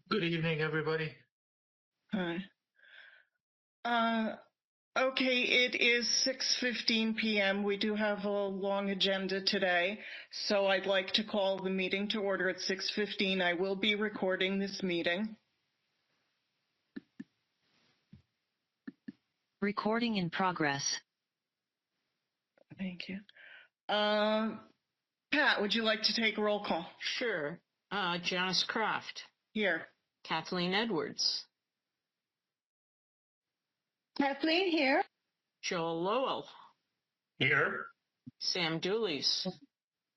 Good evening, everybody. Hi. Okay, it is 6:15 p.m. We do have a long agenda today, so I'd like to call the meeting to order at 6:15. I will be recording this meeting. Recording in progress. Thank you. Pat, would you like to take a roll call? Sure. Janice Kraft. Here. Kathleen Edwards. Kathleen here. Joel Lowell. Here. Sam Dooley's.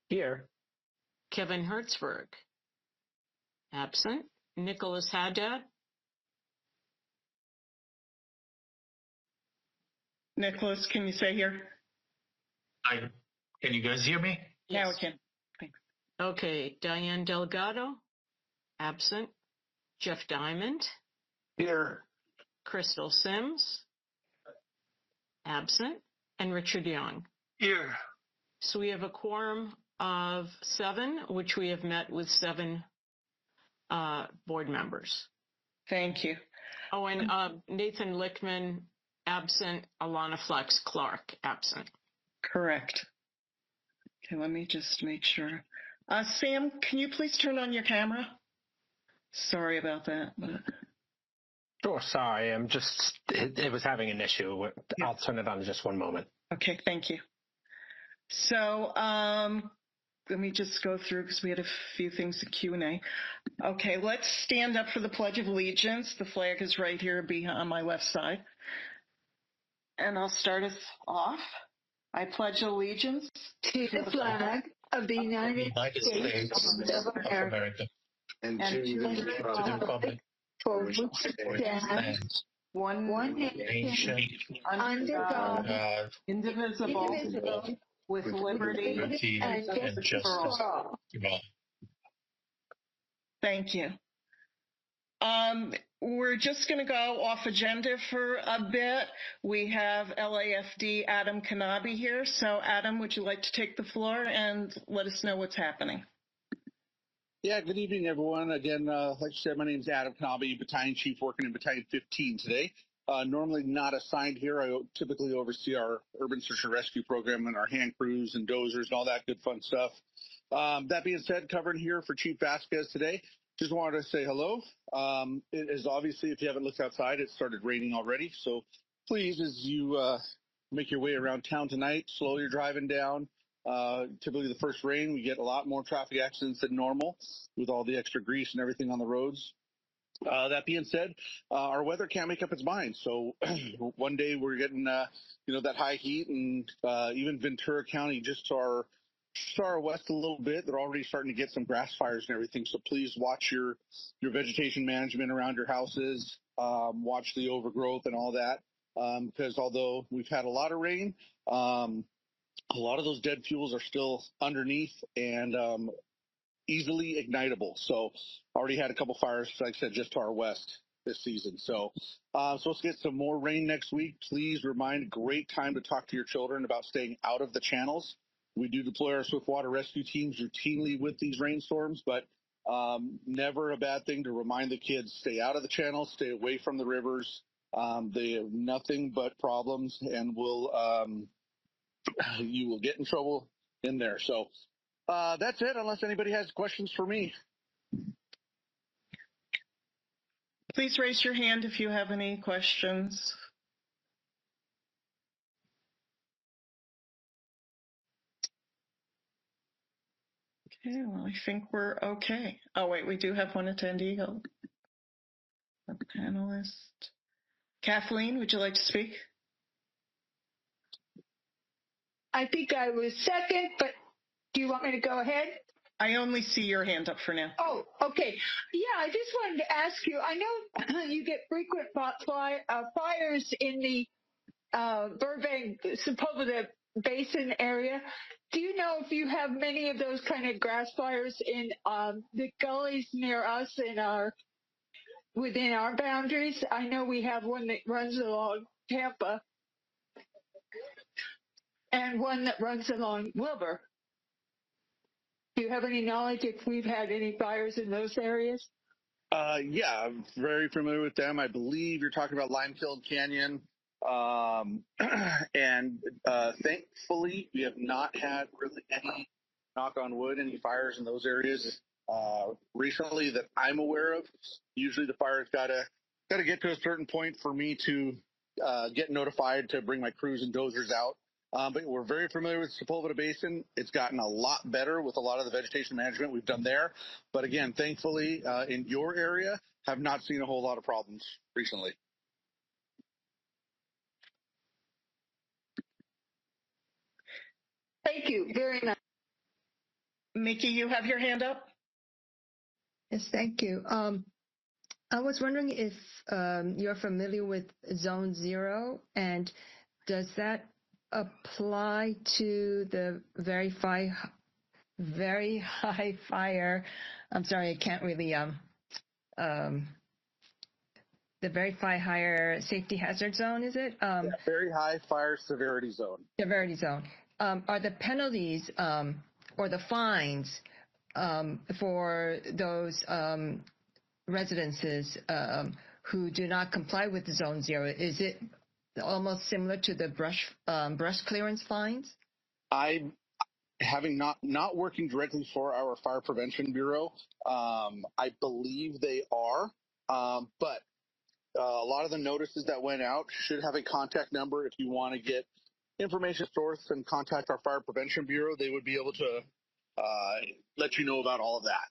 Here. Kevin Hertzberg. Absent. Nicholas Haddad. Nicholas, can you say here? Can you guys hear me? Yes. Now we can. Thanks. Okay. Diane Delgado. Absent. Jeff Diamond. Here. Crystal Sims. Absent. And Richard Young. Here. So we have a quorum of 7, which we have met with 7 board members. Thank you. Oh, and Nathan Lichtman, absent. Alana Flex Clark, absent. Correct. Okay, let me just make sure. Sam, can you please turn on your camera? Sorry about that. But... Sure, sorry. It was having an issue. Yeah. I'll turn it on in just one moment. Okay, thank you. So let me just go through because we had a few things in Q&A. Okay, let's stand up for the Pledge of Allegiance. The flag is right here on my left side. And I'll start us off. I pledge allegiance to the flag of the United States of America and to the republic for which it stands one nation under God, indivisible, with liberty and justice for all. Thank you. We're just going to go off agenda for a bit. We have LAFD Adam Kanabi here. So Adam, would you like to take the floor and let us know what's happening? Yeah, good evening, everyone. Again, like you said, my name is Adam Kanabi, Battalion Chief working in Battalion 15 today. Normally not assigned here. I typically oversee our urban search and rescue program and our hand crews and dozers and all that good fun stuff. That being said, covering here for Chief Vasquez today. Just wanted to say hello. It is obviously, if you haven't looked outside, it started raining already. So please, as you make your way around town tonight, slow your driving down. Typically the first rain, we get a lot more traffic accidents than normal with all the extra grease and everything on the roads. That being said, our weather can't make up its mind. So one day we're getting, that high heat, and even Ventura County, just to our west a little bit, they're already starting to get some grass fires and everything. So please watch your vegetation management around your houses, watch the overgrowth and all that, because although we've had a lot of rain, a lot of those dead fuels are still underneath and easily ignitable. So already had a couple fires, like I said, just to our west this season. So supposed to get some more rain next week. Please remind, great time to talk to your children about staying out of the channels. We do deploy our swift water rescue teams routinely with these rainstorms, but never a bad thing to remind the kids, stay out of the channels, stay away from the rivers. They have nothing but problems, and you will get in trouble in there. So that's it, unless anybody has questions for me. Please raise your hand if you have any questions. Okay, well, I think we're okay. Oh, wait, we do have one attendee, a panelist. Kathleen, would you like to speak? I think I was second, but do you want me to go ahead? I only see your hand up for now. Oh, okay. Yeah, I just wanted to ask you, I know you get frequent fires in the Burbank, Sepulveda Basin area. Do you know if you have many of those kind of grass fires in the gullies near us within our boundaries? I know we have one that runs along Tampa and one that runs along Wilbur. Do you have any knowledge if we've had any fires in those areas? Yeah, I'm very familiar with them. I believe you're talking about Limekiln Canyon. And thankfully, we have not had really any, knock on wood, any fires in those areas recently that I'm aware of. Usually the fire's gotta get to a certain point for me to get notified to bring my crews and dozers out. But we're very familiar with Sepulveda Basin. It's gotten a lot better with a lot of the vegetation management we've done there. But again, thankfully, in your area, have not seen a whole lot of problems recently. Thank you. Very nice. Mickey, you have your hand up? Yes, thank you. I was wondering if you're familiar with Zone 0, and does that apply to the very high fire? I'm sorry, I can't really the very higher safety hazard zone, is it? Yeah, very high fire severity zone. Severity zone. Are the penalties or the fines for those residences who do not comply with the Zone 0, is it almost similar to the brush clearance fines? Having not working directly for our fire prevention bureau, I believe they are, but a lot of the notices that went out should have a contact number. If you want to get information source and contact our fire prevention bureau, they would be able to let you know about all of that.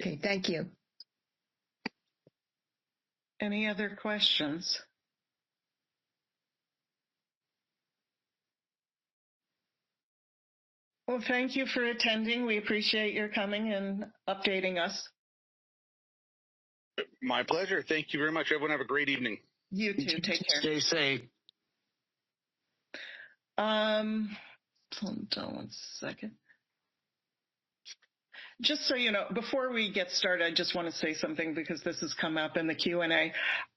Okay, thank you. Any other questions? Well, thank you for attending. We appreciate your coming and updating us. My pleasure. Thank you very much. Everyone have a great evening. You too. Take care. Stay safe. Hold on one second. Just so you know, before we get started, I just want to say something because this has come up in the Q&A.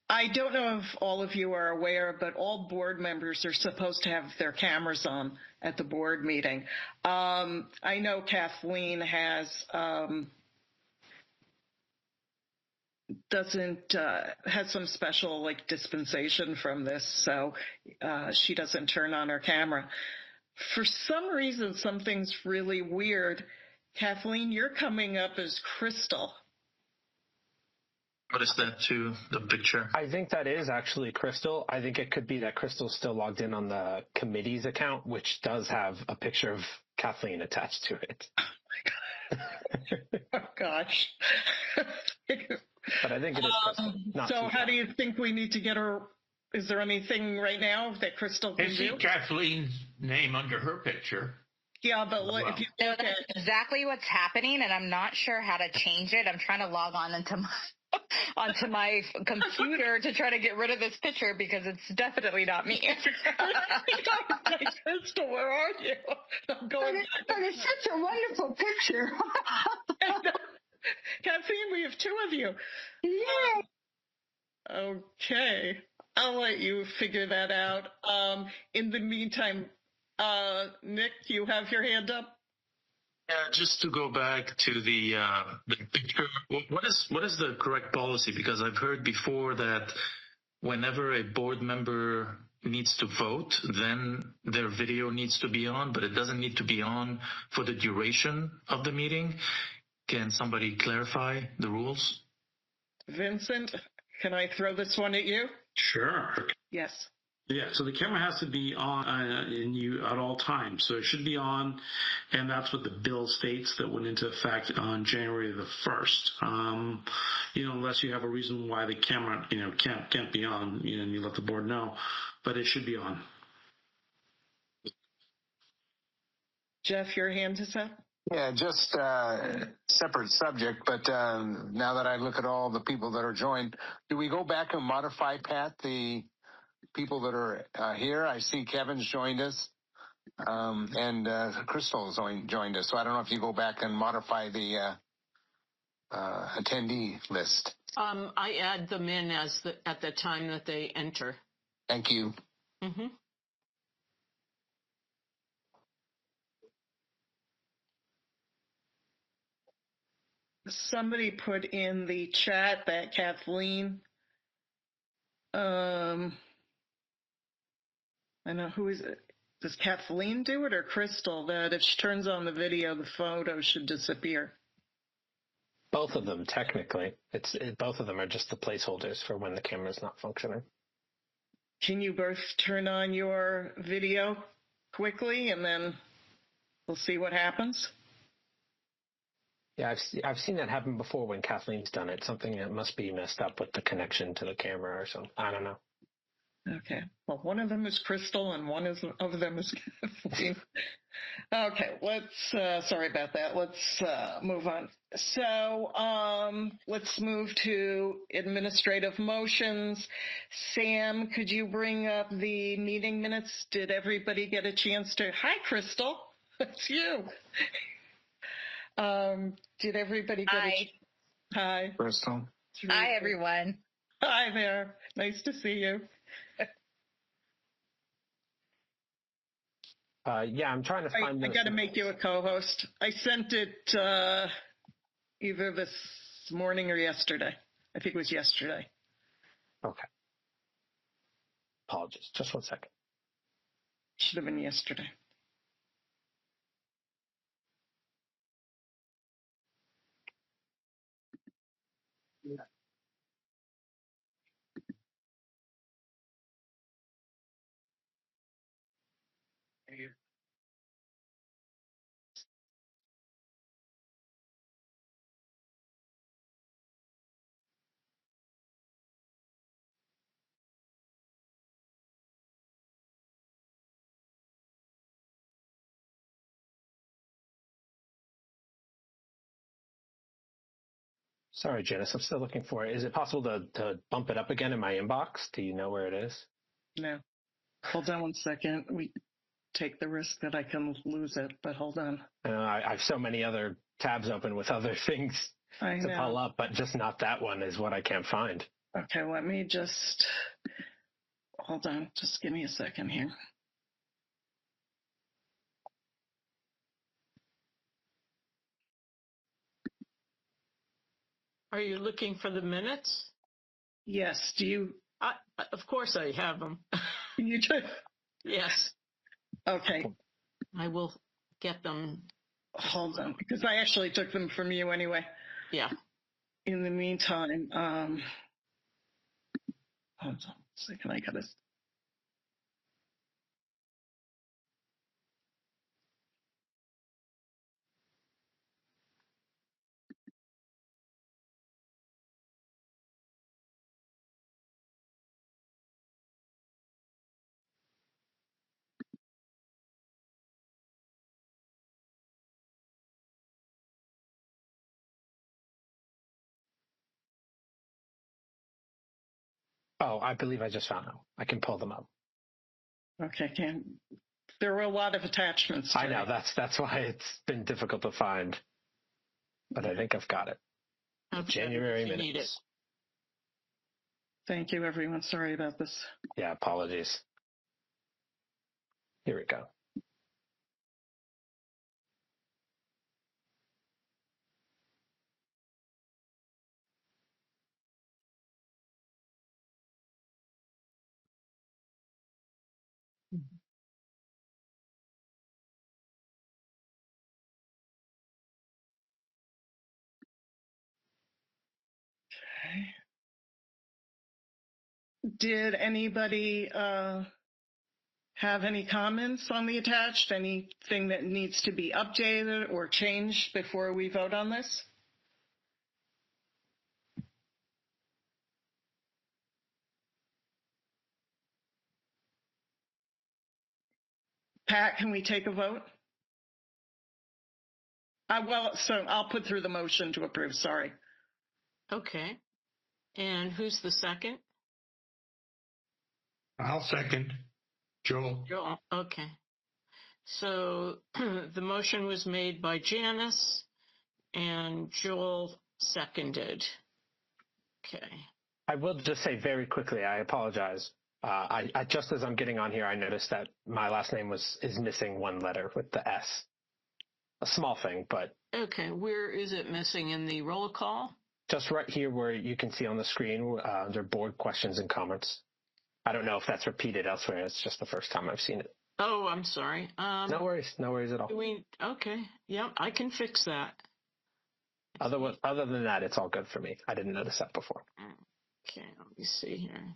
I don't know if all of you are aware, but all board members are supposed to have their cameras on at the board meeting. I know Kathleen has has some special dispensation from this, so she doesn't turn on her camera. For some reason, something's really weird. Kathleen, you're coming up as Crystal. What is that to the picture? I think that is actually Crystal. I think it could be that Crystal's still logged in on the committee's account, which does have a picture of Kathleen attached to it. Oh, my God. Oh, gosh. But I think it is Crystal. So how do you think we need to get her? Is there anything right now that Crystal can I see do? Kathleen's name under her picture. Yeah, but if you look that's at exactly what's happening, and I'm not sure how to change it. I'm trying to log on onto my computer to try to get rid of this picture because it's definitely not me. Crystal, where are you? I'm going But it's such a wonderful picture. Kathleen, we have two of you. Yeah. Okay. I'll let you figure that out. In the meantime, Nick, you have your hand up? Yeah, just to go back to the picture. What is the correct policy? Because I've heard before that whenever a board member needs to vote, then their video needs to be on, but it doesn't need to be on for the duration of the meeting. Can somebody clarify the rules? Vincent, can I throw this one at you? Sure. Yes. Yeah, so the camera has to be on in you at all times. So it should be on, and that's what the bill states that went into effect on January the 1st. Unless you have a reason why the camera, can't be on, and you let the board know, but it should be on. Jeff, your hand is up? Yeah, just separate subject, but now that I look at all the people that are joined, do we go back and modify, Pat, the people that are here? I see Kevin's joined us, and Crystal's joined us, so I don't know if you go back and modify the attendee list. I add them in at the time that they enter. Thank you. Mm-hmm. somebody put in the chat that Kathleen, I know who is it? Does Kathleen do it or Crystal? That if she turns on the video, the photo should disappear. Both of them, technically. Both of them are just the placeholders for when the camera's not functioning. Can you both turn on your video quickly and then we'll see what happens? Yeah, I've seen that happen before when Kathleen's done it. Something that must be messed up with the connection to the camera or something. I don't know. Okay. Well, one of them is Crystal and one of them is Kathleen. Okay, sorry about that. Let's move on. So let's move to administrative motions. Sam, could you bring up the meeting minutes? Did everybody get a chance to? Hi, Crystal. It's you. Did everybody get Hi. Hi. Crystal. Hi, everyone. Hi there. Nice to see you. Yeah, I'm trying to find I got to make you a co-host. I sent it either this morning or yesterday. I think it was yesterday. Okay. Apologies. Just 1 second. Should have been yesterday. Yeah. Sorry, Janice, I'm still looking for it. Is it possible to bump it up again in my inbox? Do you know where it is? No. Hold on 1 second. We take the risk that I can lose it, but hold on. I have so many other tabs open with other things to pull up, but just not that one is what I can't find. Okay, let me just, hold on. Just give me a second here. Are you looking for the minutes? Yes, do you? Of course I have them. You do? Yes. Okay. I will get them. Hold on, because I actually took them from you anyway. Yeah. In the meantime, hold on a second, I gotta. Oh, I believe I just found them. I can pull them up. Okay, there were a lot of attachments. I know, that's why it's been difficult to find. But I think I've got it. Okay, January if you need it. minutes. Thank you, everyone. Sorry about this. Yeah, apologies. Here we go. Okay. Did anybody have any comments on the attached? Anything that needs to be updated or changed before we vote on this? Pat, can we take a vote? So I'll put through the motion to approve, sorry. Okay. And who's the second? I'll second. Joel. Joel. Okay. So the motion was made by Janice and Joel seconded. Okay. I will just say very quickly, I apologize. I just as I'm getting on here, I noticed that my last name is missing one letter with the S. a small thing, but Okay, where is it missing in the roll call? just right here where you can see on the screen under board questions and comments. I don't know if that's repeated elsewhere. It's just the first time I've seen it. Oh, I'm sorry. No worries at all. Okay, yep, I can fix that. Other than that, it's all good for me. I didn't notice that before. Okay, let me see here.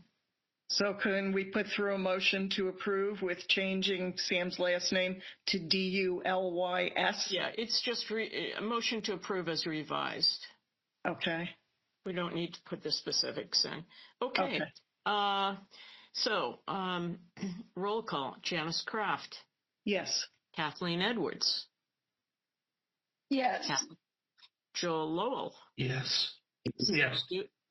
So can we put through a motion to approve with changing Sam's last name to Dulys? Yeah, it's just a motion to approve as revised. Okay. We don't need to put the specifics in. Okay. So, roll call. Janice Kraft. Yes. Kathleen Edwards. Yes. Joel Lowell. Yes. Yes.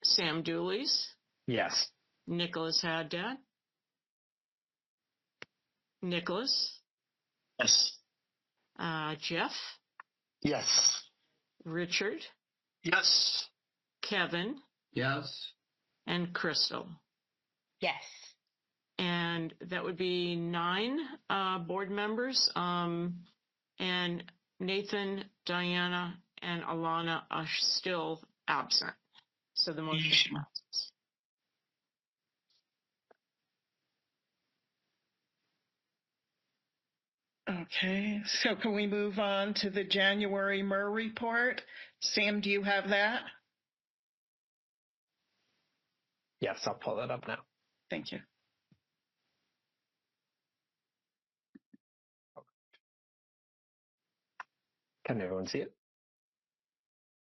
Sam Dooley's. Yes. Nicholas Haddad. Nicholas. Yes. Jeff. Yes. Richard. Yes. Kevin. Yes. And Crystal. Yes. And that would be 9 board members. And Nathan, Diana, and Alana are still absent. So the motion passes. Okay. So can we move on to the January MER report? Sam, do you have that? Yes, I'll pull that up now. Thank you. Can everyone see it?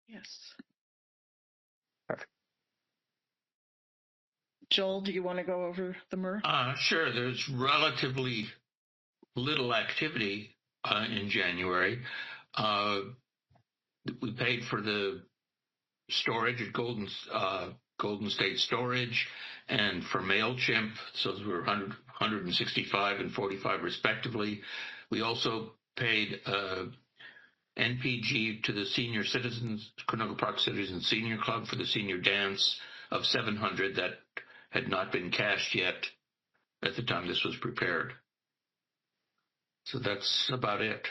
Yes. Perfect. Joel, do you want to go over the MER? Sure. There's relatively little activity in January. We paid for the storage at Golden State Storage and for MailChimp, so those were 165 and 45 respectively. We also paid NPG to the Senior Citizens, Canoga Park Citizens Senior Club for the senior dance of $700 that had not been cashed yet at the time this was prepared. So that's about it.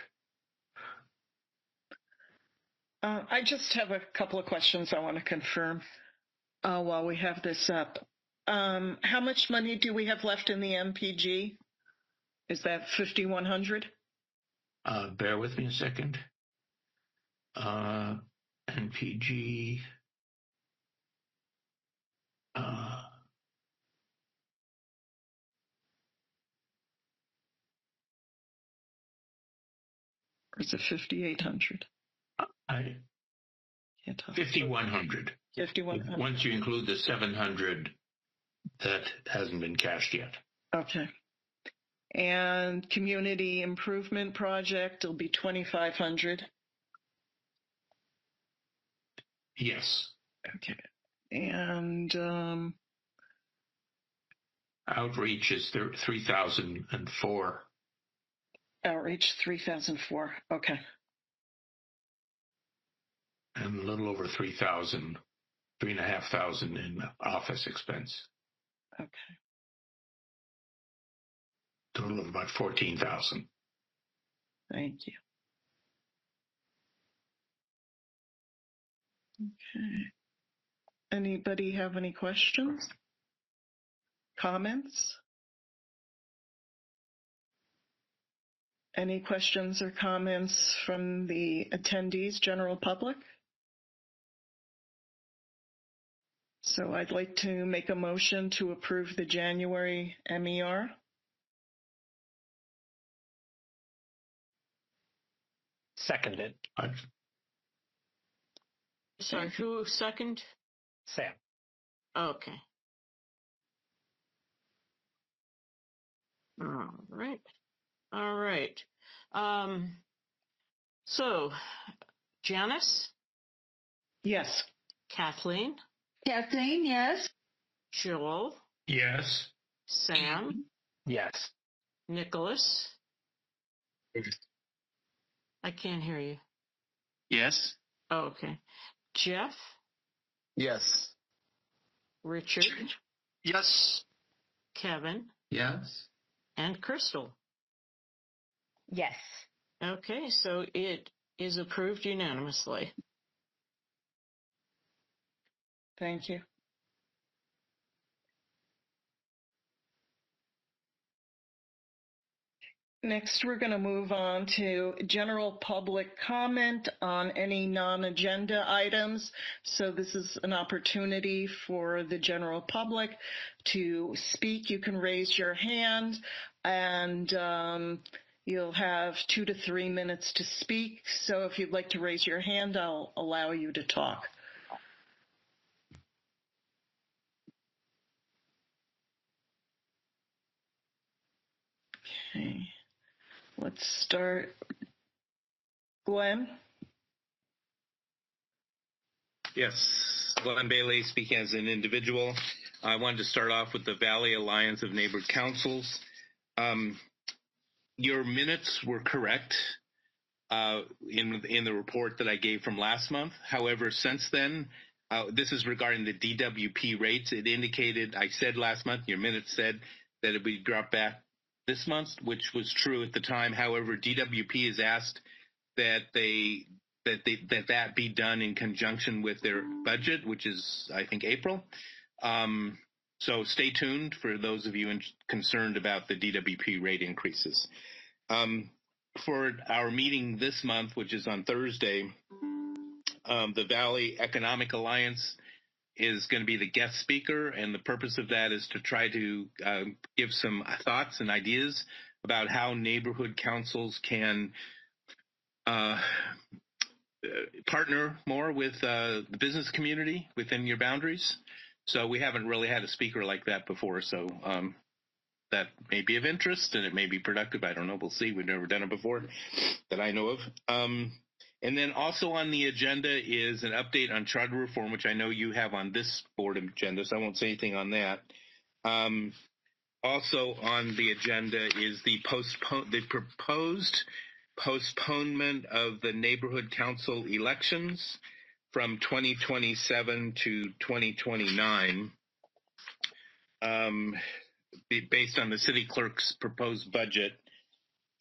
I just have a couple of questions I want to confirm while we have this up. How much money do we have left in the MPG? Is that $5,100? Bear with me a second. NPG. Or is it 5,800? 5,100. 5,100. Once you include the 700 that hasn't been cashed yet. Okay. And community improvement project will be 2,500. Yes. Okay. And Outreach is 3,004. outreach 3,004. Okay. And a little over 3,000, 3,500 in office expense. Okay. Total of about 14,000. Thank you. Okay. Anybody have any questions? Comments? Any questions or comments from the attendees, general public? So I'd like to make a motion to approve the January MER. Seconded. Sorry, who second? Sam. Okay. All right. So, Janice? Yes. Kathleen? Kathleen, yes. Joel? Yes. Sam? Yes. Nicholas? I can't hear you. Yes. Oh, okay. Jeff? Yes. Richard? Yes. Kevin? Yes. And Crystal? Yes. Okay, so it is approved unanimously. Thank you. Next, we're going to move on to general public comment on any non-agenda items. So this is an opportunity for the general public to speak. You can raise your hand, and you'll have 2 to 3 minutes to speak. So if you'd like to raise your hand, I'll allow you to talk. Okay. Let's start. Glenn? Yes, Glenn Bailey speaking as an individual. I wanted to start off with the Valley Alliance of Neighborhood Councils. Your minutes were correct in the report that I gave from last month. However, since then, this is regarding the DWP rates. It indicated, I said last month, your minutes said that it would drop back this month, which was true at the time. However, DWP has asked that that be done in conjunction with their budget, which is, I think, April. So stay tuned for those of you concerned about the DWP rate increases. For our meeting this month, which is on Thursday, the Valley Economic Alliance is going to be the guest speaker, and the purpose of that is to try to give some thoughts and ideas about how neighborhood councils can partner more with the business community within your boundaries. So we haven't really had a speaker like that before, so that may be of interest, and it may be productive. I don't know. We'll see. We've never done it before that I know of. And then also on the agenda is an update on charter reform, which I know you have on this board agenda, so I won't say anything on that. Also on the agenda is the proposed postponement of the neighborhood council elections from 2027 to 2029, based on the city clerk's proposed budget.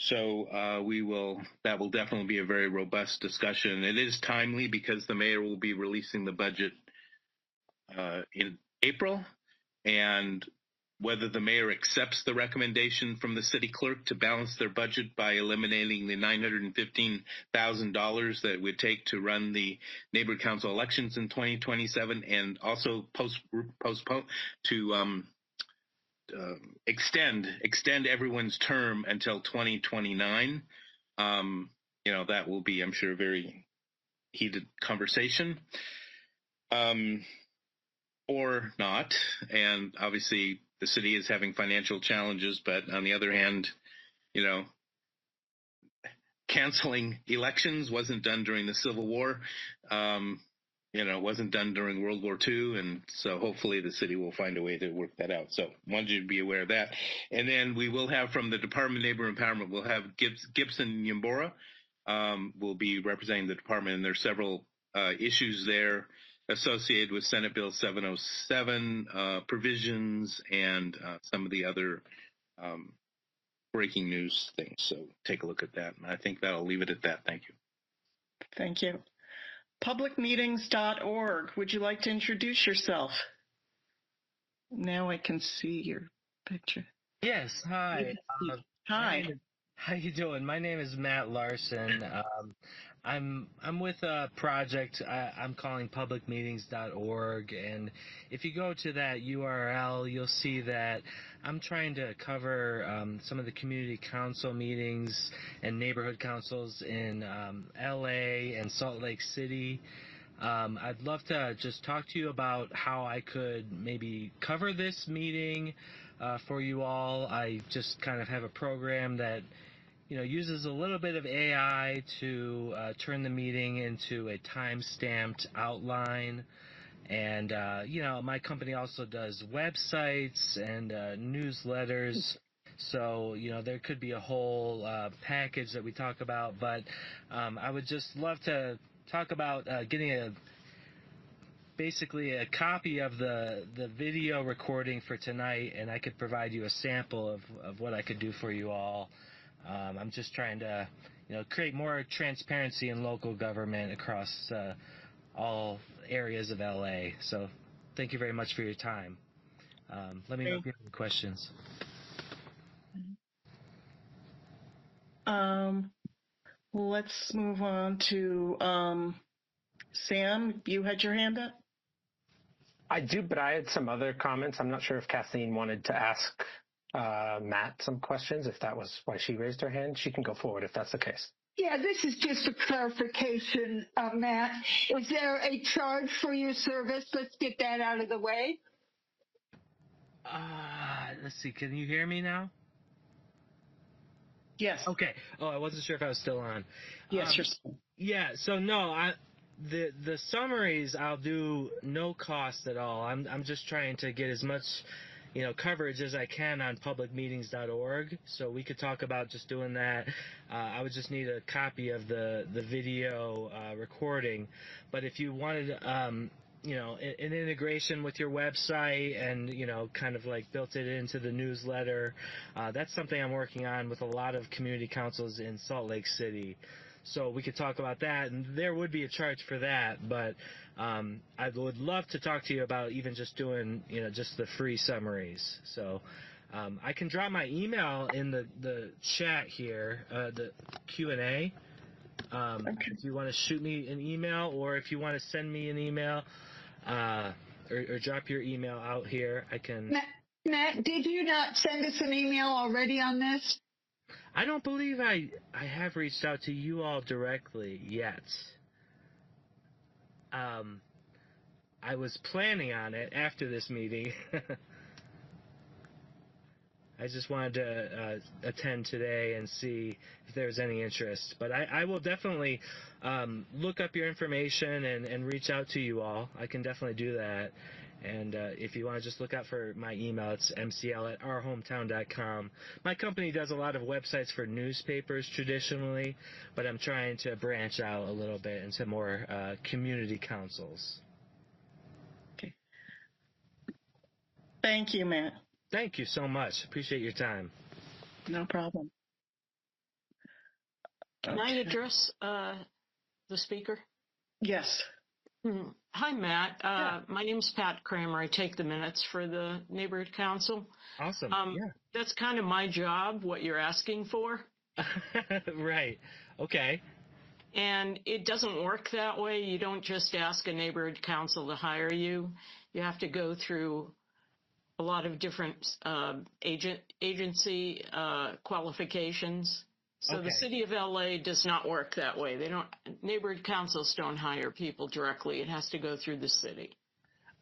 So that will definitely be a very robust discussion. It is timely because the mayor will be releasing the budget in April, and whether the mayor accepts the recommendation from the city clerk to balance their budget by eliminating the $915,000 that it would take to run the neighborhood council elections in 2027, and also postpone to extend everyone's term until 2029. That will be, I'm sure, a very heated conversation. Or not. And obviously the city is having financial challenges, but on the other hand, canceling elections wasn't done during the Civil War. Wasn't done during World War II. And so hopefully the city will find a way to work that out. So wanted you to be aware of that. And then we will have from the Department of Neighbor Empowerment, we'll have Gibson Yambora will be representing the department. And there's several issues there associated with Senate Bill 707 provisions and some of the other breaking news things. So take a look at that. And I think that'll leave it at that. Thank you. Thank you. Publicmeetings.org. Would you like to introduce yourself? Now I can see your picture. Yes. Hi. Hi. How you doing? My name is Matt Larson. I'm with a project I'm calling publicmeetings.org, and if you go to that URL, you'll see that I'm trying to cover some of the community council meetings and neighborhood councils in LA and Salt Lake City. I'd love to just talk to you about how I could maybe cover this meeting for you all. I just kind of have a program that uses a little bit of AI to turn the meeting into a time-stamped outline. And, my company also does websites and newsletters. So, there could be a whole package that we talk about. But I would just love to talk about getting basically a copy of the video recording for tonight, and I could provide you a sample of what I could do for you all. I'm just trying to, create more transparency in local government across all areas of LA. So thank you very much for your time. Let me know if you have any questions. Let's move on to Sam. You had your hand up? I do, but I had some other comments. I'm not sure if Kathleen wanted to ask Matt some questions, if that was why she raised her hand. She can go forward if that's the case. Yeah, this is just a clarification, Matt. Is there a charge for your service? Let's get that out of the way. Let's see. Can you hear me now? Yes. Okay. Oh, I wasn't sure if I was still on. Yes, you're still. Yeah. So no, the summaries I'll do no cost at all. I'm just trying to get as much coverage as I can on publicmeetings.org. So we could talk about just doing that. I would just need a copy of the video recording. But if you wanted an integration with your website and, kind of like built it into the newsletter, that's something I'm working on with a lot of community councils in Salt Lake City. So we could talk about that, and there would be a charge for that, but I would love to talk to you about even just doing, just the free summaries. So I can drop my email in the chat here, the Q&A. Okay. If you want to shoot me an email, or if you want to send me an email, or drop your email out here, I can. Matt, did you not send us an email already on this? I don't believe I have reached out to you all directly yet. I was planning on it after this meeting. I just wanted to attend today and see if there's any interest. But I will definitely look up your information and reach out to you all. I can definitely do that. And if you want to just look out for my email, it's mcl@ourhometown.com. My company does a lot of websites for newspapers traditionally, but I'm trying to branch out a little bit into more community councils. Okay. Thank you, Matt. Thank you so much. Appreciate your time. No problem. Can I address the speaker? Yes. Hi, Matt. My name's Pat Kramer. I take the minutes for the neighborhood council. Awesome. Yeah. That's kind of my job, what you're asking for. Right. Okay. And it doesn't work that way. You don't just ask a neighborhood council to hire you. You have to go through a lot of different agency qualifications. So the city of LA does not work that way. Neighborhood councils don't hire people directly. It has to go through the city.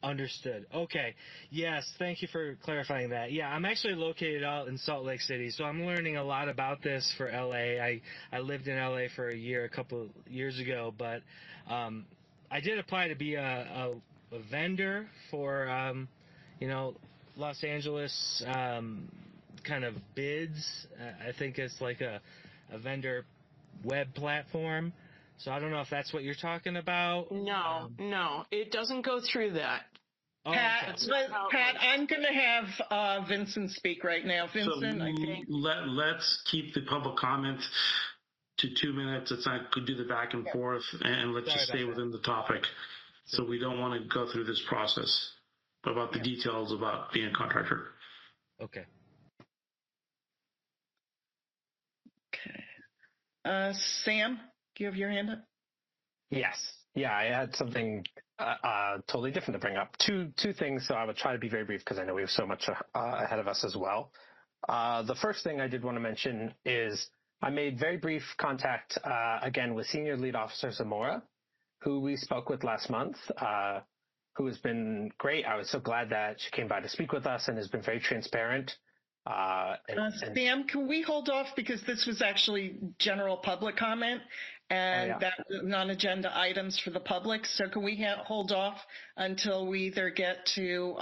Understood. Okay. Yes, thank you for clarifying that. Yeah, I'm actually located out in Salt Lake City, so I'm learning a lot about this for LA. I lived in LA for a couple years ago, but I did apply to be a vendor for, Los Angeles kind of bids. I think it's like a vendor web platform. So I don't know if that's what you're talking about. No, it doesn't go through that. Pat, I'm going to have Vincent speak right now. Vincent, so I think. Let's keep the public comment to 2 minutes. It's not good to do the back and forth, and let's just stay within the topic. So we don't want to go through this process about the details about being a contractor. Okay. Okay. Sam, do you have your hand up? Yes. Yeah, I had something totally different to bring up. Two things, so I would try to be very brief because I know we have so much ahead of us as well. The first thing I did want to mention is I made very brief contact, again, with Senior Lead Officer Zamora, who we spoke with last month, who has been great. I was so glad that she came by to speak with us and has been very transparent. Sam, can we hold off because this was actually general public comment and that was non-agenda items for the public. So can we hold off until we either get to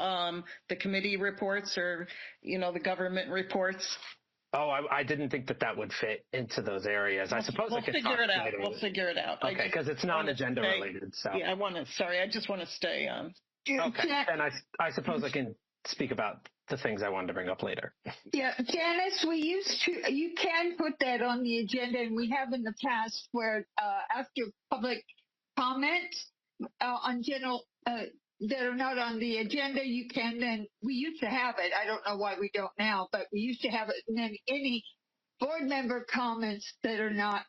the committee reports or, the government reports? Oh, I didn't think that would fit into those areas. I suppose we'll figure it out. We'll figure it out. Okay, because it's non-agenda related. So yeah, I just want to stay on. Okay, and I suppose I can speak about the things I wanted to bring up later. Yeah, Janice, you can put that on the agenda, and we have in the past where after public comments on general that are not on the agenda, you can then, we used to have it. I don't know why we don't now, but we used to have it. And then any board member comments that are not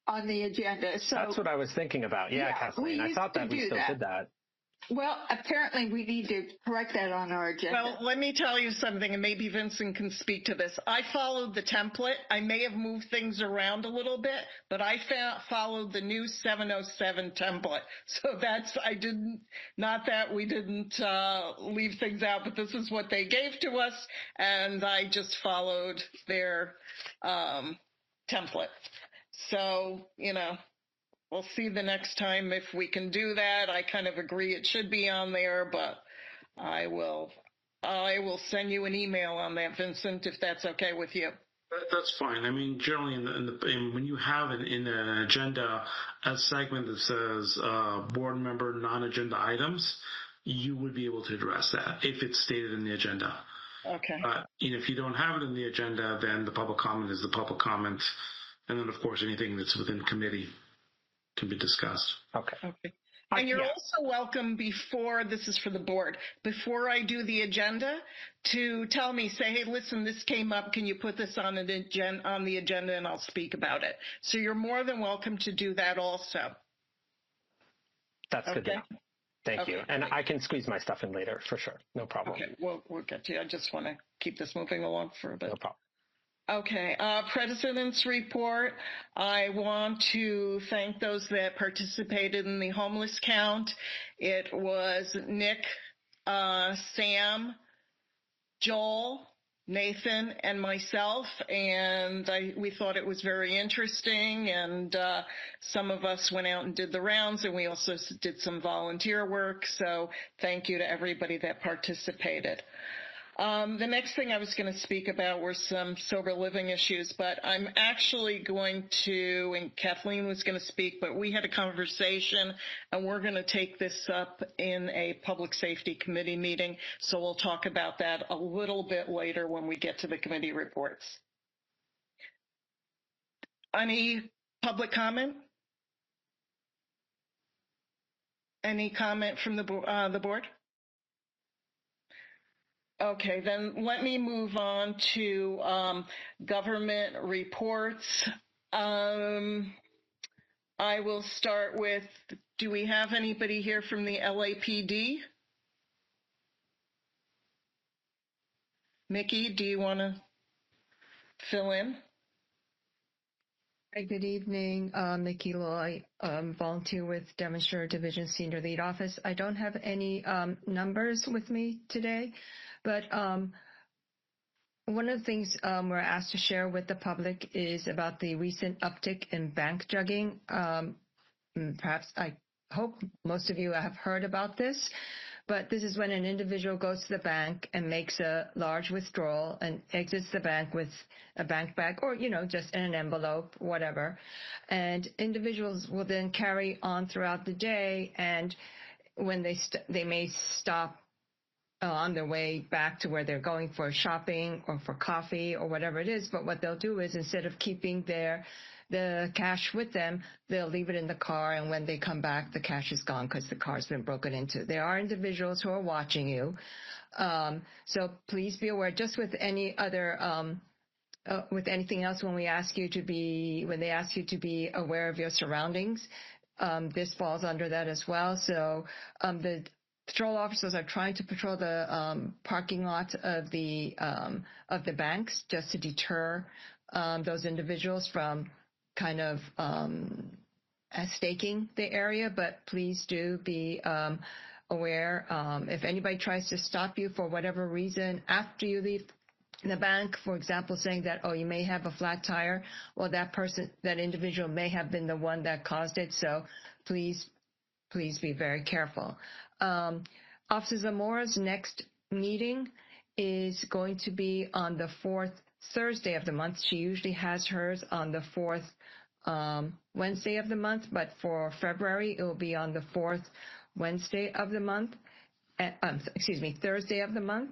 on the agenda. So that's what I was thinking about. Yeah, Kathleen. I thought that we still did that. Well, apparently we need to correct that on our agenda. Well, let me tell you something, and maybe Vincent can speak to this. I followed the template. I may have moved things around a little bit, but I followed the new 707 template. So not that we didn't leave things out, but this is what they gave to us, and I just followed their template. So, we'll see the next time if we can do that. I kind of agree it should be on there, but I will send you an email on that, Vincent, if that's okay with you. That's fine. I mean, generally, when you have in an agenda a segment that says board member non-agenda items, you would be able to address that if it's stated in the agenda. Okay. If you don't have it in the agenda, then the public comment is the public comment, and then of course anything that's within committee can be discussed. Okay. And you're also welcome this is for the board, before I do the agenda, to tell me, say, hey, listen, this came up, can you put this on the agenda, and I'll speak about it. So you're more than welcome to do that also. That's good to know. Thank you. And I can squeeze my stuff in later for sure. No problem. Okay, we'll get to you. I just want to keep this moving along for a bit. No problem. Okay, President's report. I want to thank those that participated in the homeless count. It was Nick, Sam, Joel, Nathan, and myself, and we thought it was very interesting, and some of us went out and did the rounds, and we also did some volunteer work, so thank you to everybody that participated. The next thing I was going to speak about were some sober living issues, but I'm actually going to, and Kathleen was going to speak, but we had a conversation, and we're going to take this up in a public safety committee meeting, so we'll talk about that a little bit later when we get to the committee reports. Any public comment? Any comment from the board? Okay, then let me move on to government reports. I will start with, do we have anybody here from the LAPD? Mickey, do you want to fill in? Hi, good evening. Mickey Loy, volunteer with Devonshire Division Senior Lead Office. I don't have any numbers with me today, but one of the things we're asked to share with the public is about the recent uptick in bank jugging. Perhaps I hope most of you have heard about this, but this is when an individual goes to the bank and makes a large withdrawal and exits the bank with a bank bag or, just in an envelope, whatever. And individuals will then carry on throughout the day, and when they may stop on their way back to where they're going for shopping or for coffee or whatever it is, but what they'll do is instead of keeping the cash with them, they'll leave it in the car, and when they come back, the cash is gone because the car's been broken into. There are individuals who are watching you, so please be aware. Just with any other, with anything else, when they ask you to be aware of your surroundings, this falls under that as well. So the patrol officers are trying to patrol the parking lot of the banks just to deter those individuals from kind of staking the area, but please do be aware. If anybody tries to stop you for whatever reason after you leave the bank, for example, saying that, you may have a flat tire, well, that individual may have been the one that caused it, so please be very careful. Officer Zamora's next meeting is going to be on the 4th Thursday of the month. She usually has hers on the 4th Wednesday of the month, but for February, it will be on the 4th Wednesday of the month, Thursday of the month.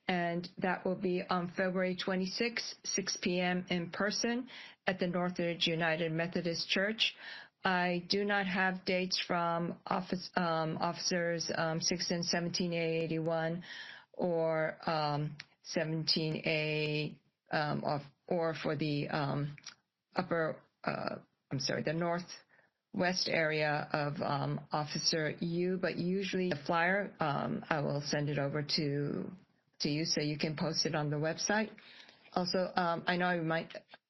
and that will be on February 26, 6 p.m. in person at the Northridge United Methodist Church. I do not have dates from officers 6 and 17A81 or 17A or for the the northwest area of Officer U, but usually the flyer, I will send it over to you so you can post it on the website. Also, I know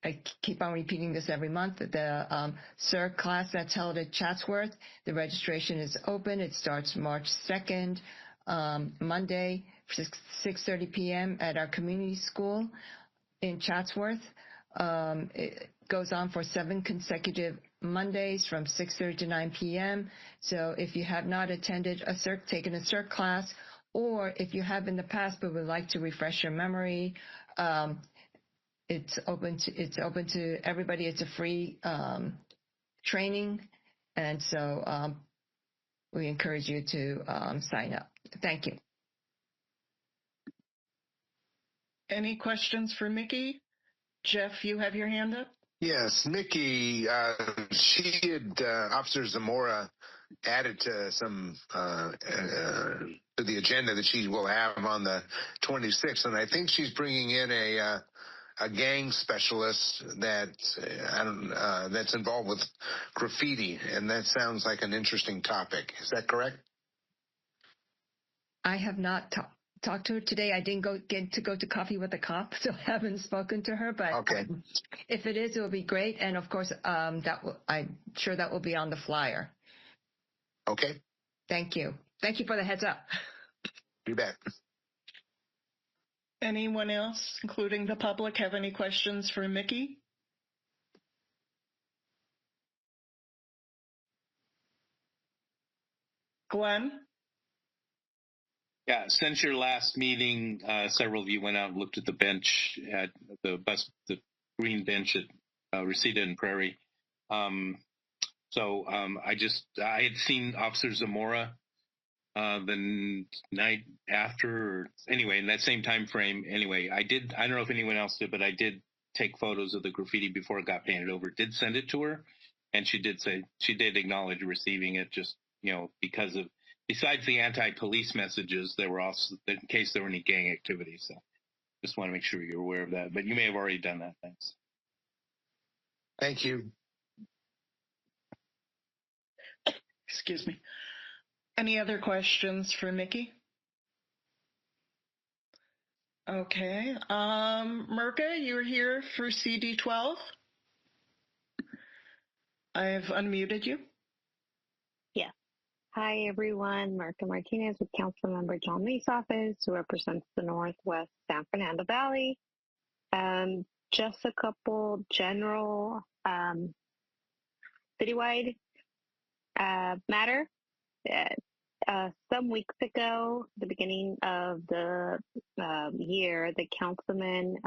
I keep on repeating this every month, the CERC class that's held at Chatsworth, the registration is open. It starts March 2nd, Monday, 6:30 p.m. at our community school in Chatsworth. It goes on for 7 consecutive Mondays from 6:30 to 9 p.m. So if you have not attended taken a CERC class, or if you have in the past but would like to refresh your memory, it's open to everybody. It's a free training, and so we encourage you to sign up. Thank you. Any questions for Mickey? Jeff, you have your hand up? Yes, Mickey, Officer Zamora added to some to the agenda that she will have on the 26th, and I think she's bringing in a gang specialist that's involved with graffiti, and that sounds like an interesting topic. Is that correct? I have not talked to her today. I didn't get to go to coffee with a cop, so I haven't spoken to her. But okay. If it is, it will be great. And of course, I'm sure that will be on the flyer. Okay. Thank you. Thank you for the heads up. You bet. Anyone else, including the public, have any questions for Mickey? Glenn? Yeah, since your last meeting, several of you went out and looked at the bench at the green bench at Reseda and Prairie. I had seen Officer Zamora the night after, anyway, in that same time frame. Anyway, I don't know if anyone else did, but I did take photos of the graffiti before it got painted over. Did send it to her, and she did acknowledge receiving it, just because of, besides the anti-police messages, there were also, in case there were any gang activity. So just want to make sure you're aware of that, but you may have already done that. Thanks. Thank you. Excuse me. Any other questions for Mickey? Okay. Mirka, you're here for CD12. I have unmuted you. Yes. Hi, everyone. Mirka Martinez with Councilmember John Lee's office, who represents the Northwest San Fernando Valley. Just a couple general citywide matter. Some weeks ago, the beginning of the year, the councilman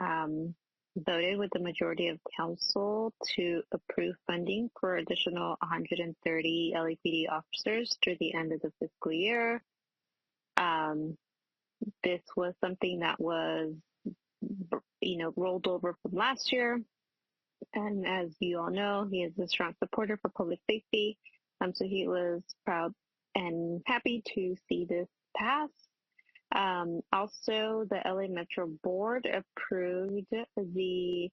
voted with the majority of council to approve funding for additional 130 LAPD officers through the end of the fiscal year. This was something that was, rolled over from last year. And as you all know, he is a strong supporter for public safety. So he was proud and happy to see this pass. Also, the LA Metro Board approved the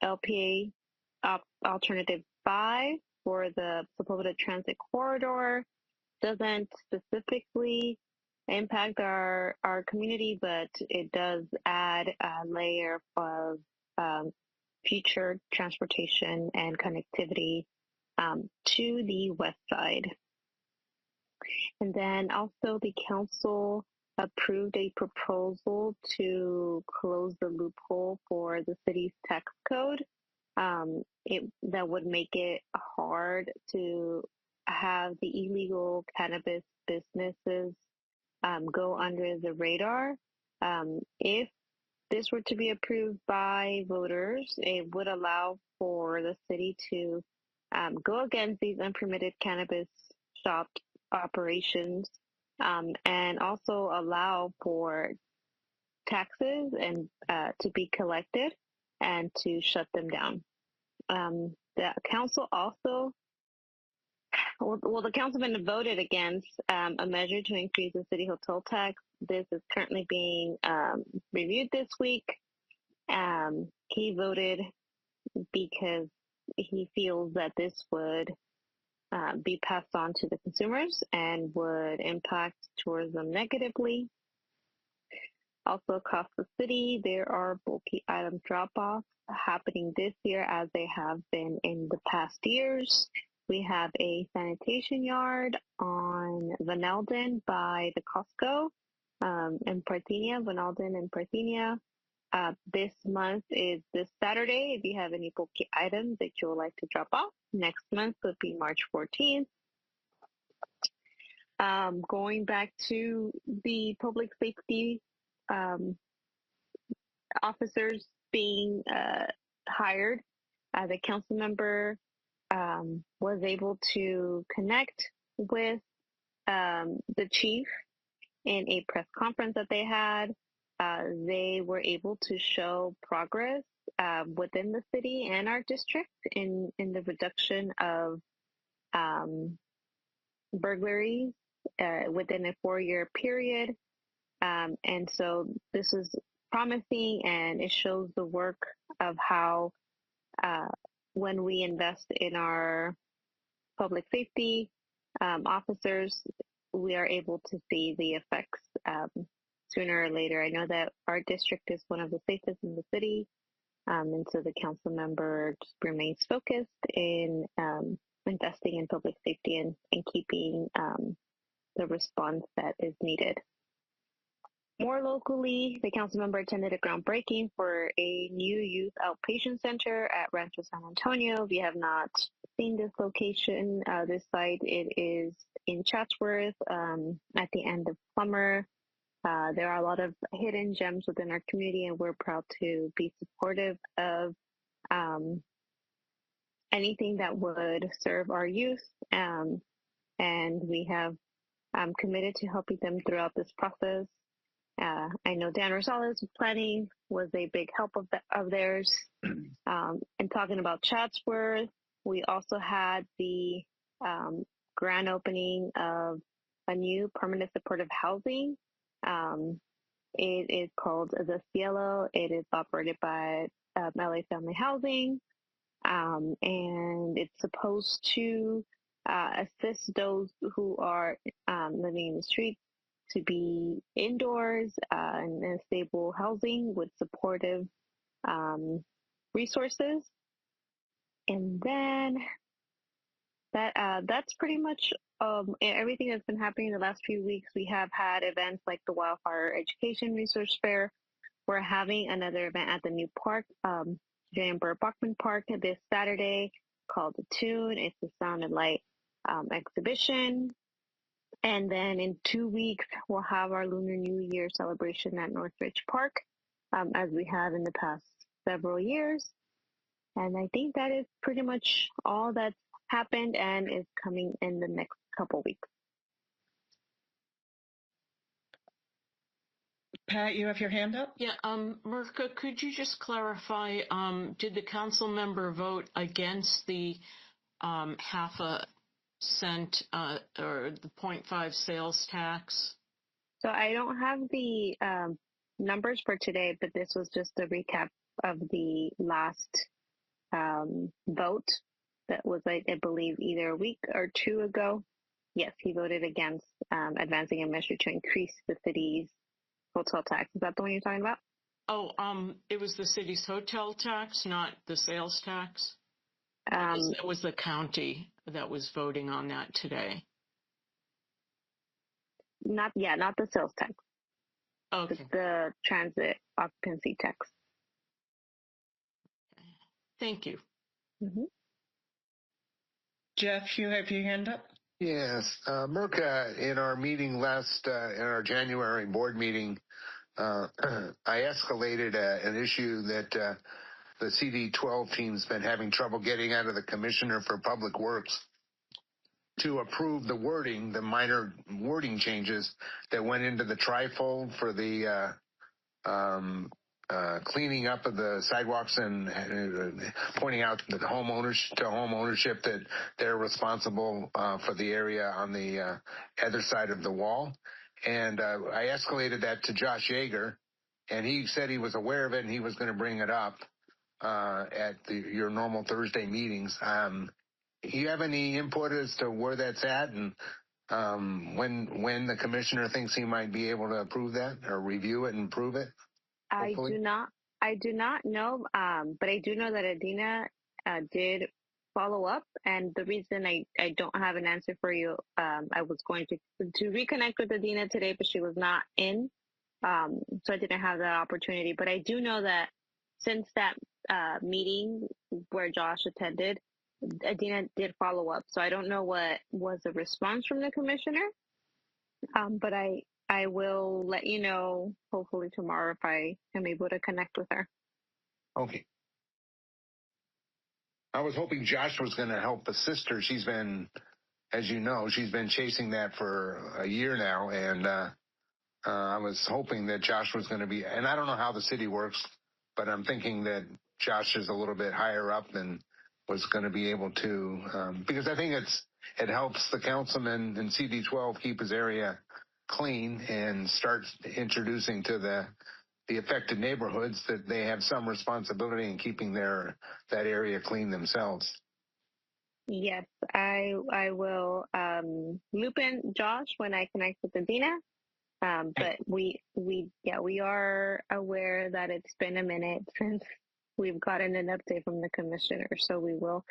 LPA Alternative 5 for the Sepulveda Transit Corridor. Doesn't specifically impact our community, but it does add a layer of future transportation and connectivity to the west side. And then also the council approved a proposal to close the loophole for the city's tax code. That would make it hard to have the illegal cannabis businesses go under the radar. If this were to be approved by voters, it would allow for the city to go against these unpermitted cannabis shop operations and also allow for taxes and to be collected and to shut them down. The council also, the councilman voted against a measure to increase the city hotel tax. This is currently being reviewed this week. He voted because he feels that this would be passed on to the consumers and would impact tourism negatively. Also across the city, there are bulky item drop-offs happening this year as they have been in the past years. We have a sanitation yard on Van Elden by the Costco in Parthenia, Van Elden and Parthenia. This month is this Saturday. If you have any bulky items that you would like to drop off, next month would be March 14th. Going back to the public safety officers being hired, the council member was able to connect with the chief in a press conference that they had. They were able to show progress within the city and our district in the reduction of burglaries within a 4-year period. And so this is promising, and it shows the work of how when we invest in our public safety officers, we are able to see the effects sooner or later. I know that our district is one of the safest in the city, and so the council member just remains focused in investing in public safety and keeping the response that is needed. More locally, the council member attended a groundbreaking for a new youth outpatient center at Rancho San Antonio. If you have not seen this location, this site, it is in Chatsworth at the end of Plummer. There are a lot of hidden gems within our community, and we're proud to be supportive of anything that would serve our youth. And we have committed to helping them throughout this process. I know Dan Rosales planning was a big help of theirs. And talking about Chatsworth, we also had the grand opening of a new permanent supportive housing. It is called The Cielo. It is operated by LA Family Housing, and it's supposed to assist those who are living in the streets to be indoors and in stable housing with supportive resources. And then that's pretty much everything that's been happening in the last few weeks. We have had events like the Wildfire Education Resource Fair. We're having another event at the new park, J. Burr Bachman Park, this Saturday called The Tune. It's a sound and light exhibition. And then in 2 weeks, we'll have our Lunar New Year celebration at Northridge Park, as we have in the past several years. And I think that is pretty much all that's happened and is coming in the next couple weeks. Pat, you have your hand up? Yeah, Mirka, could you just clarify, did the council member vote against the half a cent or the 0.5 sales tax? So I don't have the numbers for today, but this was just a recap of the last vote that was, I believe, either a week or two ago. Yes, he voted against advancing a measure to increase the city's hotel tax. Is that the one you're talking about? Oh, it was the city's hotel tax, not the sales tax. It was the county that was voting on that today. Not the sales tax. Okay. The transit occupancy tax. Thank you. Mm-hmm. Jeff, you have your hand up? Yes. Mirka, in our meeting in our January board meeting, I escalated an issue that the CD12 team's been having trouble getting out of the Commissioner for Public Works. to approve the wording, the minor wording changes that went into the trifold for the cleaning up of the sidewalks and pointing out that home ownership that they're responsible for the area on the other side of the wall. And I escalated that to Josh Yeager, and he said he was aware of it and he was going to bring it up at your normal Thursday meetings. You have any input as to where that's at and when the commissioner thinks he might be able to approve that or review it and approve it? Hopefully. I do not know, but I do know that Adina did follow up, and the reason I don't have an answer for you, I was going to reconnect with Adina today, but she was not in, so I didn't have that opportunity. But I do know that since that meeting where Josh attended, Adina did follow up. So I don't know what was the response from the commissioner, but I will let you know hopefully tomorrow if I am able to connect with her. Okay. I was hoping Josh was going to help assist her. She's been, as you know, she's been chasing that for a year now, and I was hoping that Josh was going to be, and I don't know how the city works, but I'm thinking that Josh is a little bit higher up and was going to be able to, because I think it helps the councilman in CD12 keep his area clean and start introducing to the affected neighborhoods that they have some responsibility in keeping that area clean themselves. Yes, I will loop in Josh when I connect with Adina. But we are aware that it's been a minute since we've gotten an update from the commissioner, so we will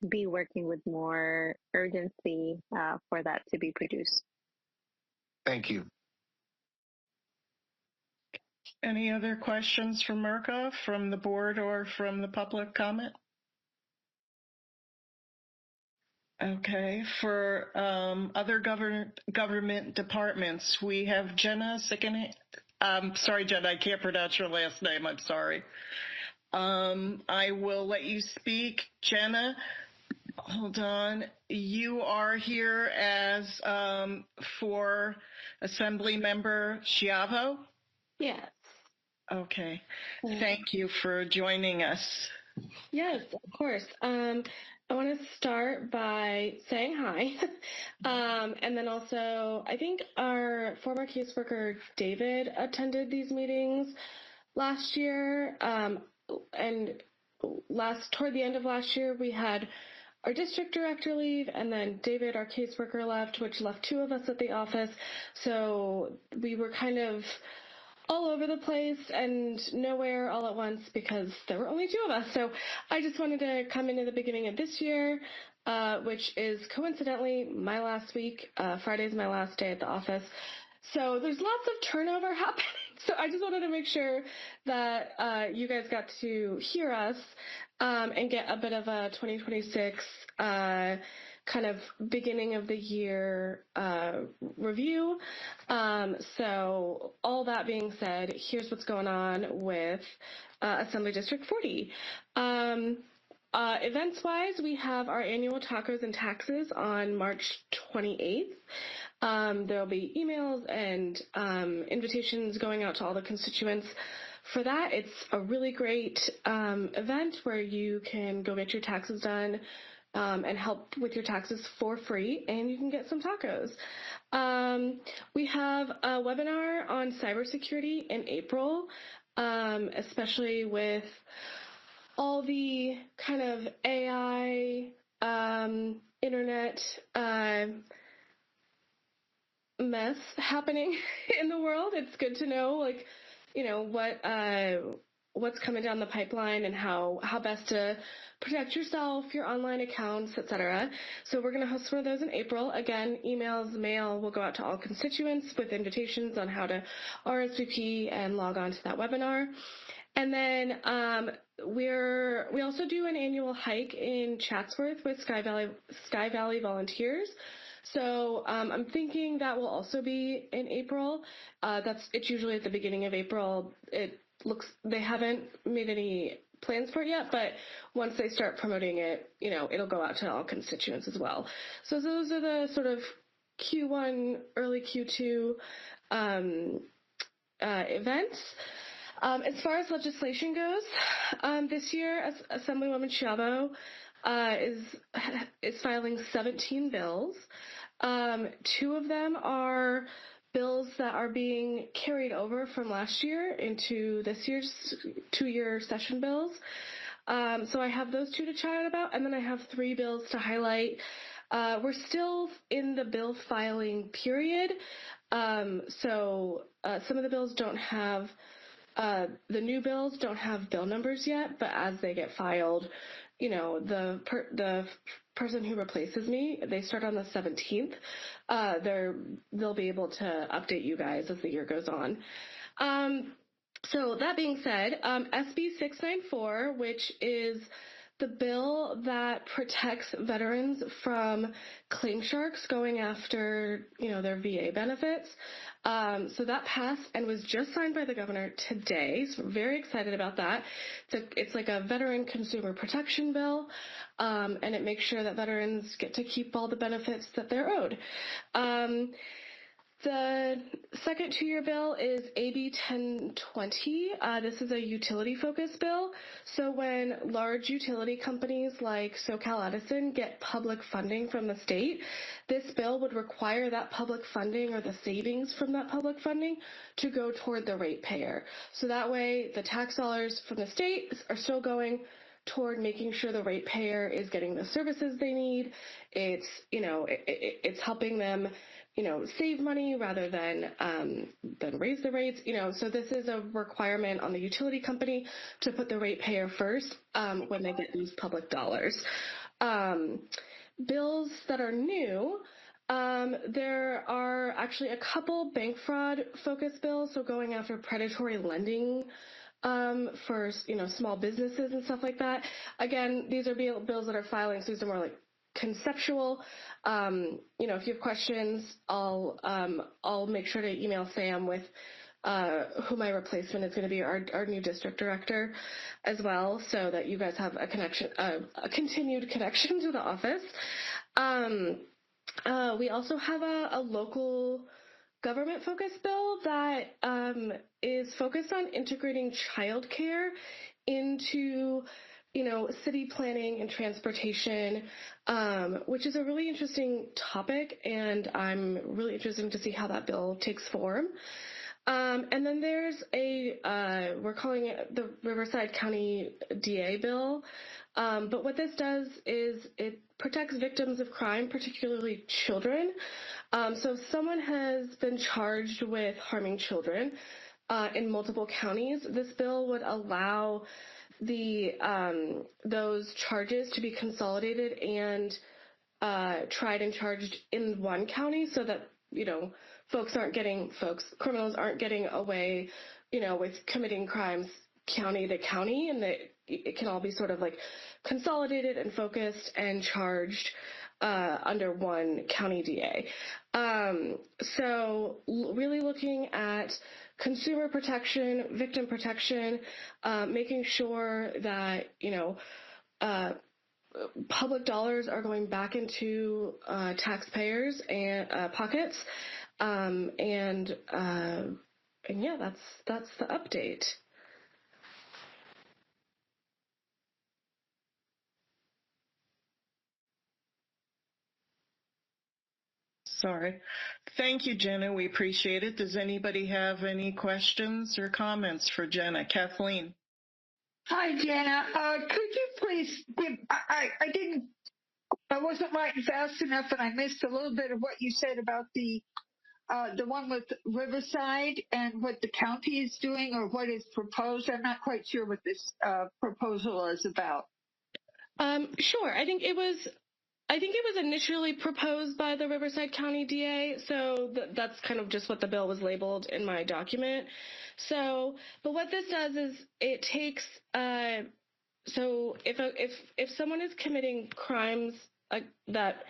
be working with more urgency for that to be produced. Thank you. Any other questions for Mirka from the board or from the public comment? Okay, for other government departments, we have Jenna Sikane. Sorry, Jenna, I can't pronounce your last name. I'm sorry. I will let you speak. Jenna, hold on. You are here as for Assembly Member Schiavo? Yes. Okay. Thank you for joining us. Yes, of course. I want to start by saying hi. And then also, I think our former caseworker, David, attended these meetings last year. And toward the end of last year, we had our district director leave, and then David, our caseworker, left, which left two of us at the office. So we were kind of all over the place and nowhere all at once because there were only two of us. So I just wanted to come into the beginning of this year, which is coincidentally my last week. Friday's my last day at the office. So there's lots of turnover happening. So I just wanted to make sure that you guys got to hear us and get a bit of a 2026 kind of beginning of the year review. So all that being said, here's what's going on with Assembly District 40. Events-wise, we have our annual tacos and taxes on March 28th. There'll be emails and invitations going out to all the constituents for that. It's a really great event where you can go get your taxes done and help with your taxes for free, and you can get some tacos. We have a webinar on cybersecurity in April, especially with all the kind of AI, internet mess happening in the world. It's good to know, what's coming down the pipeline and how best to protect yourself, your online accounts, etc. So we're going to host one of those in April. Again, emails, mail will go out to all constituents with invitations on how to RSVP and log on to that webinar. And then we also do an annual hike in Chatsworth with Sky Valley volunteers. So I'm thinking that will also be in April. It's usually at the beginning of April. They haven't made any plans for it yet, but once they start promoting it, it'll go out to all constituents as well. So those are the sort of Q1, early Q2 events. As far as legislation goes, this year, Assemblywoman Chavo is filing 17 bills. 2 of them are bills that are being carried over from last year into this year's 2-year session bills. So I have those 2 to chat about, and then I have 3 bills to highlight. We're still in the bill filing period, so some of the bills don't have, the new bills don't have bill numbers yet, but as they get filed, the person who replaces me, they start on the 17th. They'll be able to update you guys as the year goes on. So that being said, SB 694, which is the bill that protects veterans from claim sharks going after, their VA benefits. So that passed and was just signed by the governor today. So we're very excited about that. It's like a veteran consumer protection bill, and it makes sure that veterans get to keep all the benefits that they're owed. The second 2-year bill is AB 1020. This is a utility-focused bill. So when large utility companies like SoCal Edison get public funding from the state, this bill would require that public funding or the savings from that public funding to go toward the ratepayer. So that way the tax dollars from the state are still going toward making sure the ratepayer is getting the services they need. It's, it's helping them save money rather than raise the rates. So this is a requirement on the utility company to put the ratepayer first when they get these public dollars. Bills that are new, there are actually a couple bank fraud focused bills, so going after predatory lending for small businesses and stuff like that. Again, these are bills that are filing, so these are more like conceptual. If you have questions, I'll make sure to email Sam with who my replacement is going to be, our new district director as well, so that you guys have a connection, a continued connection to the office. We also have a local government focused bill that is focused on integrating childcare into city planning and transportation, which is a really interesting topic, and I'm really interested to see how that bill takes form. And then there's we're calling it the Riverside County DA bill, but what this does is it protects victims of crime, particularly children. So if someone has been charged with harming children in multiple counties, this bill would allow those charges to be consolidated and tried and charged in one county, so that criminals aren't getting away with committing crimes county to county, and that it can all be sort of like consolidated and focused and charged under one county DA. So really looking at consumer protection, victim protection, making sure that, public dollars are going back into taxpayers and pockets. And yeah, that's the update. Sorry. Thank you, Jenna. We appreciate it. Does anybody have any questions or comments for Jenna? Kathleen. Hi, Jenna. Could you please give, I wasn't writing fast enough and I missed a little bit of what you said about the one with Riverside and what the county is doing or what is proposed. I'm not quite sure what this proposal is about. Sure. I think it was initially proposed by the Riverside County DA, so that's kind of just what the bill was labeled in my document. So, but what this does is it takes, so if someone is committing crimes that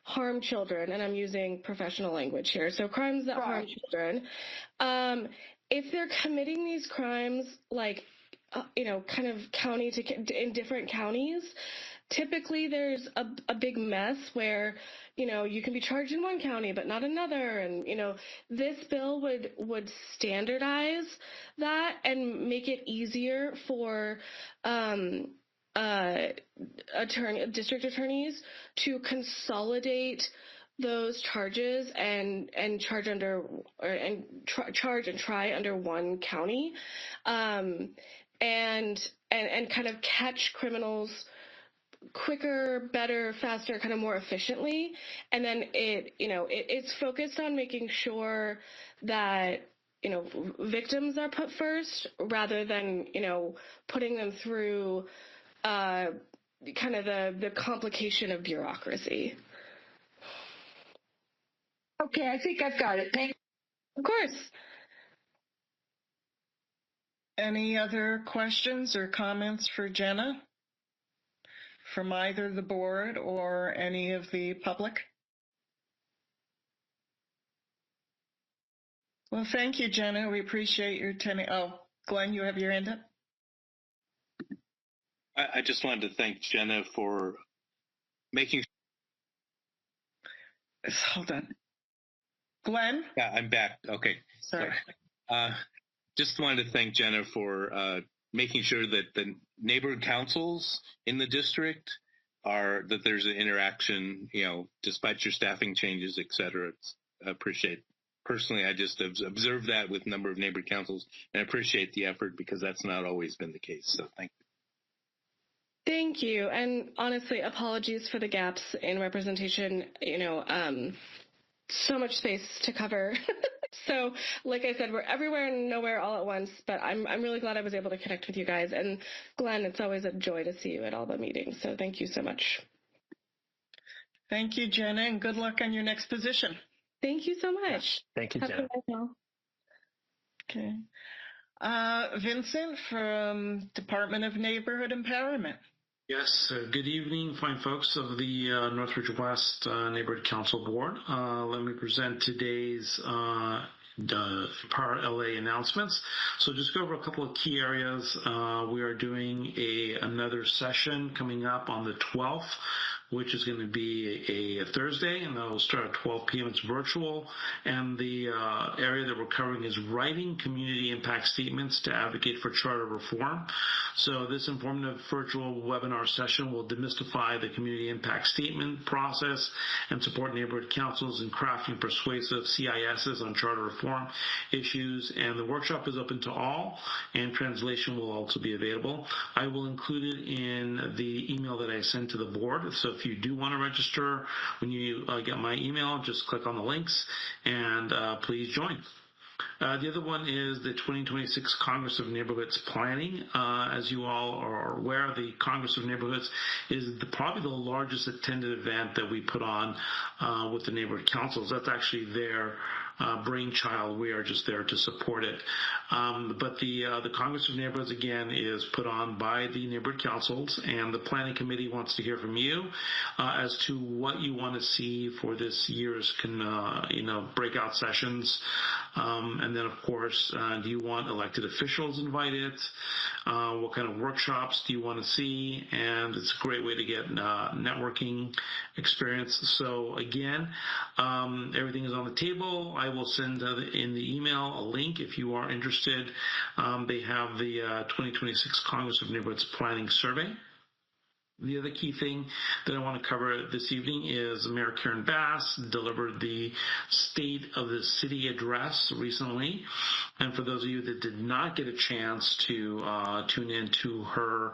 harm children, and I'm using professional language here, so crimes that harm children, if they're committing these crimes like kind of county in different counties, typically there's a big mess where, you can be charged in one county but not another. And, this bill would standardize that and make it easier for district attorneys to consolidate those charges and charge and try under one county, and kind of catch criminals quicker, better, faster, kind of more efficiently. And then it's focused on making sure that victims are put first rather than putting them through kind of the complication of bureaucracy. Okay, I think I've got it. Thank you. Of course. Any other questions or comments for Jenna from either the board or any of the public? Well, thank you, Jenna. We appreciate your attending. Oh, Glenn, you have your hand up? I just wanted to thank Jenna for making. Hold on. Glenn? Yeah, I'm back. Okay. Sorry. Just wanted to thank Jenna for making sure that the neighborhood councils in the district that there's an interaction, despite your staffing changes, et cetera. I appreciate. Personally, I just observed that with a number of neighborhood councils, and I appreciate the effort because that's not always been the case. So thank you. Thank you. And honestly, apologies for the gaps in representation. So much space to cover. So, like I said, we're everywhere and nowhere all at once, but I'm really glad I was able to connect with you guys. And Glenn, it's always a joy to see you at all the meetings. So thank you so much. Thank you, Jenna, and good luck on your next position. Thank you so much. Yes. Thank you, Jenna. Okay. Vincent from Department of Neighborhood Empowerment. Yes, good evening, fine folks of the Northridge West Neighborhood Council Board. Let me present today's Empower LA announcements. So just go over a couple of key areas. We are doing another session coming up on the 12th, which is going to be a Thursday, and that will start at 12 p.m. It's virtual, and the area that we're covering is writing community impact statements to advocate for charter reform. So this informative virtual webinar session will demystify the community impact statement process and support neighborhood councils in crafting persuasive CISs on charter reform issues, and the workshop is open to all, and translation will also be available. I will include it in the email that I sent to the board, so if you do want to register, when you get my email, just click on the links and please join. The other one is the 2026 Congress of Neighborhoods Planning. As you all are aware, the Congress of Neighborhoods is probably the largest attended event that we put on with the neighborhood councils. That's actually their brainchild. We are just there to support it. But the Congress of Neighborhoods, again, is put on by the neighborhood councils, and the planning committee wants to hear from you as to what you want to see for this year's breakout sessions. And then, of course, do you want elected officials invited? What kind of workshops do you want to see? And it's a great way to get networking experience. So again, everything is on the table. I will send in the email a link if you are interested. They have the 2026 Congress of Neighborhoods Planning Survey. The other key thing that I want to cover this evening is Mayor Karen Bass delivered the State of the City address recently. And for those of you that did not get a chance to tune in to her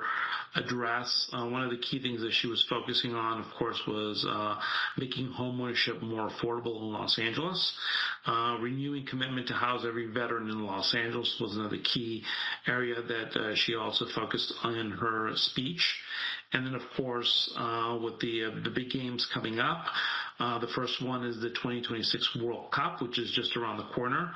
address, one of the key things that she was focusing on, of course, was making homeownership more affordable in Los Angeles. Renewing commitment to house every veteran in Los Angeles was another key area that she also focused on in her speech. And then, of course, with the big games coming up, the first one is the 2026 World Cup, which is just around the corner.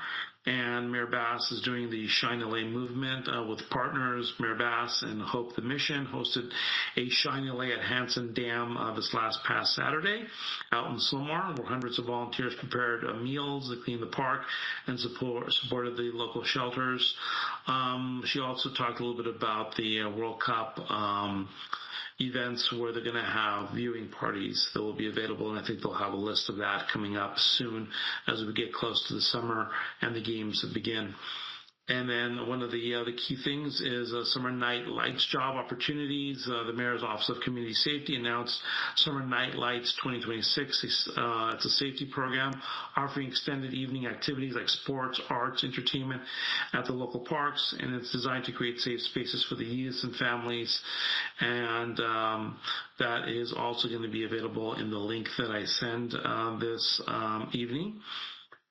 And Mayor Bass is doing the Shine LA movement with partners. Mayor Bass and Hope the Mission hosted a Shine LA at Hanson Dam this past Saturday out in Sylmar, where hundreds of volunteers prepared meals to clean the park and supported the local shelters. She also talked a little bit about the World Cup events where they're going to have viewing parties that will be available, and I think they'll have a list of that coming up soon as we get close to the summer and the games begin. And then one of the key things is Summer Night Lights job opportunities. The Mayor's Office of Community Safety announced Summer Night Lights 2026. It's a safety program offering extended evening activities like sports, arts, entertainment at the local parks, and it's designed to create safe spaces for the youth and families. And that is also going to be available in the link that I send this evening.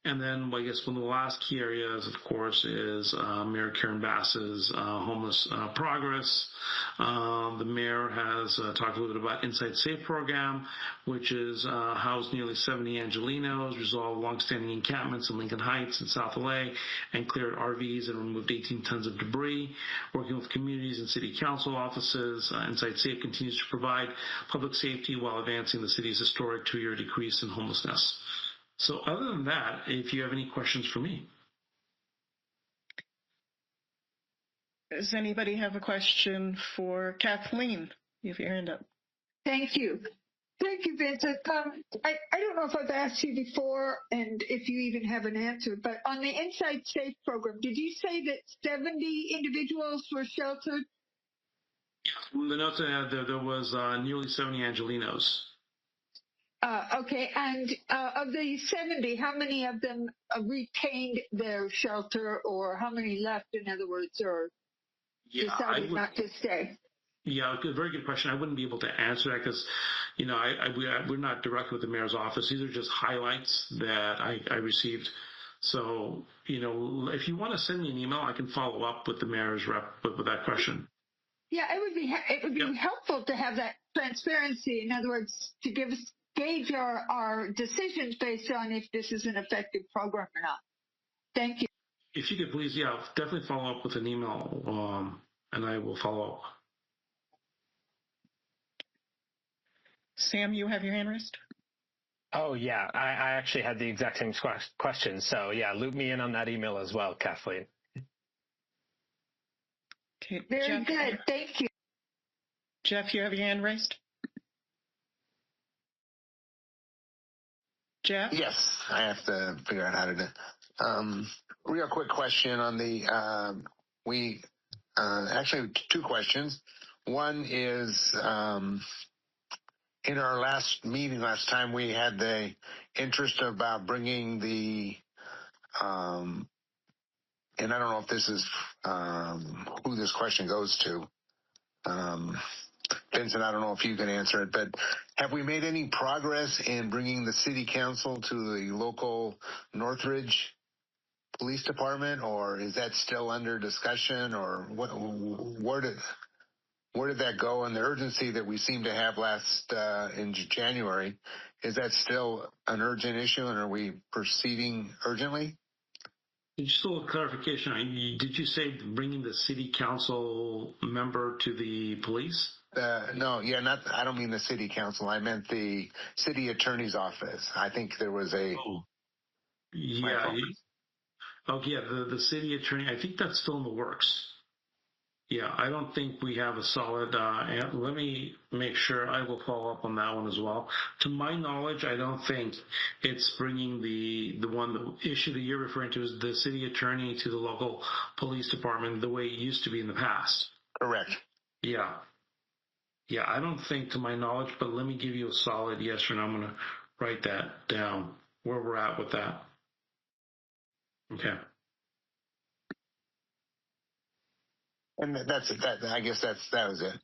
And then, I guess, one of the last key areas, of course, is Mayor Karen Bass's homeless progress. The mayor has talked a little bit about Inside Safe program, which is housed nearly 70 Angelinos, resolved longstanding encampments in Lincoln Heights and South LA, and cleared RVs and removed 18 tons of debris. Working with communities and city council offices, Inside Safe continues to provide public safety while advancing the city's historic 2-year decrease in homelessness. So other than that, if you have any questions for me. Does anybody have a question for Kathleen? You have your hand up. Thank you. Thank you, Vincent. I don't know if I've asked you before and if you even have an answer, but on the Inside Safe program, did you say that 70 individuals were sheltered? The note that there was nearly 70 Angelinos. Okay, and of the 70, how many of them retained their shelter, or how many left, in other words, or decided not to stay? Yeah, very good question. I wouldn't be able to answer that because, we're not directly with the mayor's office. These are just highlights that I received. So, if you want to send me an email, I can follow up with the mayor's rep with that question. Yeah, it would be helpful to have that transparency. In other words, to gauge our decisions based on if this is an effective program or not. Thank you. If you could please, definitely follow up with an email, and I will follow up. Sam, you have your hand raised? Oh, yeah. I actually had the exact same question. So, loop me in on that email as well, Kathleen. Okay. Very Jeff, good. Thank you. Jeff, you have your hand raised? Jeff? Yes, I have to figure out how to do. Real quick question on the actually 2 questions. One is in our last meeting last time we had the interest about bringing the and I don't know if this is who this question goes to. Vincent, I don't know if you can answer it, but have we made any progress in bringing the city council to the local Northridge Police Department, or is that still under discussion, or where did that go? And the urgency that we seem to have last in January, is that still an urgent issue, and are we proceeding urgently? Just a little clarification. Did you say bringing the city council member to the police? No, I don't mean the city council. I meant the city attorney's office. I think there was a. The city attorney. I think that's still in the works. Yeah, I don't think we have a solid. Let me make sure. I will follow up on that one as well. To my knowledge, I don't think it's bringing the issue that you're referring to is the city attorney to the local police department the way it used to be in the past. Correct. Yeah, I don't think, to my knowledge, but let me give you a solid yes or no. I'm going to write that down where we're at with that. Okay. And I guess that was it.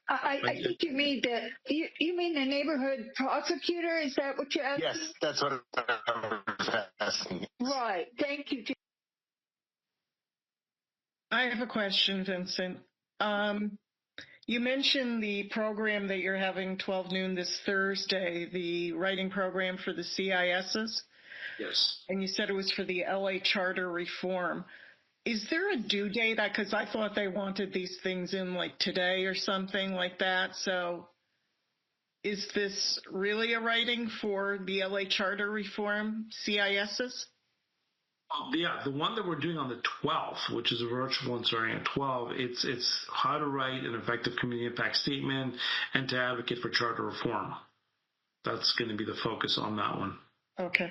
I think you mean you mean the neighborhood prosecutor? Is that what you're asking? Yes, that's what I was asking. Right. Thank you. I have a question, Vincent. You mentioned the program that you're having 12 noon this Thursday, the writing program for the CISs. Yes. And you said it was for the LA charter reform. Is there a due date? Because I thought they wanted these things in like today or something like that. So is this really a writing for the LA charter reform CISs? Yeah, the one that we're doing on the 12th, which is a virtual one starting at 12, it's how to write an effective community impact statement and to advocate for charter reform. That's going to be the focus on that one. Okay.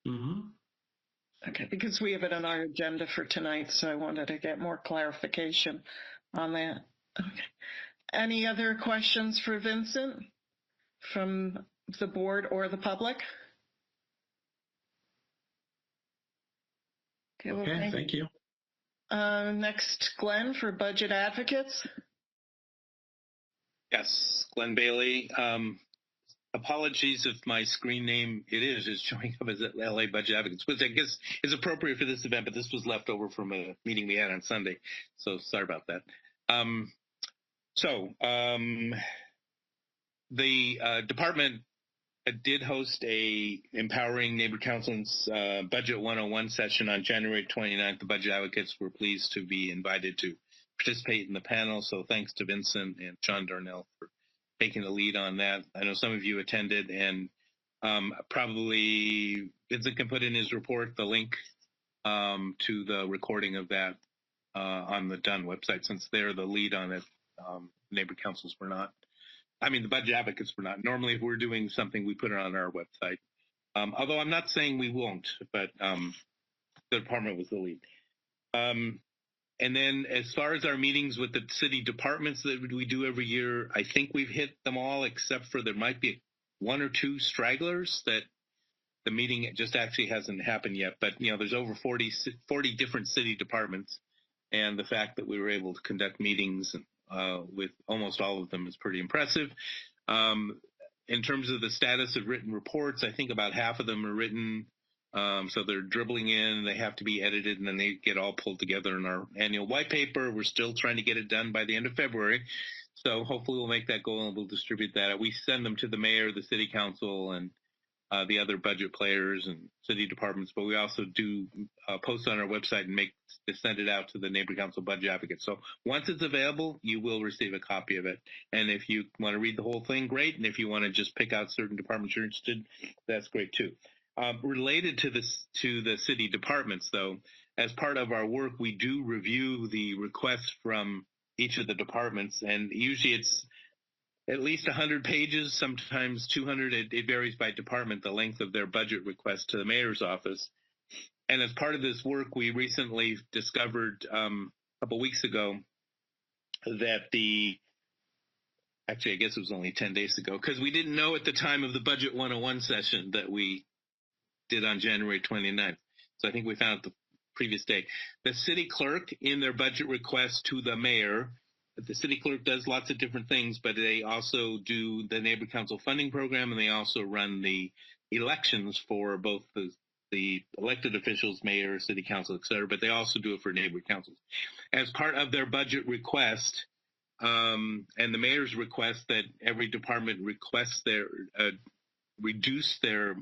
Mm-hmm. Okay, because we have it on our agenda for tonight, so I wanted to get more clarification on that. Okay. Any other questions for Vincent from the board or the public? Okay, well, thank you. Next, Glenn for budget advocates. Yes, Glenn Bailey. Apologies if my screen name is showing up as LA Budget Advocates, which I guess is appropriate for this event, but this was left over from a meeting we had on Sunday. So sorry about that. The department did host a Empowering Neighbor Council's Budget 101 session on January 29th. The budget advocates were pleased to be invited to participate in the panel. So thanks to Vincent and John Darnell for taking the lead on that. I know some of you attended, and probably Vincent can put in his report the link to the recording of that on the Dunn website, since they're the lead on it. Neighbor councils were not. I mean, the budget advocates were not. Normally, if we're doing something, we put it on our website. Although I'm not saying we won't, but the department was the lead. And then as far as our meetings with the city departments that we do every year, I think we've hit them all, except for there might be one or two stragglers that the meeting just actually hasn't happened yet. But, you know, there's over 40 different city departments. And the fact that we were able to conduct meetings with almost all of them is pretty impressive. In terms of the status of written reports, I think about half of them are written. So they're dribbling in, they have to be edited, and then they get all pulled together in our annual white paper. We're still trying to get it done by the end of February. So hopefully we'll make that goal and we'll distribute that. We send them to the mayor, the city council, and the other budget players and city departments, but we also do post on our website and send it out to the neighbor council budget advocates. So once it's available, you will receive a copy of it. And if you want to read the whole thing, great. And if you want to just pick out certain departments you're interested, that's great too. Related to the city departments, though, as part of our work, we do review the requests from each of the departments, and usually it's at least 100 pages, sometimes 200. It varies by department, the length of their budget request to the mayor's office. And as part of this work, we recently discovered a couple weeks ago that actually, I guess it was only 10 days ago, because we didn't know at the time of the Budget 101 session that we did on January 29th. So I think we found out the previous day. The city clerk, in their budget request to the mayor, the city clerk does lots of different things, but they also do the neighbor council funding program, and they also run the elections for both the elected officials, mayor, city council, et cetera, but they also do it for neighbor councils. As part of their budget request, and the mayor's request that every department requests reduce their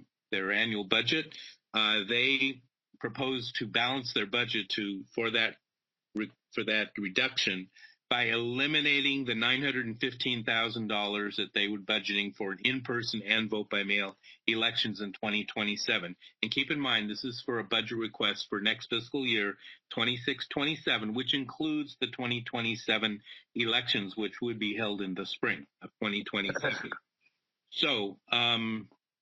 annual budget, they propose to balance their budget for that reduction by eliminating the $915,000 that they were budgeting for in-person and vote-by-mail elections in 2027. And keep in mind, this is for a budget request for next fiscal year, 26-27, which includes the 2027 elections, which would be held in the spring of 2027. So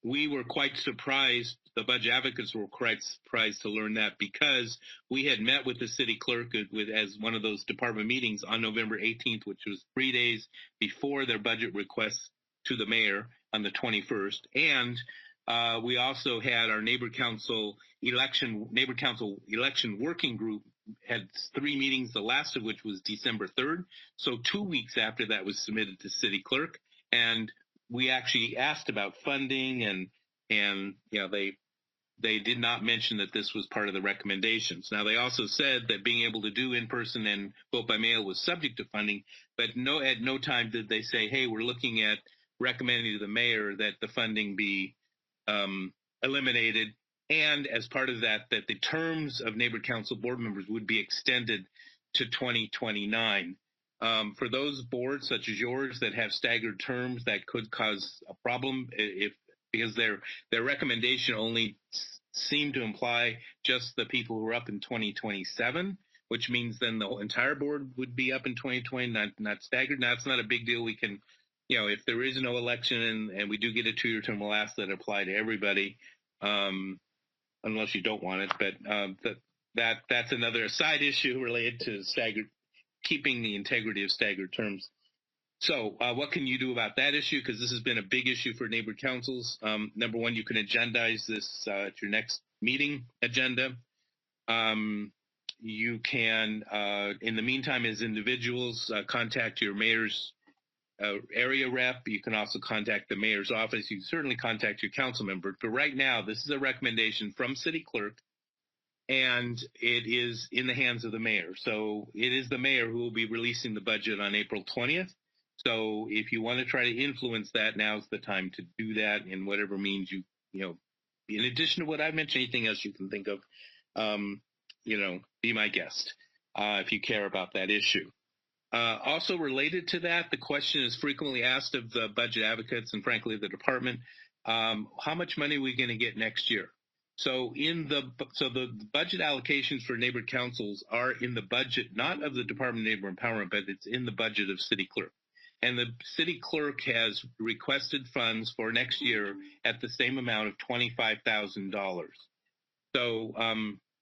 we were quite surprised, the budget advocates were quite surprised to learn that, because we had met with the city clerk as one of those department meetings on November 18th, which was 3 days before their budget request to the mayor on the 21st. And we also had our neighbor council election working group had 3 meetings, the last of which was December 3rd. So 2 weeks after that was submitted to city clerk. And we actually asked about funding, and you know, they did not mention that this was part of the recommendations. Now, they also said that being able to do in-person and vote by mail was subject to funding, but at no time did they say, hey, we're looking at recommending to the mayor that the funding be eliminated, and as part of that, that the terms of neighborhood council board members would be extended to 2029. For those boards such as yours that have staggered terms, that could cause a problem because their recommendation only seemed to imply just the people who are up in 2027, which means then the entire board would be up in 2020, not staggered. Now, it's not a big deal. We can, if there is no election and we do get a 2-year term, we'll ask that apply to everybody, unless you don't want it. But that's another side issue related to keeping the integrity of staggered terms. So what can you do about that issue? Because this has been a big issue for neighborhood councils. Number one, you can agendize this at your next meeting agenda. You can, in the meantime, as individuals, contact your mayor's area rep. You can also contact the mayor's office. You can certainly contact your council member. But right now, this is a recommendation from city clerk, and it is in the hands of the mayor. So it is the mayor who will be releasing the budget on April 20th. So if you want to try to influence that, now's the time to do that in whatever means you in addition to what I mentioned, anything else you can think of, be my guest if you care about that issue. Also related to that, the question is frequently asked of the budget advocates and frankly the department, how much money are we going to get next year? So the budget allocations for neighborhood councils are in the budget, not of the Department of Neighborhood Empowerment, but it's in the budget of city clerk. And the city clerk has requested funds for next year at the same amount of $25,000. So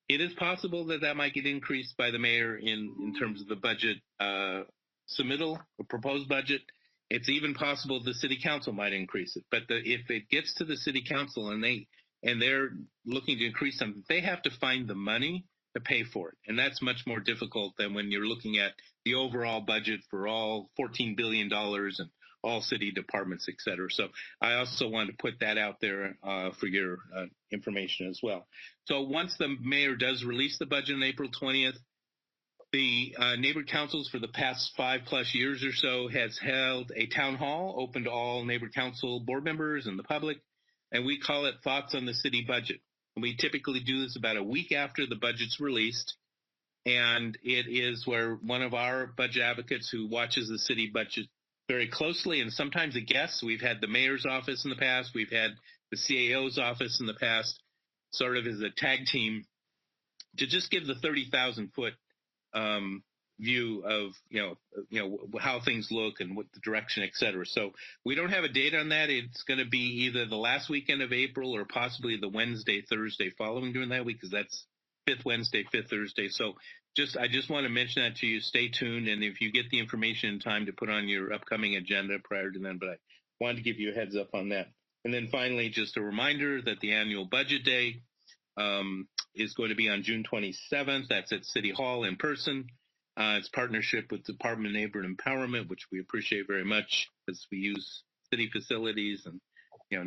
it is possible that might get increased by the mayor in terms of the budget submittal or proposed budget. It's even possible the city council might increase it. But if it gets to the city council and they're looking to increase something, they have to find the money to pay for it. And that's much more difficult than when you're looking at the overall budget for all $14 billion and all city departments, et cetera. So I also want to put that out there for your information as well. So once the mayor does release the budget on April 20th, the neighborhood councils for the past 5+ years or so has held a town hall open to all neighborhood council board members and the public, and we call it Thoughts on the City Budget. And we typically do this about a week after the budget's released, and it is where one of our budget advocates who watches the city budget very closely, and sometimes a guest, we've had the mayor's office in the past, we've had the CAO's office in the past, sort of as a tag team, to just give the 30,000-foot view of how things look and what the direction, et cetera. So we don't have a date on that. It's going to be either the last weekend of April or possibly the Wednesday, Thursday following during that week, because that's 5th Wednesday, 5th Thursday. So I just want to mention that to you. Stay tuned, and if you get the information in time to put on your upcoming agenda prior to then, but I wanted to give you a heads up on that. And then finally, just a reminder that the annual budget day is going to be on June 27th. That's at City Hall in person. It's partnership with the Department of Neighborhood Empowerment, which we appreciate very much because we use city facilities and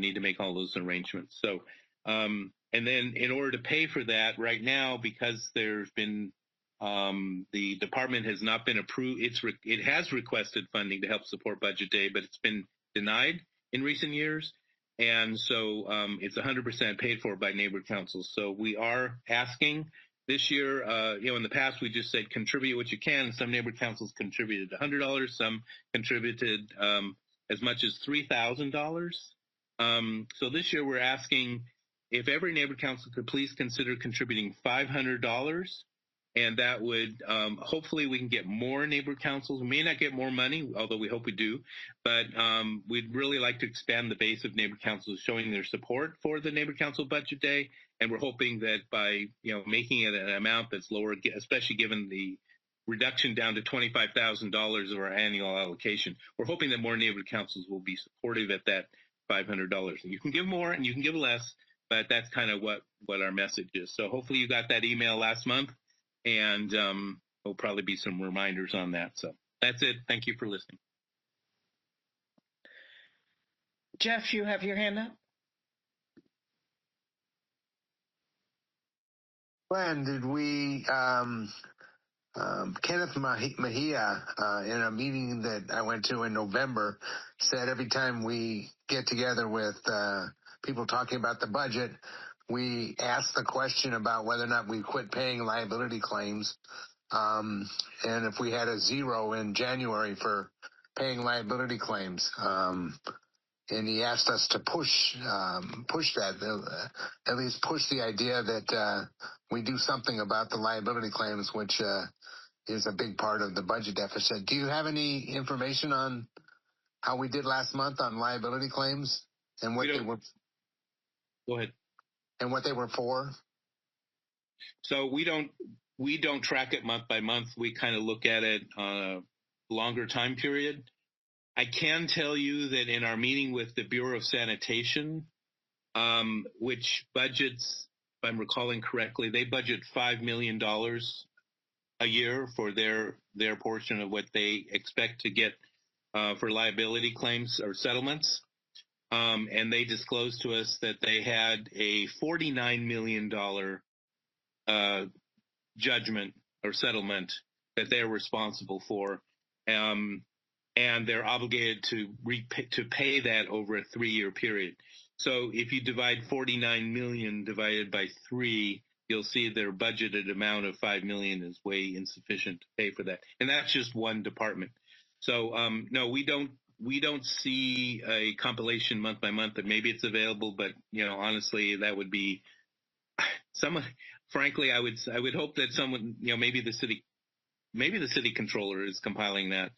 need to make all those arrangements. So, and then in order to pay for that right now, because there's been the department has not been approved. It has requested funding to help support Budget Day, but it's been denied in recent years. And so it's 100% paid for by neighborhood councils. So we are asking this year, in the past we just said contribute what you can. Some neighborhood councils contributed $100. Some contributed as much as $3,000. So this year we're asking if every neighborhood council could please consider contributing $500. And that would, hopefully we can get more neighborhood councils. We may not get more money, although we hope we do, but we'd really like to expand the base of neighborhood councils showing their support for the neighborhood council budget day. And we're hoping that by, making it an amount that's lower, especially given the reduction down to $25,000 of our annual allocation, we're hoping that more neighborhood councils will be supportive at that $500. And you can give more and you can give less, but that's kind of what our message is. So hopefully you got that email last month. And there'll probably be some reminders on that. So that's it. Thank you for listening. Jeff, you have your hand up? Glenn, did we, Kenneth Mejia, in a meeting that I went to in November, said every time we get together with people talking about the budget, we ask the question about whether or not we quit paying liability claims. And if we had a zero in January for paying liability claims. And he asked us to push that, at least push the idea that we do something about the liability claims, which is a big part of the budget deficit. Do you have any information on how we did last month on liability claims and what they were? Go ahead. And what they were for? So we don't track it month by month. We kind of look at it on a longer time period. I can tell you that in our meeting with the Bureau of Sanitation, which budgets, if I'm recalling correctly, they budget $5 million a year for their portion of what they expect to get for liability claims or settlements. And they disclosed to us that they had a $49 million judgment or settlement that they're responsible for. And they're obligated to pay that over a 3-year period. So if you divide 49 million divided by 3, you'll see their budgeted amount of 5 million is way insufficient to pay for that. And that's just one department. So no, we don't see a compilation month by month, but maybe it's available. But honestly, that would be someone. Frankly, I would hope that someone, maybe the city controller is compiling that.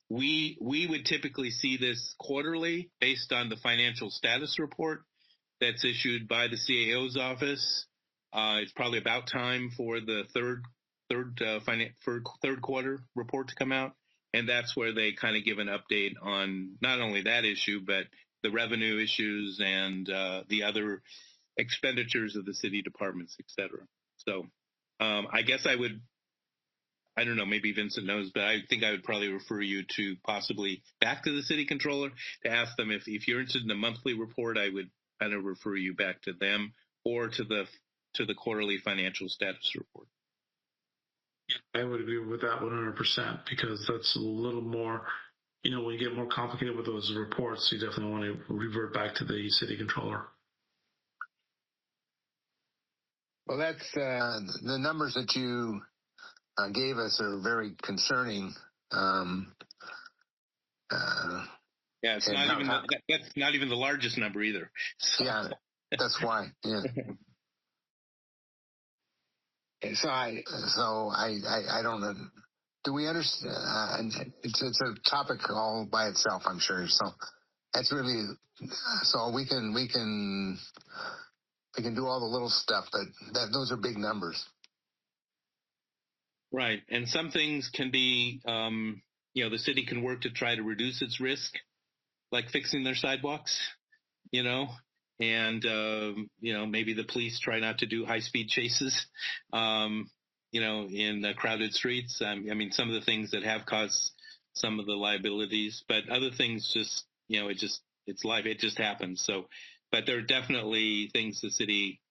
We would typically see this quarterly based on the financial status report that's issued by the CAO's office. It's probably about time for the third quarter report to come out, and that's where they kind of give an update on not only that issue but the revenue issues and the other expenditures of the city departments, etc. So I guess I don't know, maybe Vincent knows, but I think I would probably refer you to possibly back to the city controller to ask them if you're interested in a monthly report. I would kind of refer you back to them or to the quarterly financial status report. I would agree with that 100% because that's a little more, when you get more complicated with those reports, you definitely want to revert back to the city controller. Well, that's the numbers that you gave us are very concerning. Yeah, that's not even the largest number either. So. Yeah, that's why. Yeah. So I don't know. Do we understand? It's a topic all by itself, I'm sure. So that's really so we can do all the little stuff, but those are big numbers. Right, and some things can be, the city can work to try to reduce its risk, like fixing their sidewalks, and maybe the police try not to do high-speed chases, in crowded streets. I mean, some of the things that have caused some of the liabilities, but other things just, it's life. It just happens. So, but there are definitely things the city,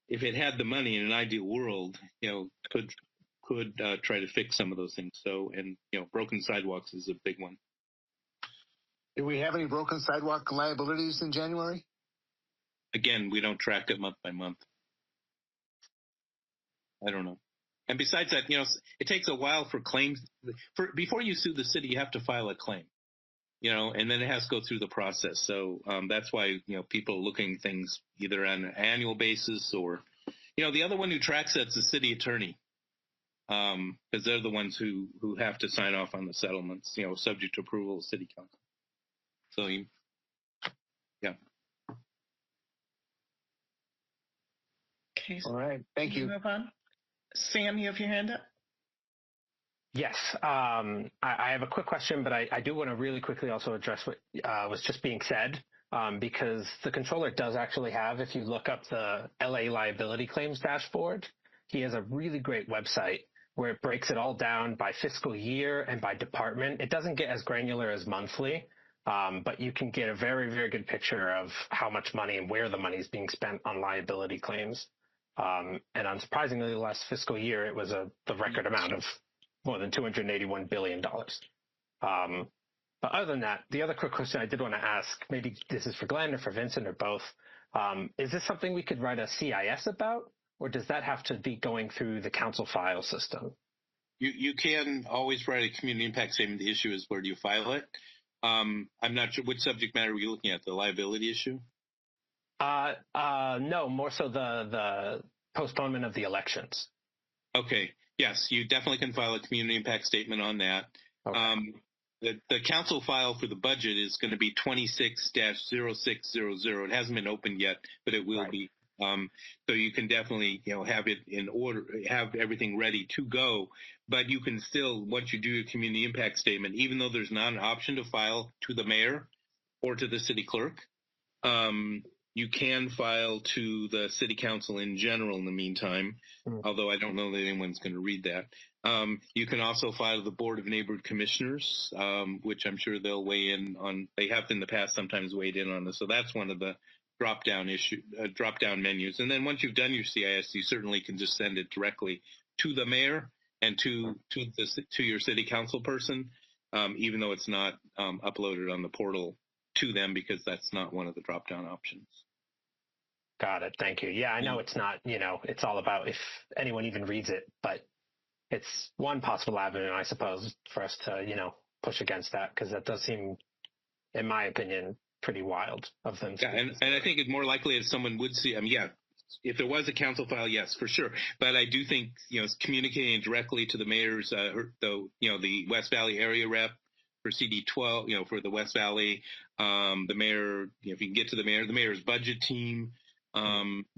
if it had the money in an ideal world, could try to fix some of those things. So, and broken sidewalks is a big one. Do we have any broken sidewalk liabilities in January? Again, we don't track it month by month. I don't know. And besides that, it takes a while for claims. Before you sue the city, you have to file a claim, and then it has to go through the process. So that's why, people are looking at things either on an annual basis or, the other one who tracks that's the city attorney. Because they're the ones who have to sign off on the settlements, subject to approval of city council. So, yeah. Okay. All right. Thank you. Move on. Sam, you have your hand up? Yes. I have a quick question, but I do want to really quickly also address what was just being said, because the controller does actually have, if you look up the LA liability claims dashboard, he has a really great website where it breaks it all down by fiscal year and by department. It doesn't get as granular as monthly, but you can get a very, very good picture of how much money and where the money is being spent on liability claims. And unsurprisingly, the last fiscal year, it was the record amount of more than $281 billion. But other than that, the other quick question I did want to ask, maybe this is for Glenn or for Vincent or both, is this something we could write a CIS about, or does that have to be going through the council file system? You can always write a community impact statement. The issue is, where do you file it? I'm not sure which subject matter were you looking at, the liability issue? No, more so the postponement of the elections. Okay. Yes, you definitely can file a community impact statement on that. Okay. The council file for the budget is going to be 26-0600. It hasn't been opened yet, but it will be. So you can definitely, have it in order, have everything ready to go. But you can still, once you do your community impact statement, even though there's not an option to file to the mayor or to the city clerk, you can file to the city council in general in the meantime, although I don't know that anyone's going to read that. You can also file to the Board of Neighborhood Commissioners, which I'm sure they'll weigh in on. They have in the past sometimes weighed in on this. So that's one of the drop-down menus. And then once you've done your CIS, you certainly can just send it directly to the mayor and to your city council person, even though it's not uploaded on the portal to them, because that's not one of the drop-down options. Got it. Thank you. Yeah, I know it's not, it's all about if anyone even reads it, but it's one possible avenue, I suppose, for us to, push against that, because that does seem, in my opinion, pretty wild of them. Yeah, and I think it's more likely if someone would see, if there was a council file, yes, for sure. But I do think, communicating directly to the mayor's, the West Valley area rep for CD12, for the West Valley, the mayor, if you can get to the mayor's budget team,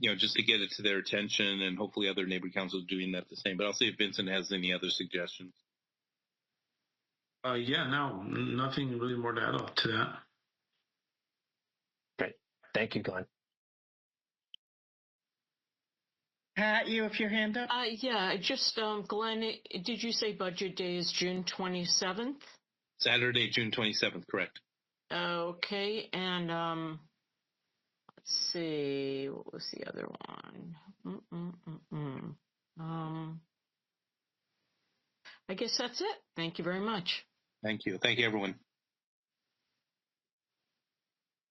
just to get it to their attention, and hopefully other neighborhood councils doing that the same. But I'll see if Vincent has any other suggestions. No, nothing really more to add up to that. Great. Thank you, Glenn. Pat, you have your hand up? Glenn, did you say budget day is June 27th? Saturday, June 27th, correct. Okay, and let's see, what was the other one? I guess that's it. Thank you very much. Thank you. Thank you, everyone.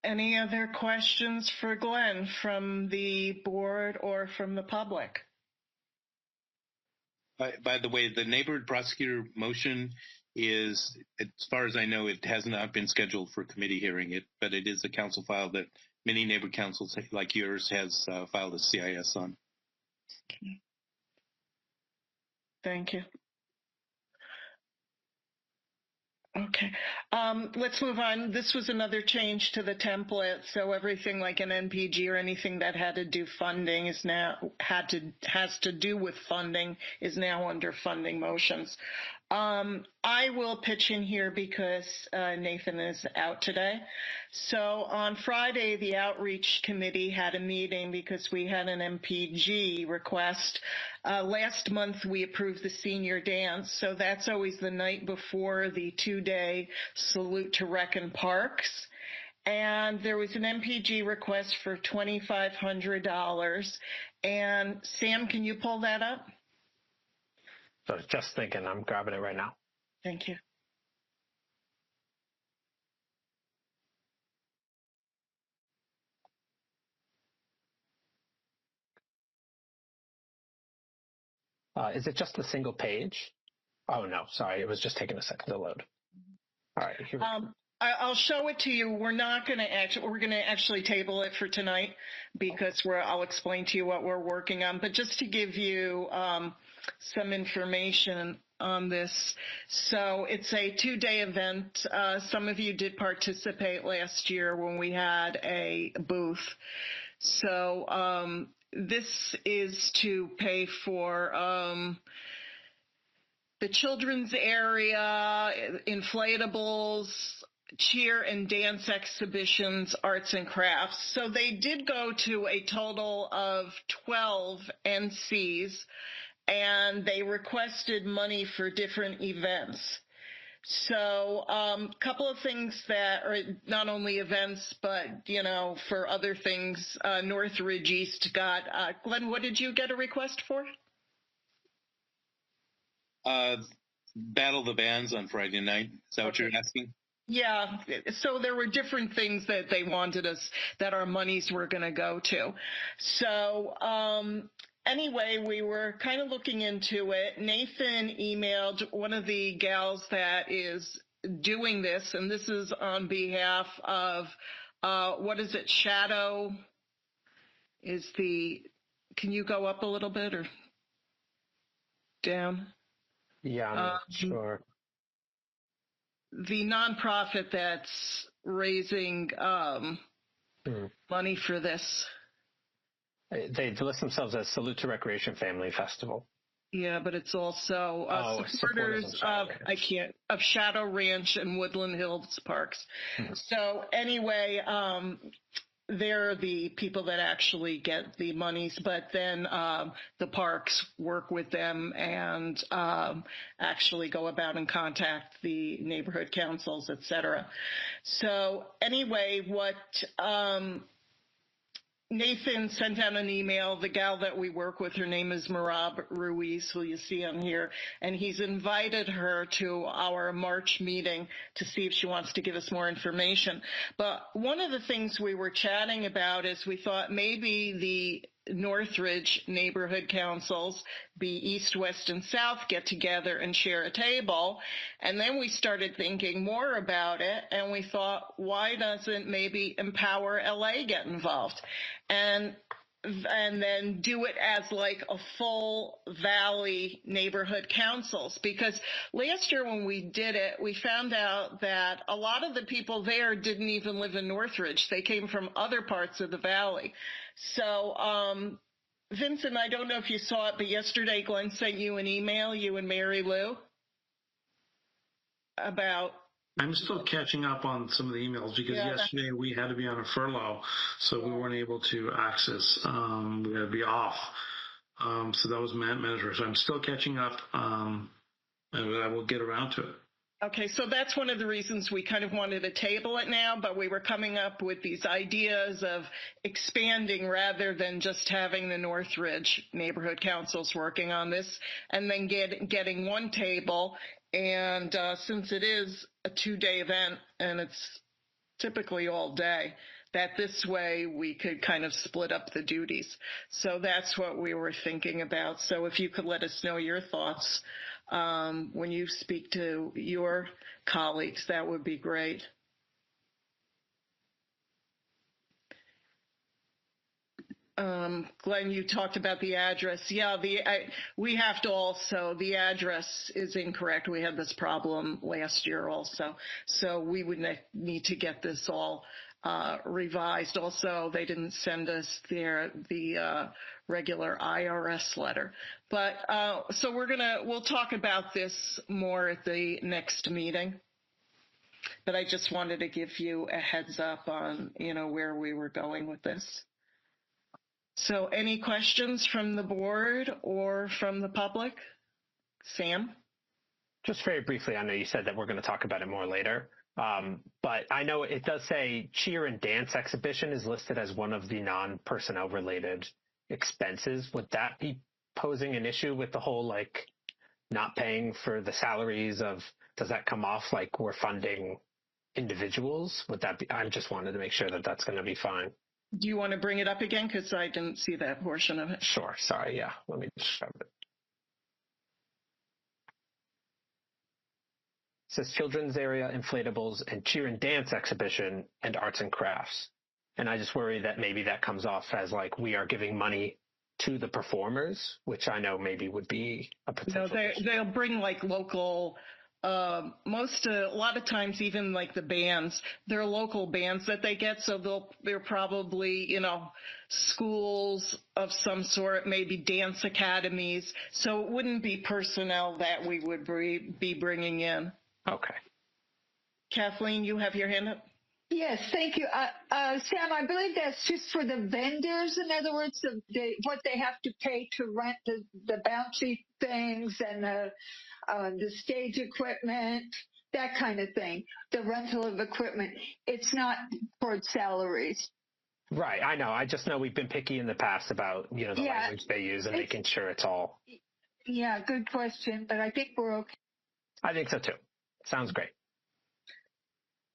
Any other questions for Glenn from the board or from the public? By the way, the neighborhood prosecutor motion is, as far as I know, it has not been scheduled for committee hearing, but it is a council file that many neighborhood councils like yours has filed a CIS on. Thank you. Okay, let's move on. This was another change to the template, so everything like an NPG or anything that had to do funding is now has to do with funding is now under funding motions. I will pitch in here because Nathan is out today. So on Friday, the Outreach Committee had a meeting because we had an MPG request. Last month, we approved the senior dance, so that's always the night before the 2-day Salute to Rec and Parks. And there was an MPG request for $2,500. And Sam, can you pull that up? So I was just thinking, I'm grabbing it right now. Thank you. Is it just a single page? Oh, no, sorry. It was just taking a second to load. All right. Here we go. I'll show it to you. We're going to actually table it for tonight because I'll explain to you what we're working on. But just to give you some information on this. So it's a 2-day event. Some of you did participate last year when we had a booth. So this is to pay for the children's area, inflatables, cheer and dance exhibitions, arts and crafts. So they did go to a total of 12 NCs, and they requested money for different events. So a couple of things that are not only events, but, for other things, Northridge East got, Glenn, what did you get a request for? Battle of the Bands on Friday night. Is that what you're asking? Yeah, so there were different things that they wanted us, that our monies were going to go to. So anyway, we were kind of looking into it. Nathan emailed one of the gals that is doing this, and this is on behalf of, what is it, Shadow is the, can you go up a little bit or down? Yeah, I'm not sure. The nonprofit that's raising money for this. They list themselves as Salute to Recreation Family Festival. Yeah, but it's also supporters of Shadow Ranch and Woodland Hills Parks. Mm-hmm. So anyway, they're the people that actually get the monies, but then the parks work with them and actually go about and contact the neighborhood councils, et cetera. So anyway, what Nathan sent out an email. The gal that we work with, her name is Marab Ruiz, who you see on here, and he's invited her to our March meeting to see if she wants to give us more information. But one of the things we were chatting about is we thought maybe the Northridge neighborhood councils, be East, West, and South, get together and share a table. And then we started thinking more about it, and we thought, why doesn't maybe Empower LA get involved? And then do it as like a full Valley neighborhood councils. Because last year when we did it, we found out that a lot of the people there didn't even live in Northridge. They came from other parts of the Valley. So, Vincent, I don't know if you saw it, but yesterday Glenn sent you an email, you and Mary Lou, about... I'm still catching up on some of the emails because yesterday we had to be on a furlough, so we weren't able to access. We had to be off. So that was mandatory. So I'm still catching up, and I will get around to it. Okay, so that's one of the reasons we kind of wanted to table it now, but we were coming up with these ideas of expanding rather than just having the Northridge neighborhood councils working on this, and then getting one table. And since it is a 2-day event and it's typically all day, that this way we could kind of split up the duties. So that's what we were thinking about. So if you could let us know your thoughts when you speak to your colleagues, that would be great. Glenn, you talked about the address. Yeah, we have to also, the address is incorrect. We had this problem last year also. So we would need to get this all revised. Also, they didn't send us the regular IRS letter. But so we'll talk about this more at the next meeting. But I just wanted to give you a heads up on, where we were going with this. So any questions from the board or from the public? Sam? Just very briefly, I know you said that we're going to talk about it more later, but I know it does say cheer and dance exhibition is listed as one of the non-personnel related expenses. Would that be posing an issue with the whole, not paying for the salaries of, does that come off like we're funding individuals? Would that be, I just wanted to make sure that that's going to be fine. Do you want to bring it up again? Because I didn't see that portion of it. Sure. Sorry. Yeah. Let me just shove it. It says children's area, inflatables, and cheer and dance exhibition, and arts and crafts. And I just worry that maybe that comes off as we are giving money to the performers, which I know maybe would be a potential. No, they'll bring local. A lot of times even the bands, they're local bands that they get, so they're probably schools of some sort, maybe dance academies, so it wouldn't be personnel that we would be bringing in. Okay. Kathleen, you have your hand up? Yes, thank you. Sam, I believe that's just for the vendors. In other words, what they have to pay to rent the bouncy things and the stage equipment that kind of thing, the rental of equipment. It's not towards salaries. Right, I know. I just know we've been picky in the past about, the language they use and making sure it's all. Yeah, good question, but I think we're okay. I think so too. Sounds great.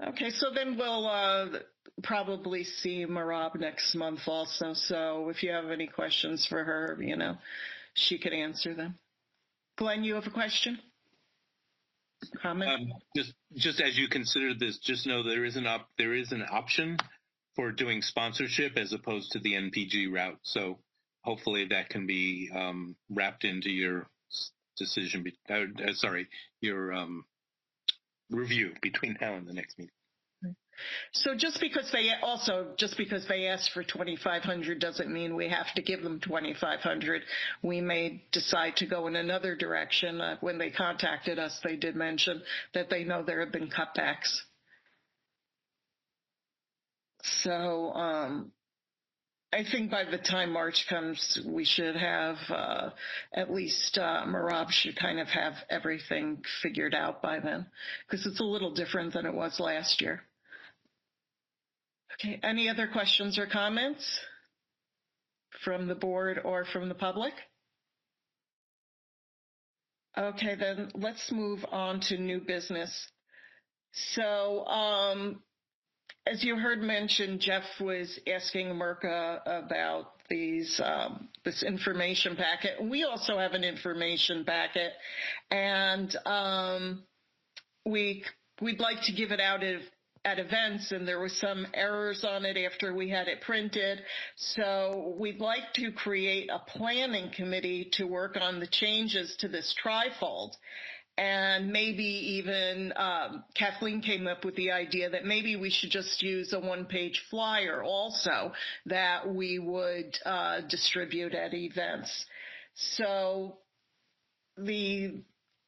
Okay, so then we'll probably see Marab next month also. So if you have any questions for her, she could answer them. Glenn, you have a question? Comment? Just as you consider this, just know there is an option for doing sponsorship as opposed to the NPG route. So hopefully that can be wrapped into your decision. Your review between now and the next meeting. So just because they asked for 2,500 doesn't mean we have to give them 2,500. We may decide to go in another direction. When they contacted us, they did mention that they know there have been cutbacks. So I think by the time March comes, we should have at least Marab should kind of have everything figured out by then, because it's a little different than it was last year. Okay, any other questions or comments from the board or from the public? Okay, then let's move on to new business. So, as you heard mentioned, Jeff was asking Mirka about this information packet. We also have an information packet, and we'd like to give it out at events, and there were some errors on it after we had it printed. So we'd like to create a planning committee to work on the changes to this trifold. And maybe even Kathleen came up with the idea that maybe we should just use a one-page flyer also that we would distribute at events. So the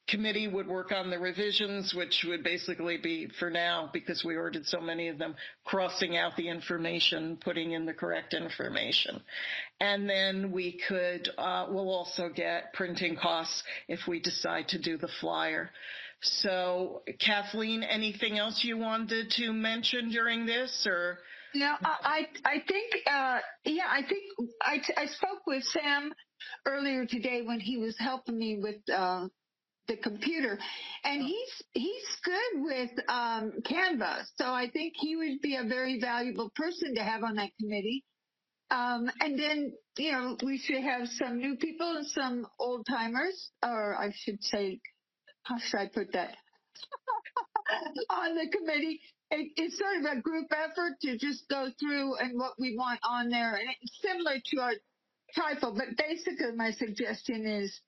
committee would work on the revisions, which would basically be, for now, because we ordered so many of them, crossing out the information, putting in the correct information. And then we could, we'll also get printing costs if we decide to do the flyer. So, Kathleen, anything else you wanted to mention during this, or? No, I think I spoke with Sam earlier today when he was helping me with the computer, and he's good with Canva, so I think he would be a very valuable person to have on that committee. And then, we should have some new people and some old timers, or I should say, how should I put that, on the committee. It's sort of a group effort to just go through and what we want on there, and it's similar to our trifold, but basically my suggestion is,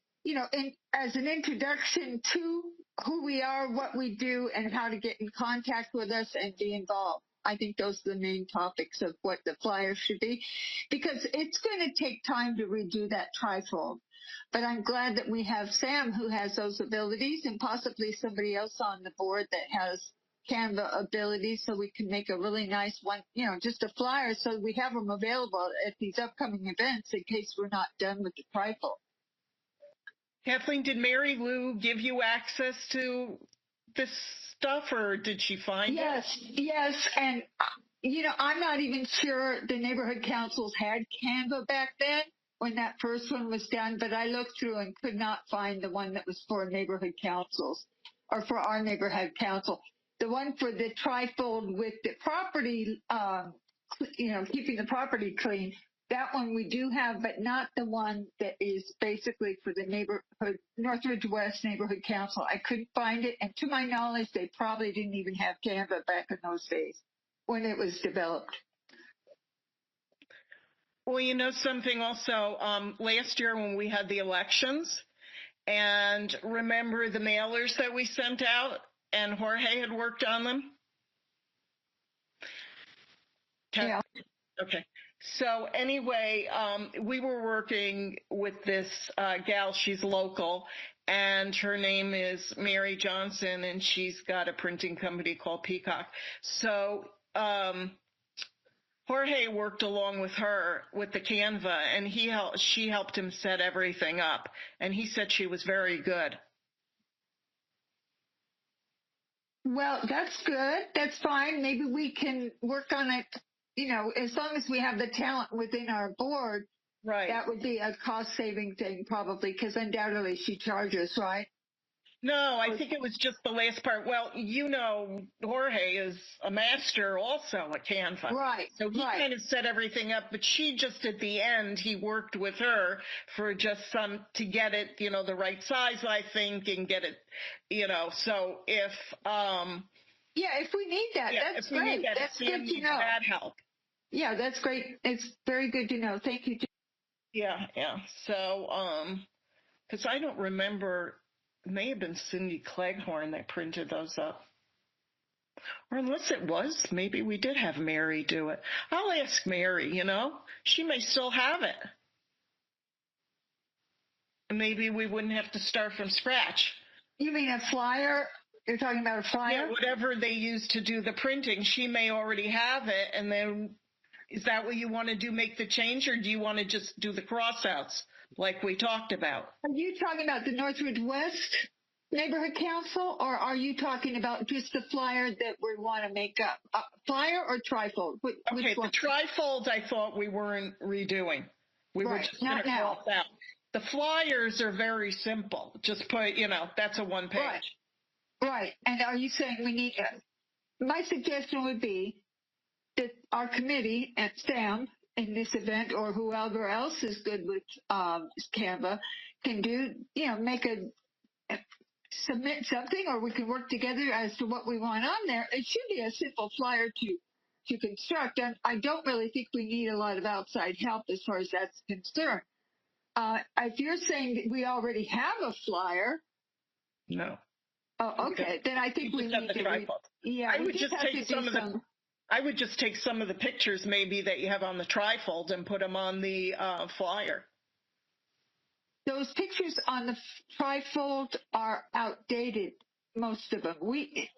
as an introduction to who we are, what we do, and how to get in contact with us and be involved. I think those are the main topics of what the flyer should be, because it's going to take time to redo that trifold. But I'm glad that we have Sam, who has those abilities, and possibly somebody else on the board that has Canva abilities, so we can make a really nice one, just a flyer, so we have them available at these upcoming events in case we're not done with the trifold. Kathleen, did Mary Lou give you access to this stuff, or did she find it? Yes, and I'm not even sure the neighborhood councils had Canva back then when that first one was done, but I looked through and could not find the one that was for neighborhood councils or for our neighborhood council. The one for the trifold with the property, keeping the property clean, that one we do have, but not the one that is basically for the neighborhood, Northridge West Neighborhood Council. I couldn't find it, and to my knowledge, they probably didn't even have Canva back in those days when it was developed. Well, something also, last year when we had the elections, and remember the mailers that we sent out, and Jorge had worked on them? Yeah. Okay. So anyway, we were working with this gal. She's local, and her name is Mary Johnson, and she's got a printing company called Peacock. So Jorge worked along with her with the Canva, and she helped him set everything up, and he said she was very good. Well, that's good. That's fine. Maybe we can work on it, as long as we have the talent within our board. Right. That would be a cost-saving thing probably, because undoubtedly she charges, right? No, I think it was just the last part. Well, Jorge is a master also at Canva. Right. So he kind of set everything up, but she just at the end, he worked with her for just to get it, the right size, I think, and get it, so if, if we need that, that's if we great. need that, That's Sam good to needs know. that help. Yeah, that's great. It's very good to know. Thank you. Yeah. So, because I don't remember, it may have been Cindy Cleghorn that printed those up. Or unless it was, maybe we did have Mary do it. I'll ask Mary, She may still have it. Maybe we wouldn't have to start from scratch. You mean a flyer? You're talking about a flyer? Yeah, whatever they use to do the printing, she may already have it. And then, is that what you want to do, make the change, or do you want to just do the crossouts like we talked about? Are you talking about the Northridge West Neighborhood Council, or are you talking about just the flyer that we want to make up? Flyer or trifold? Okay, the trifold I thought we weren't redoing. We were just going to cross out. The flyers are very simple. Just put, that's a one page. Right. And are you saying we need, my suggestion would be that our committee and Sam in this event, or whoever else is good with Canva, can do, submit something, or we can work together as to what we want on there. It should be a simple flyer to construct. And I don't really think we need a lot of outside help as far as that's concerned. If you're saying that we already have a flyer. No. Oh, okay. Then I think we need to. I would just take some of the pictures maybe that you have on the trifold and put them on the flyer. Those pictures on the trifold are outdated, most of them. We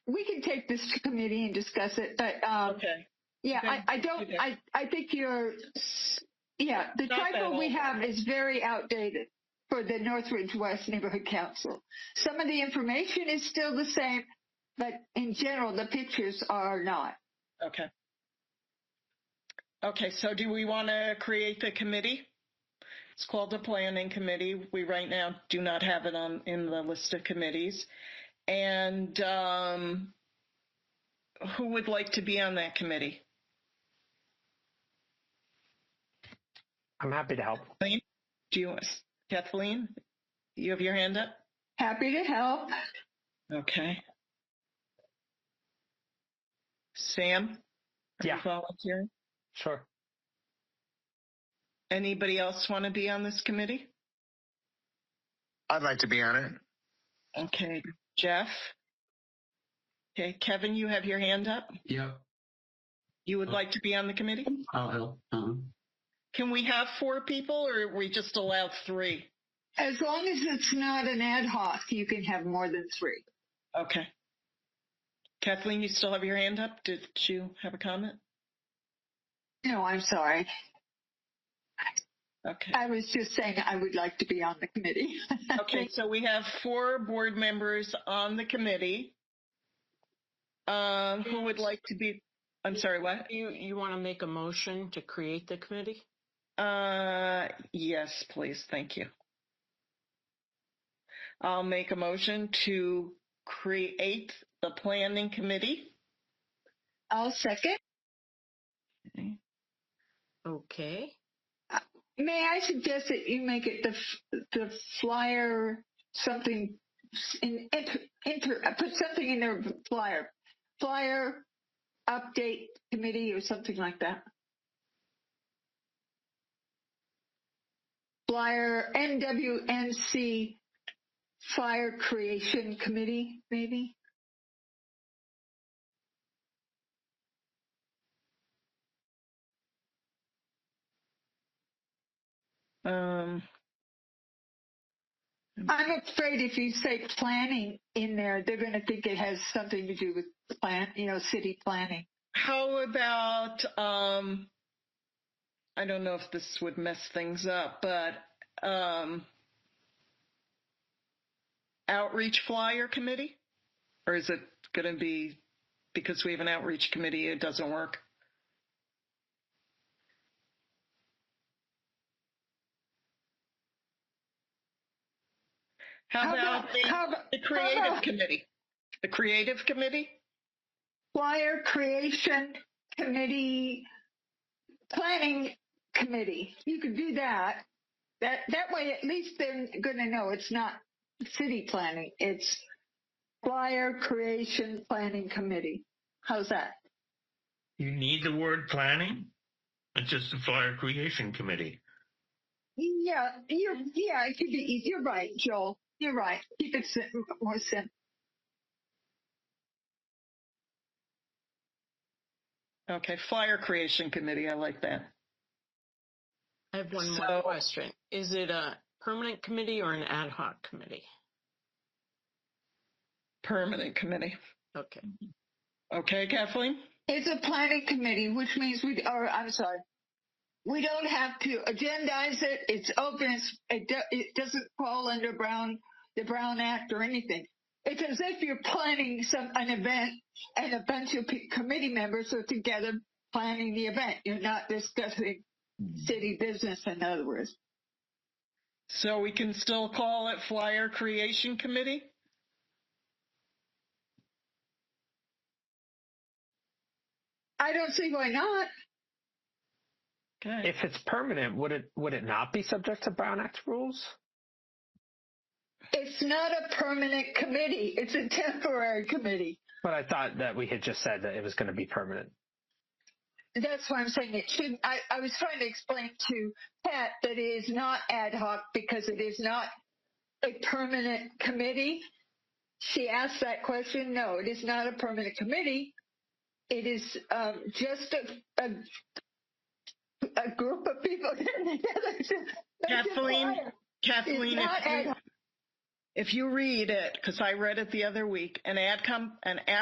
can take this to committee and discuss it, but okay. Yeah, I don't. I think the trifold we have is very outdated for the Northridge West Neighborhood Council. Some of the information is still the same, but in general, the pictures are not. Okay. Okay, so do we want to create the committee? It's called the Planning Committee. We right now do not have it in the list of committees. And who would like to be on that committee? I'm happy to help. Kathleen, you have your hand up? Happy to help. Okay. Sam? Are you volunteering? Sure. Anybody else want to be on this committee? I'd like to be on it. Okay. Jeff? Okay. Kevin, you have your hand up? Yeah. You would like to be on the committee? I'll help. Can we have 4 people, or are we just allowed 3? As long as it's not an ad hoc, you can have more than 3. Okay. Kathleen, you still have your hand up? Did you have a comment? No, I'm sorry. Okay. I was just saying I would like to be on the committee. Okay, so we have 4 board members on the committee. Who would like to be? I'm sorry, what? You want to make a motion to create the committee? Yes, please. Thank you. I'll make a motion to create the planning committee. I'll second. Okay. May I suggest that you make it the flyer something put something in their flyer update committee or something like that. Flyer NWNC flyer creation committee, maybe. I'm afraid if you say planning in there, they're going to think it has something to do with city planning. How about, I don't know if this would mess things up, but outreach flyer committee? Or is it going to be, because we have an outreach committee, it doesn't work? How about the creative committee? The creative committee? Flyer creation committee, planning committee. You could do that. That way, at least they're going to know it's not city planning. It's flyer creation planning committee. How's that? You need the word planning? It's just a flyer creation committee. Yeah, it could be easy. You're right, Joel. You're right. Keep it more simple. Okay, flyer creation committee. I like that. I have one more question. Is it a permanent committee or an ad hoc committee? Permanent committee. Okay. Okay, Kathleen? It's a planning committee, which means we don't have to agendize it. It's open. It doesn't fall under the Brown Act or anything. It's as if you're planning an event and a bunch of committee members are together planning the event. You're not discussing city business, in other words. So we can still call it flyer creation committee? I don't see why not. Okay. If it's permanent, would it not be subject to Brown Act rules? It's not a permanent committee. It's a temporary committee. But I thought that we had just said that it was going to be permanent. That's why I'm saying it shouldn't. I was trying to explain to Pat that it is not ad hoc because it is not a permanent committee. She asked that question. No, it is not a permanent committee. It is just a group of people getting together. Kathleen, if you read it, because I read it the other week, an ad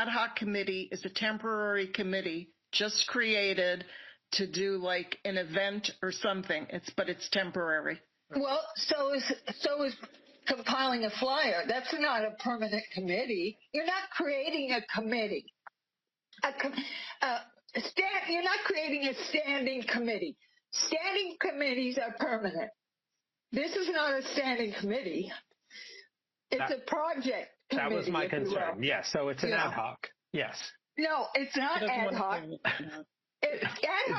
hoc committee is a temporary committee just created to do like an event or something. But it's temporary. Well, so is compiling a flyer. That's not a permanent committee. You're not creating a committee. You're not creating a standing committee. Standing committees are permanent. This is not a standing committee. It's a project committee. That was my concern. Yes, so it's an ad hoc. Yes. No, it's not ad hoc.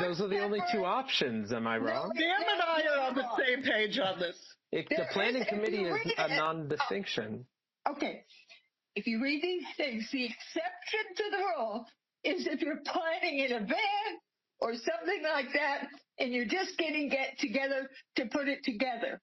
Those are the only two options. Am I wrong? Dan and I are on the same page on this. The planning committee is a non-distinction. Okay. If you read these things, the exception to the rule is if you're planning an event or something like that, and you're just get together to put it together.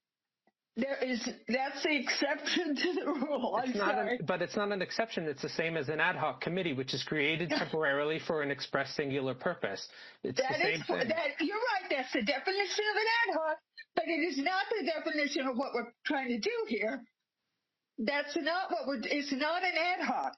That's the exception to the rule. I'm sorry. But it's not an exception. It's the same as an ad hoc committee, which is created temporarily for an express singular purpose. It's the same thing. You're right. That's the definition of an ad hoc, but it is not the definition of what we're trying to do here. That's not it's not an ad hoc.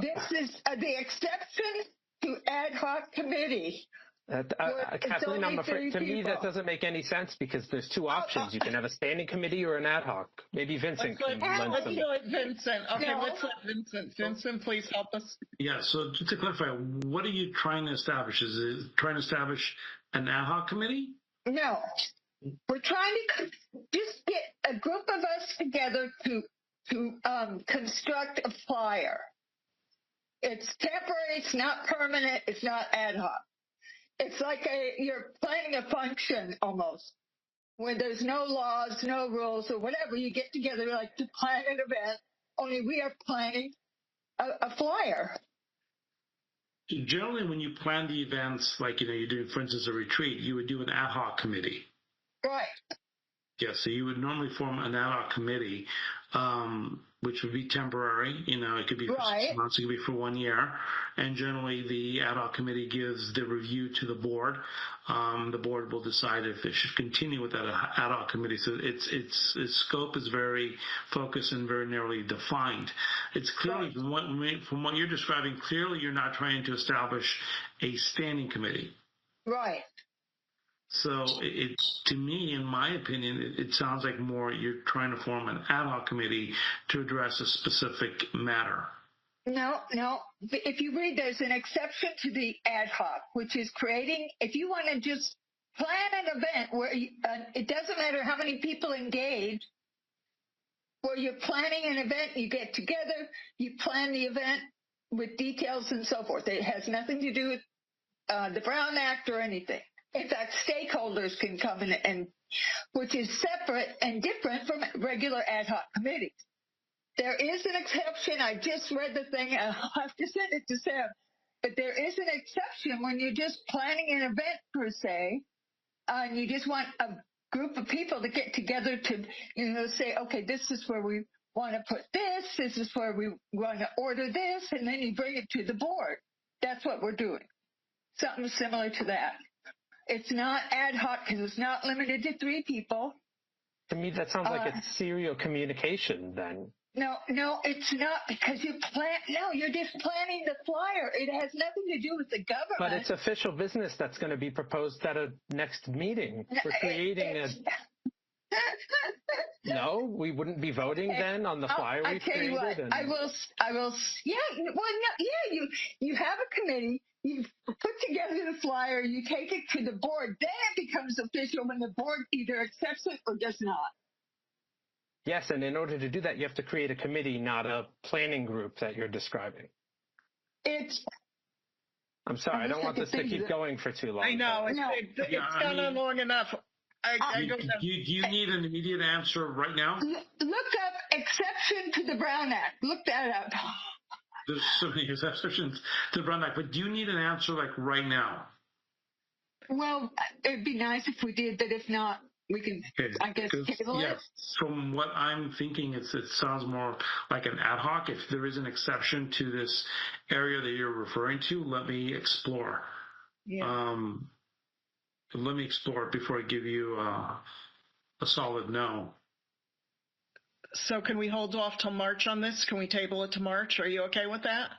This is the exception to ad hoc committee. Kathleen, I'm afraid, to me that doesn't make any sense because there's two options. You can have a standing committee or an ad hoc. Maybe Vincent can lend some. Let's let Vincent. Okay, let's let Vincent. Vincent, please help us. Yeah, so just to clarify, what are you trying to establish? Is it trying to establish an ad hoc committee? No. We're trying to just get a group of us together to construct a flyer. It's temporary, it's not permanent, it's not ad hoc. It's like you're planning a function almost. When there's no laws, no rules, or whatever, you get together like to plan an event, only we are planning a flyer. Generally, when you plan the events, like, you do, for instance, a retreat, you would do an ad hoc committee. Right. Yeah, so you would normally form an ad hoc committee, which would be temporary. It could be for 6 months, it could be for 1 year. And generally, the ad hoc committee gives the review to the board. The board will decide if they should continue with that ad hoc committee. So its scope is very focused and very narrowly defined. It's clearly, from what you're describing, clearly you're not trying to establish a standing committee. Right. So to me, in my opinion, it sounds like more you're trying to form an ad hoc committee to address a specific matter. No. If you read, there's an exception to the ad hoc, which is creating, if you want to just plan an event where it doesn't matter how many people engage, where you're planning an event, you get together, you plan the event with details and so forth. It has nothing to do with the Brown Act or anything. In fact, stakeholders can come in, and which is separate and different from regular ad hoc committees. There is an exception. I just read the thing. I'll have to send it to Sam. But there is an exception when you're just planning an event per se, and you just want a group of people to get together to, say, okay, this is where we want to put this. This is where we want to order this, and then you bring it to the board. That's what we're doing. Something similar to that. It's not ad hoc because it's not limited to 3 people. To me, that sounds like it's serial communication then. No, it's not, because you're just planning the flyer. It has nothing to do with the government. But it's official business that's going to be proposed at a next meeting. We're creating No, we wouldn't be voting then on the flyer we created. I tell you what, I will. Yeah, you have a committee. You put together the flyer. You take it to the board. Then it becomes official when the board either accepts it or does not. Yes, and in order to do that, you have to create a committee, not a planning group that you're describing. I'm sorry, I don't want this to keep going for too long. I know, it's gone on long enough. Do you need an immediate answer right now? Look up exception to the Brown Act. Look that up. There's so many exceptions to the Brown Act, but do you need an answer like right now? Well, it'd be nice if we did, but if not, we can, I guess, table it. From what I'm thinking, it sounds more like an ad hoc. If there is an exception to this area that you're referring to, let me explore. Yeah. Let me explore it before I give you a solid no. So can we hold off till March on this? Can we table it to March? Are you okay with that?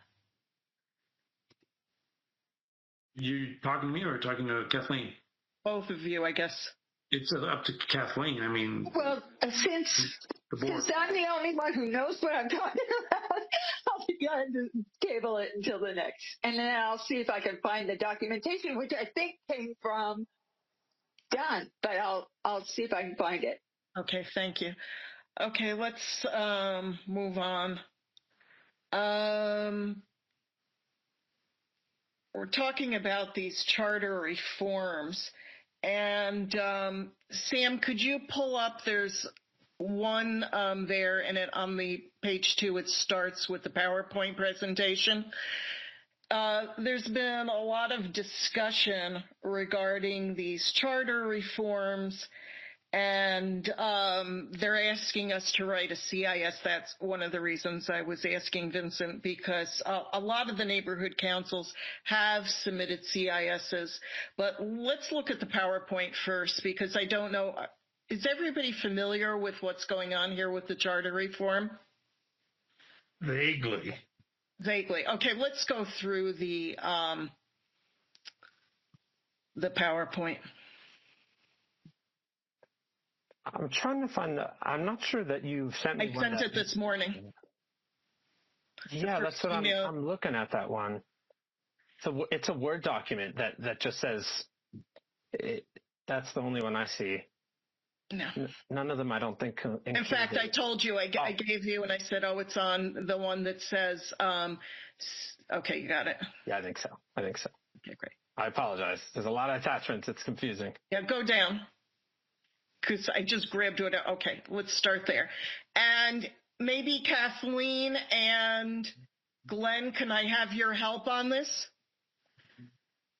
You talking to me or talking to Kathleen? Both of you, I guess. It's up to Kathleen. I mean, well, since I'm the only one who knows what I'm talking about, I'll be glad to table it until the next, and then I'll see if I can find the documentation, which I think came from Don, but I'll see if I can find it. Okay, thank you. Okay, let's move on. We're talking about these charter reforms. And Sam, could you pull up, there's one there, and on the page 2, it starts with the PowerPoint presentation. There's been a lot of discussion regarding these charter reforms, and they're asking us to write a CIS. That's one of the reasons I was asking Vincent, because a lot of the neighborhood councils have submitted CISs. But let's look at the PowerPoint first, because I don't know. Is everybody familiar with what's going on here with the charter reform? Vaguely. Okay, let's go through the PowerPoint. I'm trying to find I'm not sure that you sent me one. I sent it this morning. Yeah, that's what I'm looking at, that one. So it's a Word document that just says, that's the only one I see. No. None of them, I don't think. In fact, I told you, I gave you, and I said, it's on the one that says, okay, you got it. Yeah, I think so. Okay, great. I apologize. There's a lot of attachments. It's confusing. Yeah, go down. Because I just grabbed it. Okay, let's start there. And maybe Kathleen and Glenn, can I have your help on this?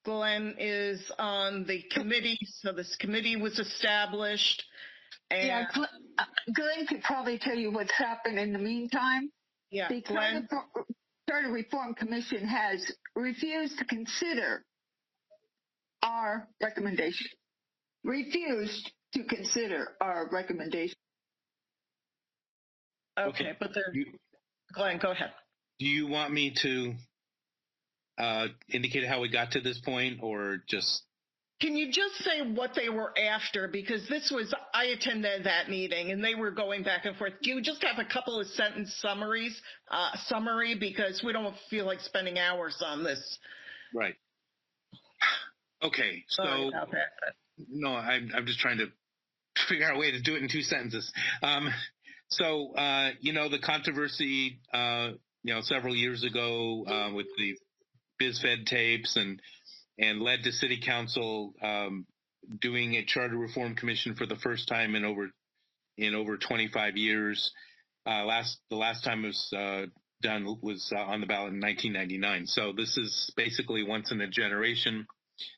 Glenn is on the committee, so this committee was established. And yeah, Glenn could probably tell you what's happened in the meantime. Yeah, the Charter Reform Commission has refused to consider our recommendation. Refused to consider our recommendation. Okay, but Glenn, go ahead. Do you want me to indicate how we got to this point, or just Can you just say what they were after? Because I attended that meeting and they were going back and forth. Do you just have a couple of sentence summary, because we don't feel like spending hours on this. Right. Okay. Sorry So, about that. no, I'm just trying to figure out a way to do it in 2 sentences. The controversy, several years ago with the BizFed tapes and led to City Council doing a charter reform commission for the first time in over 25 years. The last time it was done was on the ballot in 1999. So this is basically once in a generation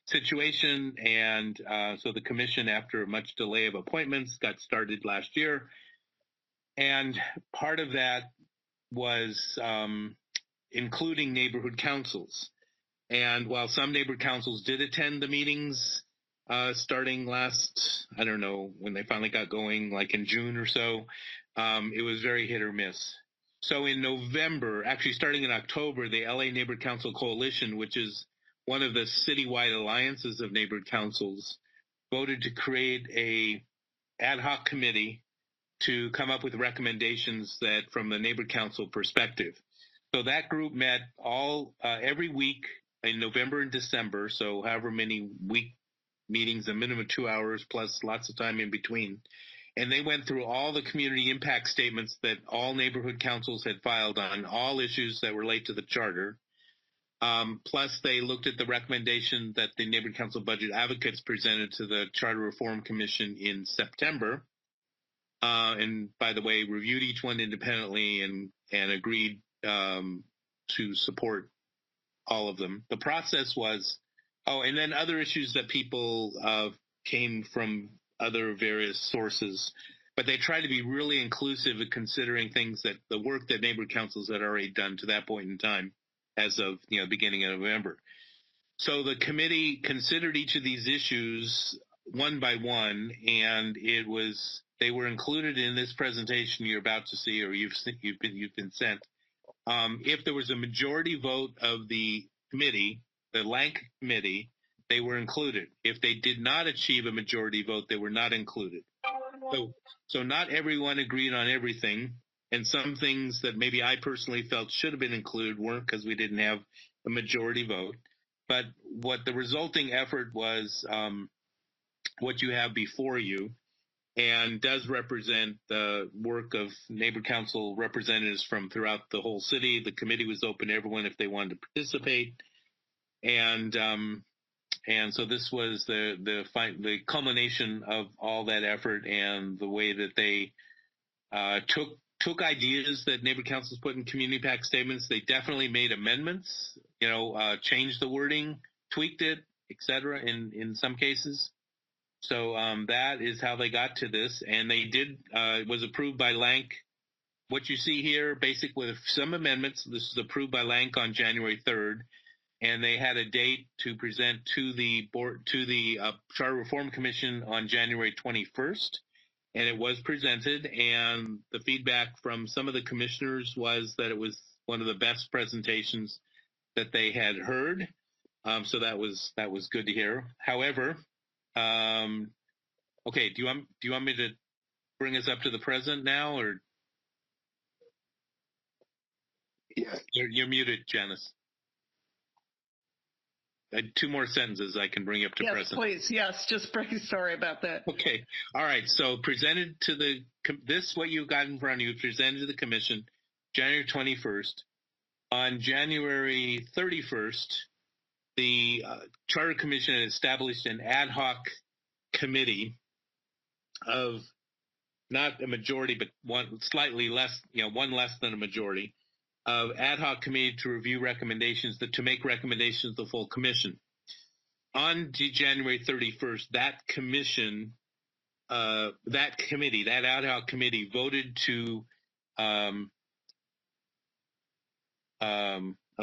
situation. And so the commission, after much delay of appointments, got started last year. And part of that was including neighborhood councils. And while some neighborhood councils did attend the meetings starting last, I don't know, when they finally got going, like in June or so, it was very hit or miss. So in November, actually starting in October, the LA Neighborhood Council Coalition, which is one of the citywide alliances of neighborhood councils, voted to create a ad hoc committee to come up with recommendations that from the neighborhood council perspective. So that group met every week in November and December, so however many week meetings, a minimum of 2 hours plus lots of time in between. And they went through all the community impact statements that all neighborhood councils had filed on all issues that relate to the charter. Plus, they looked at the recommendation that the Neighborhood Council Budget Advocates presented to the Charter Reform Commission in September. And by the way, reviewed each one independently and agreed to support all of them. The process was, and then other issues that people came from other various sources, but they tried to be really inclusive in considering things that the work that neighborhood councils had already done to that point in time as of beginning of November. So the committee considered each of these issues one by one, and they were included in this presentation you're about to see, or you've been sent. If there was a majority vote of the committee, the LANC committee, they were included. If they did not achieve a majority vote, they were not included. So not everyone agreed on everything, and some things that maybe I personally felt should have been included weren't because we didn't have a majority vote. But what the resulting effort was, what you have before you, and does represent the work of neighborhood council representatives from throughout the whole city. The committee was open to everyone if they wanted to participate, and so this was the culmination of all that effort and the way that they took ideas that neighborhood councils put in community impact statements. They definitely made amendments, changed the wording, tweaked it, etc. in some cases. So that is how they got to this, and they did. It was approved by LANC. What you see here, basically, with some amendments, this is approved by LANC on January 3rd, and they had a date to present to the board, to the Charter Reform Commission on January 21st, and it was presented. And the feedback from some of the commissioners was that it was one of the best presentations that they had heard. So that was good to hear. However. Okay, do you want me to bring us up to the present now, or Yeah. You're muted, Janice. 2 more sentences, I can bring you up to present. Yes, please. Yes, just sorry about that. Okay, all right. So presented to what you've got in front of you, presented to the commission January 21st. On January 31st, the Charter Commission had established an ad hoc committee of not a majority, but one slightly less, one less than a majority, of ad hoc committee to review recommendations, to make recommendations to the full commission. On January 31st, that ad hoc committee voted to, oh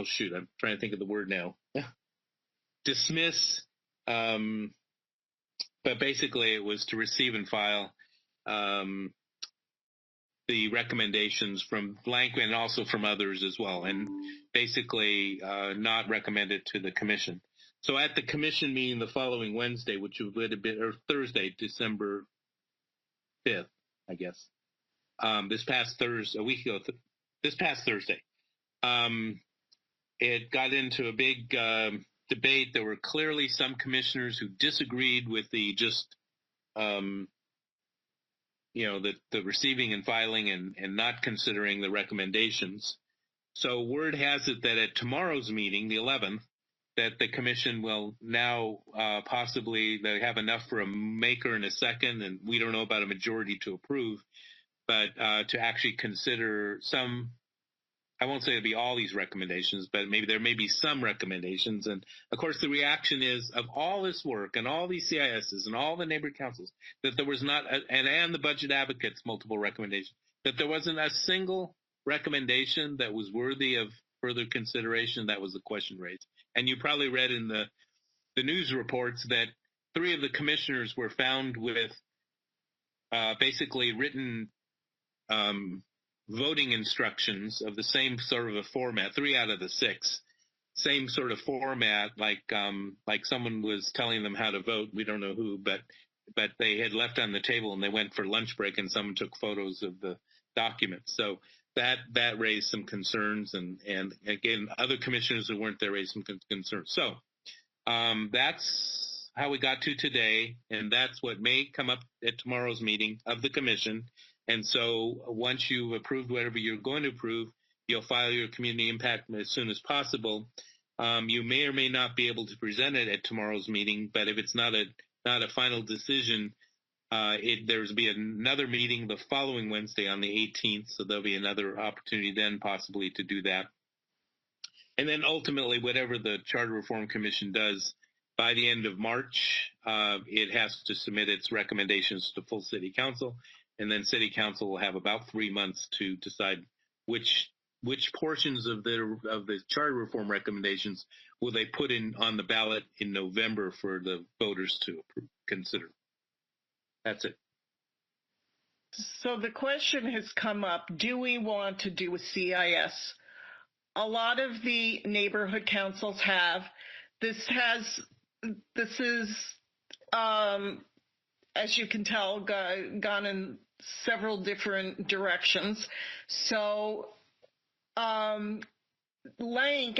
shoot, I'm trying to think of the word now. Dismiss, but basically it was to receive and file the recommendations from Blank and also from others as well, and basically not recommended to the commission. So at the commission meeting the following Wednesday, which would have been, or Thursday, December 5th, I guess, this past Thursday, a week ago, this past Thursday, it got into a big debate. There were clearly some commissioners who disagreed with the the receiving and filing and not considering the recommendations. So word has it that at tomorrow's meeting, the 11th, that the commission will now possibly, they have enough for a maker and a second, and we don't know about a majority to approve, but to actually consider some, I won't say it'll be all these recommendations, but maybe there may be some recommendations. And of course, the reaction is of all this work and all these CISs and all the neighborhood councils, that there was not, and the budget advocates, multiple recommendations, that there wasn't a single recommendation that was worthy of further consideration. That was the question raised. And you probably read in the news reports that 3 of the commissioners were found with basically written voting instructions of the same sort of a format, 3 out of the 6, same sort of format, like someone was telling them how to vote. We don't know who, but they had left on the table and they went for lunch break and someone took photos of the documents. So that raised some concerns, and again, other commissioners who weren't there raised some concerns. So that's how we got to today, and that's what may come up at tomorrow's meeting of the commission. And so once you've approved whatever you're going to approve, you'll file your community impact as soon as possible. You may or may not be able to present it at tomorrow's meeting, but if it's not a final decision, there's be another meeting the following Wednesday on the 18th, so there'll be another opportunity then possibly to do that. And then ultimately, whatever the Charter Reform Commission does, by the end of March, it has to submit its recommendations to full City Council, and then City Council will have about 3 months to decide which portions of the Charter Reform recommendations will they put in on the ballot in November for the voters to consider. That's it. So the question has come up, do we want to do a CIS? A lot of the neighborhood councils have. This is, as you can tell, gone in several different directions. So Lank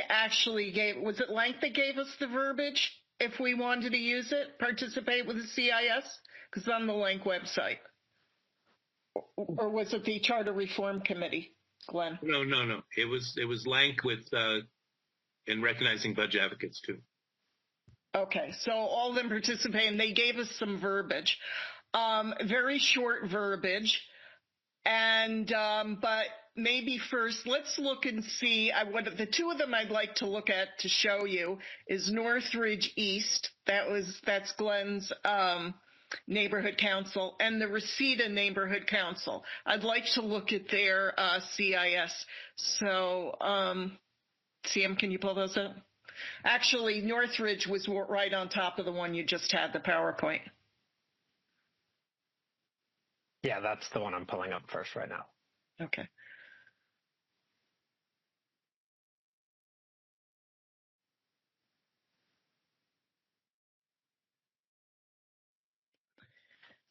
actually was it Lank that gave us the verbiage if we wanted to use it, participate with the CIS? Because it's on the Lank website. Or was it the Charter Reform Committee, Glenn? No. It was Lank with in recognizing budget advocates too. Okay, so all of them participate, and they gave us some verbiage, very short verbiage, and but maybe first let's look and see. The 2 of them I'd like to look at to show you is Northridge East. That's Glenn's neighborhood council, and the Reseda neighborhood council. I'd like to look at their CIS. So, CM, can you pull those up? Actually, Northridge was right on top of the one you just had, the PowerPoint. Yeah, that's the one I'm pulling up first right now. Okay.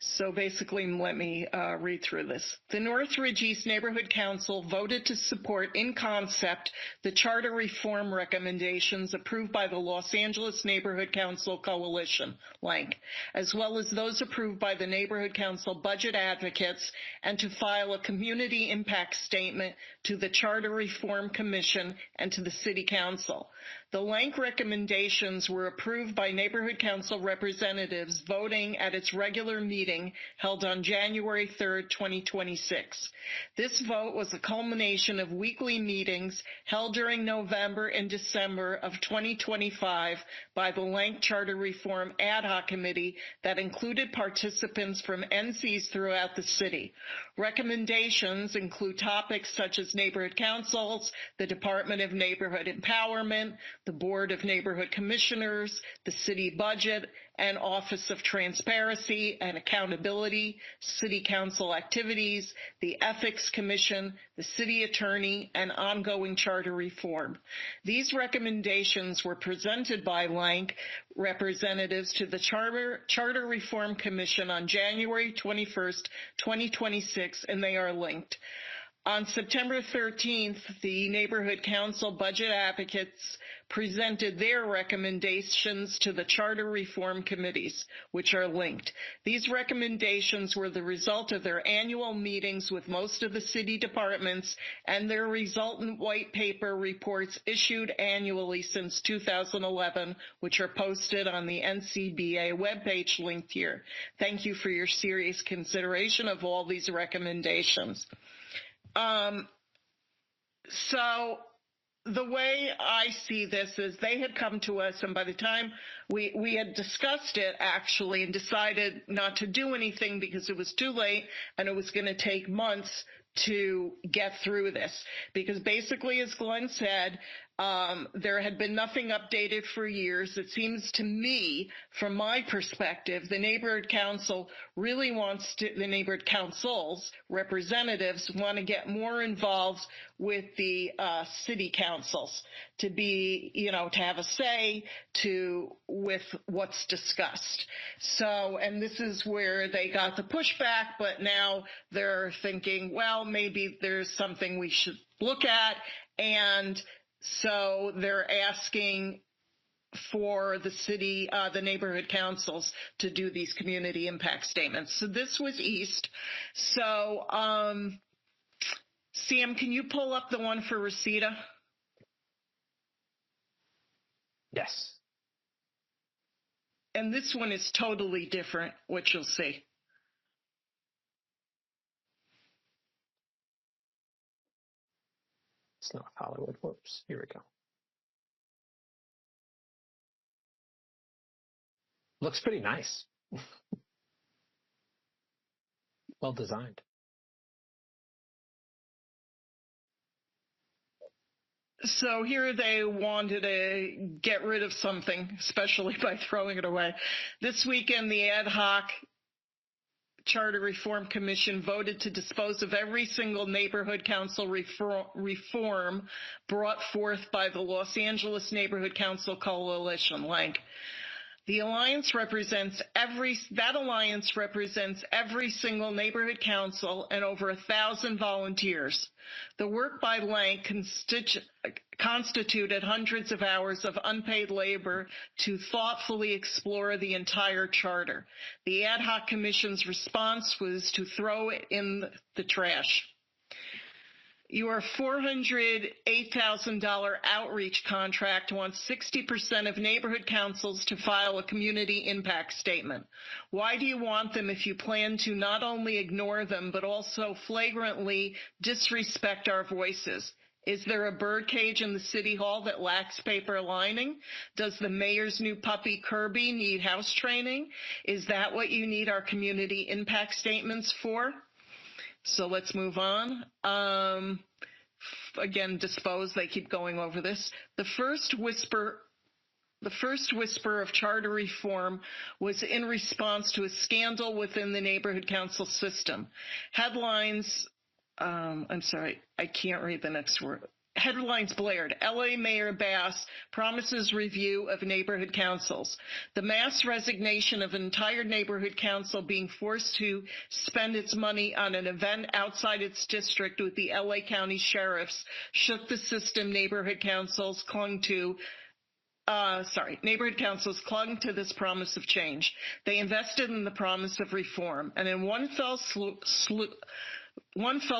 So basically, let me read through this. The Northridge East Neighborhood Council voted to support in concept the charter reform recommendations approved by the Los Angeles Neighborhood Council Coalition, LANC, as well as those approved by the Neighborhood Council budget advocates, and to file a community impact statement to the Charter Reform Commission and to the City Council. The LANC recommendations were approved by Neighborhood Council representatives voting at its regular meeting held on January 3rd, 2026. This vote was a culmination of weekly meetings held during November and December of 2025 by the LANC Charter Reform Ad Hoc Committee that included participants from NCs throughout the city. Recommendations include topics such as neighborhood councils, the Department of Neighborhood Empowerment, the the Board of Neighborhood Commissioners, the City Budget, and Office of Transparency and Accountability, City Council activities, the Ethics Commission, the City Attorney, and ongoing charter reform. These recommendations were presented by Lank representatives to the Charter Reform Commission on January 21st, 2026, and they are linked. On September 13th, the Neighborhood Council Budget Advocates presented their recommendations to the Charter Reform Committees, which are linked. These recommendations were the result of their annual meetings with most of the city departments and their resultant white paper reports issued annually since 2011, which are posted on the NCBA webpage linked here. Thank you for your serious consideration of all these recommendations. So the way I see this is they had come to us, and by the time we had discussed it actually and decided not to do anything because it was too late and it was going to take months to get through this. Because basically, as Glenn said, there had been nothing updated for years. It seems to me, from my perspective, the neighborhood council really wants to, the neighborhood council's representatives want to get more involved with the city councils to be, to have a say with what's discussed. So, and this is where they got the pushback, but now they're thinking, well, maybe there's something we should look at, and so they're asking for the city, the neighborhood councils to do these community impact statements. So this was East. So, Sam, can you pull up the one for Reseda? Yes. And this one is totally different, which you'll see. It's not Hollywood. Whoops. Here we go. Looks pretty nice. Well designed. So here they wanted to get rid of something, especially by throwing it away. This weekend, the ad hoc Charter Reform Commission voted to dispose of every single neighborhood council reform brought forth by the Los Angeles Neighborhood Council Coalition, LANC. The alliance represents every single neighborhood council and over 1,000 volunteers. The work by LANC constituted hundreds of hours of unpaid labor to thoughtfully explore the entire charter. The ad hoc commission's response was to throw it in the trash. Your $408,000 outreach contract wants 60% of neighborhood councils to file a community impact statement. Why do you want them if you plan to not only ignore them, but also flagrantly disrespect our voices? Is there a birdcage in the city hall that lacks paper lining? Does the mayor's new puppy Kirby need house training? Is that what you need our community impact statements for? So let's move on. Again, dispose, they keep going over this. The first whisper of charter reform was in response to a scandal within the neighborhood council system. Headlines, I'm sorry, I can't read the next word. Headlines blared, LA Mayor Bass promises review of neighborhood councils. The mass resignation of an entire neighborhood council being forced to spend its money on an event outside its district with the LA County sheriffs shook the system. Neighborhood councils clung to this promise of change. They invested in the promise of reform, and in one fell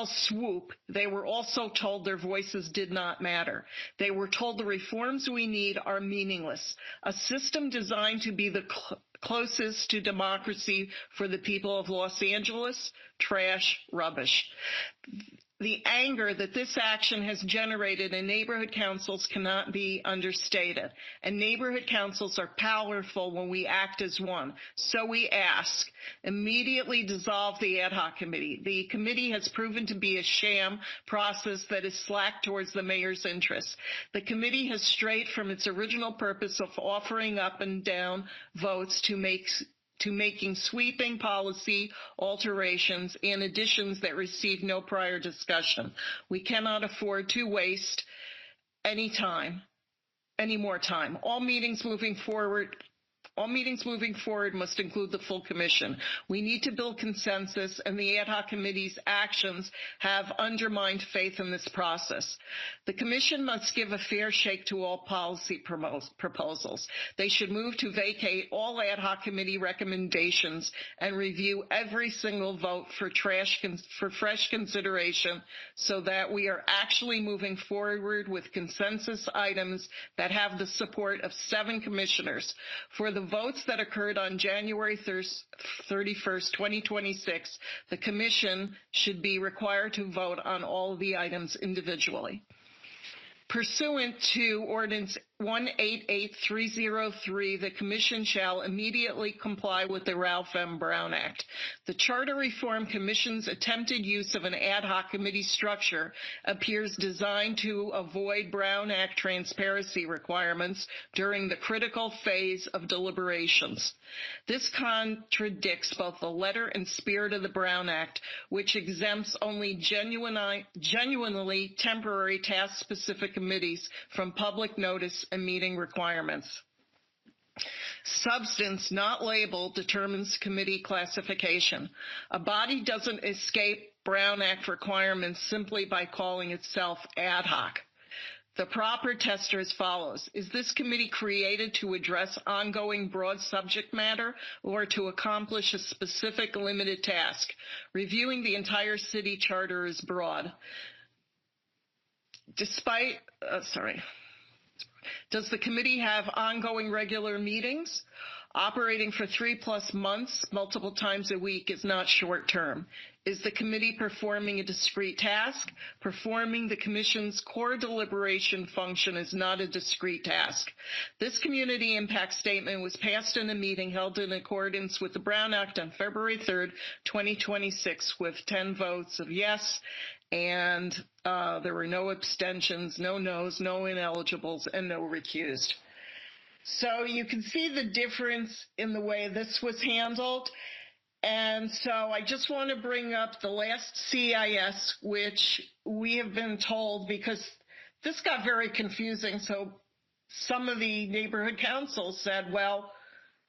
swoop, they were also told their voices did not matter. They were told the reforms we need are meaningless. A system designed to be the closest to democracy for the people of Los Angeles trash, rubbish. The anger that this action has generated in neighborhood councils cannot be understated. And neighborhood councils are powerful when we act as one. So we ask, immediately dissolve the ad hoc committee. The committee has proven to be a sham process that is slack towards the mayor's interests. The committee has strayed from its original purpose of offering up and down votes to making sweeping policy alterations and additions that receive no prior discussion. We cannot afford to waste any more time. All meetings moving forward must include the full commission. We need to build consensus, and the ad hoc committee's actions have undermined faith in this process. The commission must give a fair shake to all policy proposals. They should move to vacate all ad hoc committee recommendations and review every single vote for fresh consideration so that we are actually moving forward with consensus items that have the support of 7 commissioners. For the votes that occurred on January 31st, 2026, the commission should be required to vote on all of the items individually. Pursuant to Ordinance 188303, the Commission shall immediately comply with the Ralph M. Brown Act. The Charter Reform Commission's attempted use of an ad hoc committee structure appears designed to avoid Brown Act transparency requirements during the critical phase of deliberations. This contradicts both the letter and spirit of the Brown Act, which exempts only genuinely temporary task-specific committees from public notice and meeting requirements. Substance not labeled determines committee classification. A body doesn't escape Brown Act requirements simply by calling itself ad hoc. The proper test are as follows. Is this committee created to address ongoing broad subject matter or to accomplish a specific limited task? Reviewing the entire city charter is broad. Does the committee have ongoing regular meetings? Operating for 3+ months, multiple times a week, is not short term. Is the committee performing a discrete task? Performing the commission's core deliberation function is not a discrete task. This community impact statement was passed in a meeting held in accordance with the Brown Act on February 3rd, 2026, with 10 votes of yes, and there were no abstentions, no noes, no ineligibles, and no recused. So you can see the difference in the way this was handled. And so I just want to bring up the last CIS, which we have been told, because this got very confusing. So some of the neighborhood councils said, well,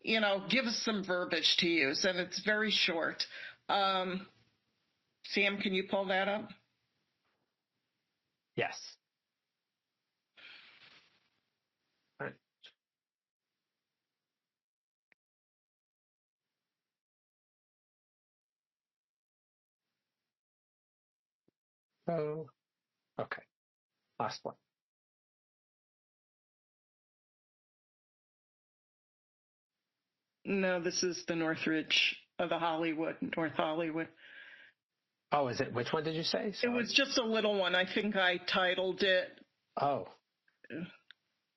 you know, give us some verbiage to use, and it's very short. Sam, can you pull that up? Yes. All right. Oh, okay. Last one. No, this is the Northridge of the North Hollywood. Oh, is it? Which one did you say? Sorry. It was just a little one. I think I titled it. Oh.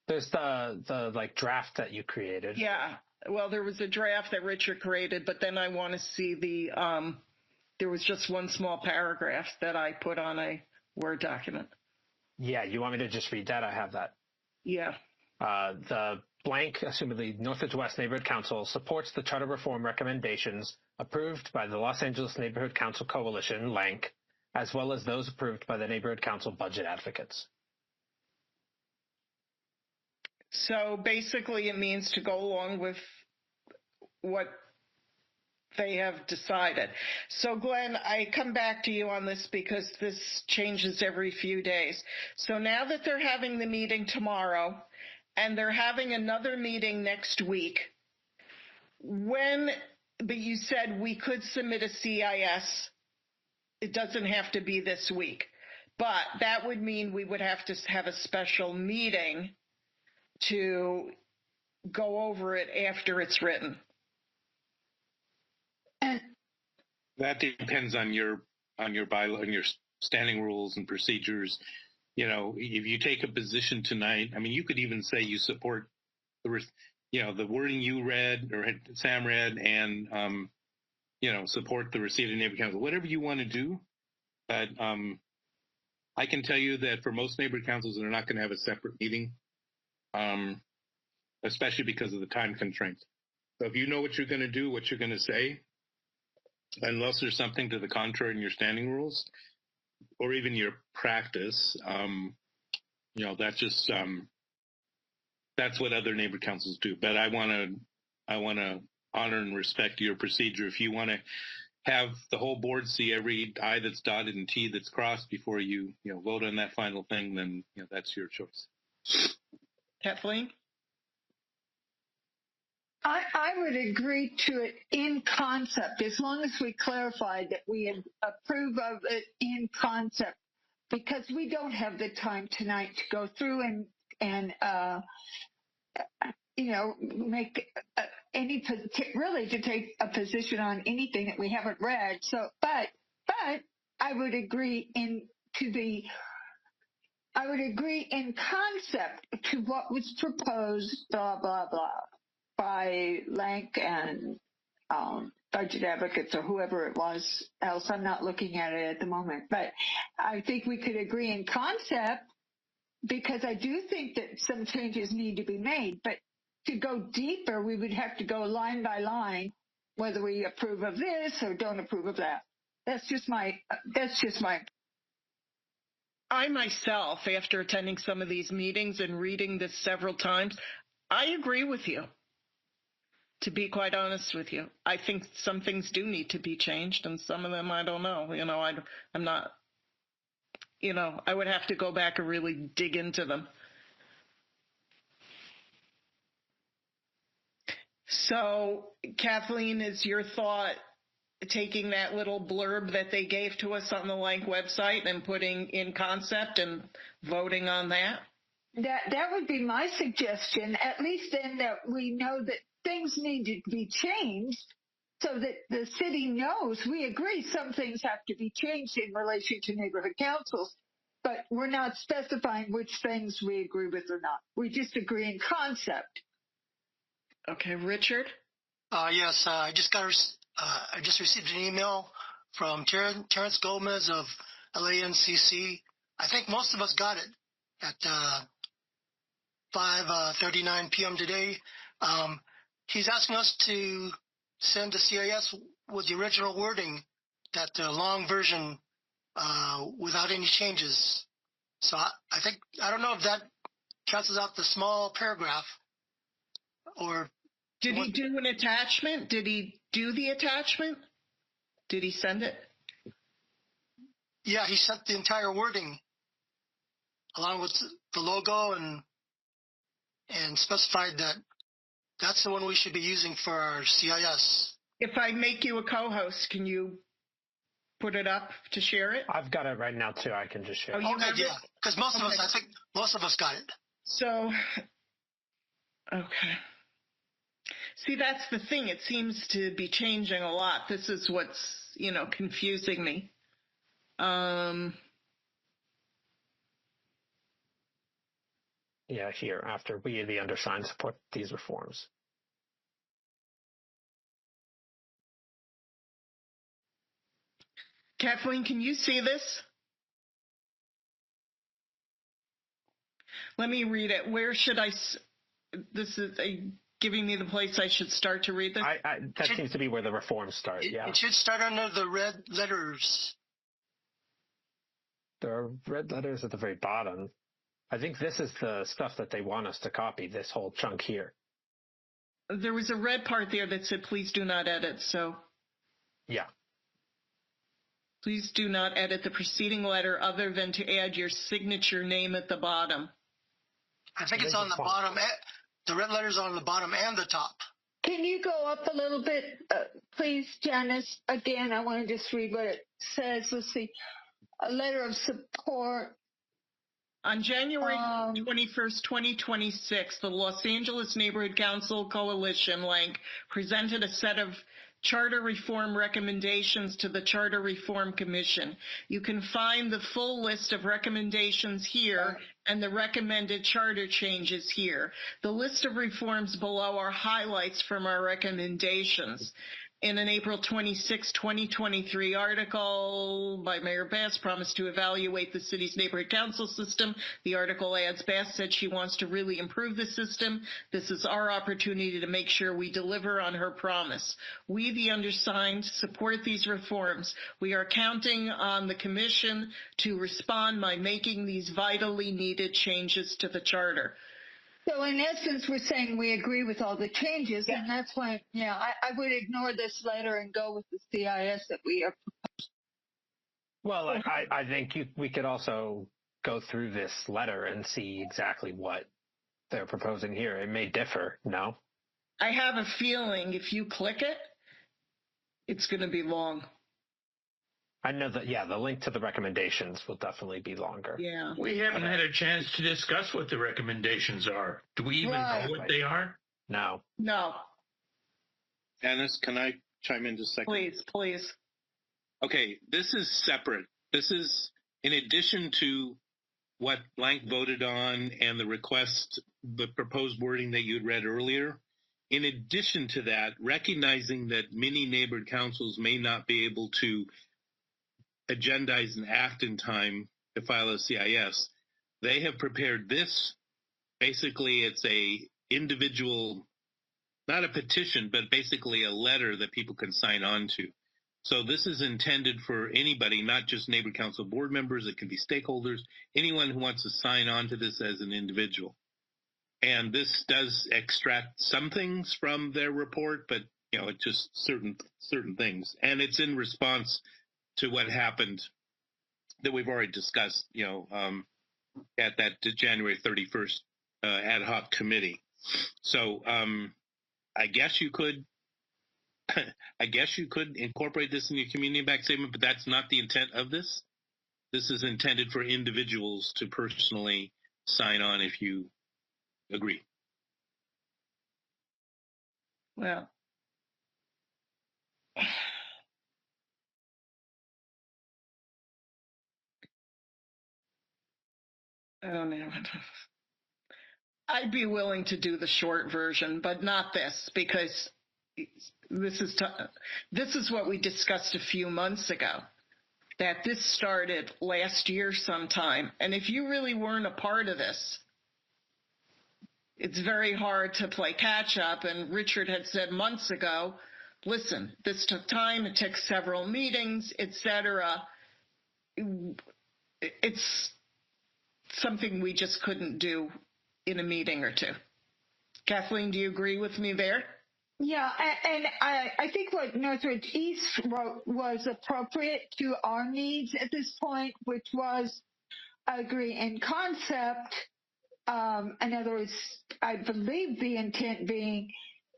There's the like draft that you created. Yeah. Well, there was a draft that Richard created, but then I want to see there was just one small paragraph that I put on a Word document. Yeah, you want me to just read that? I have that. Yeah. The blank, assumedly Northridge West Neighborhood Council, supports the charter reform recommendations approved by the Los Angeles Neighborhood Council Coalition, LANC, as well as those approved by the Neighborhood Council budget advocates. So basically it means to go along with what they have decided. So Glenn, I come back to you on this because this changes every few days. So now that they're having the meeting tomorrow and they're having another meeting next week, but you said we could submit a CIS. It doesn't have to be this week, but that would mean we would have to have a special meeting to go over it after it's written. That depends on your bylaw, on your standing rules and procedures. You know, if you take a position tonight, I mean, you could even say you support the wording you read or Sam read, and support the receiving neighborhood council, whatever you want to do. But I can tell you that for most neighborhood councils, they're not going to have a separate meeting, especially because of the time constraints. So if you know what you're going to do, what you're going to say, unless there's something to the contrary in your standing rules or even your practice, that's just that's what other neighborhood councils do. But I want to honor and respect your procedure. If you want to have the whole board see every I that's dotted and T that's crossed before you vote on that final thing, then that's your choice. Kathleen? I would agree to it in concept, as long as we clarified that we approve of it in concept, because we don't have the time tonight to go through and make really to take a position on anything that we haven't read. So, but I would agree I would agree in concept to what was proposed, blah, blah, blah, by Lank and budget advocates or whoever it was else. I'm not looking at it at the moment, but I think we could agree in concept, because I do think that some changes need to be made. But to go deeper, we would have to go line by line, whether we approve of this or don't approve of that. That's just my I myself, after attending some of these meetings and reading this several times, I agree with you. To be quite honest with you, I think some things do need to be changed, and some of them I don't know. I'm not. I would have to go back and really dig into them. So, Kathleen, is your thought taking that little blurb that they gave to us on the Lank website and putting in concept and voting on that? That would be my suggestion, at least then that we know that things need to be changed, so that the city knows we agree some things have to be changed in relation to neighborhood councils, but we're not specifying which things we agree with or not. We just agree in concept. Okay, Richard? Yes, I just received an email from Terrence Gomez of LANCC. I think most of us got it at 5:39 p.m. today. He's asking us to send the CIS with the original wording, that long version without any changes. So I don't know if that cancels out the small paragraph, or did he do an attachment? Did he do the attachment? Did he send it? Yeah, he sent the entire wording along with the logo and specified that that's the one we should be using for our CIS. If I make you a co-host, can you put it up to share it? I've got it right now too. I can just share. Oh, okay, yeah, because I think most of us got it. So, okay. See, that's the thing. It seems to be changing a lot. This is what's, confusing me. Yeah, here, after we, the undersigned, support these reforms. Kathleen, can you see this? Let me read it. Where should this is giving me the place I should start to read this? That seems to be where the reforms start, yeah. It should start under the red letters. There are red letters at the very bottom. I think this is the stuff that they want us to copy, this whole chunk here. There was a red part there that said, please do not edit, so. Yeah. Please do not edit the preceding letter other than to add your signature name at the bottom. I think it's on the bottom. The red letters on the bottom and the top. Can you go up a little bit, please, Janice? Again, I want to just read what it says. Let's see. A letter of support. On January 21st, 2026, the Los Angeles Neighborhood Council Coalition, Lank, presented a set of Charter Reform Recommendations to the Charter Reform Commission. You can find the full list of recommendations here and the recommended charter changes here. The list of reforms below are highlights from our recommendations. In an April 26, 2023 article by Mayor Bass promised to evaluate the city's neighborhood council system. The article adds, Bass said she wants to really improve the system. This is our opportunity to make sure we deliver on her promise. We, the undersigned, support these reforms. We are counting on the commission to respond by making these vitally needed changes to the charter. So in essence, we're saying we agree with all the changes, and that's why, I would ignore this letter and go with the CIS that we are. Well, I think we could also go through this letter and see exactly what they're proposing here. It may differ, no? I have a feeling if you click it, it's going to be long. I know that, the link to the recommendations will definitely be longer. Yeah. We haven't had a chance to discuss what the recommendations are. Do we even know what they are? No. No. Annis, can I chime in just a second? Please. Okay, this is separate. This is in addition to what Blank voted on and the request, the proposed wording that you had read earlier. In addition to that, recognizing that many neighborhood councils may not be able to agendize and act in time to file a CIS, they have prepared this. Basically, it's a individual, not a petition, but basically a letter that people can sign on to. So this is intended for anybody, not just neighborhood council board members. It can be stakeholders, anyone who wants to sign on to this as an individual. And this does extract some things from their report, but it's just certain things. And it's in response to what happened that we've already discussed, at that January 31st ad hoc committee. So I guess you could incorporate this in your community impact statement, but that's not the intent of this. This is intended for individuals to personally sign on if you agree. Well, I don't know. I'd be willing to do the short version, but not this, because this is what we discussed a few months ago, that this started last year sometime. And if you really weren't a part of this, it's very hard to play catch up. And Richard had said months ago, listen, this took time, it took several meetings, etc. It's something we just couldn't do in a meeting or two. Kathleen, do you agree with me there? Yeah, and I think what Northridge East wrote was appropriate to our needs at this point, which was agree in concept. In other words, I believe the intent being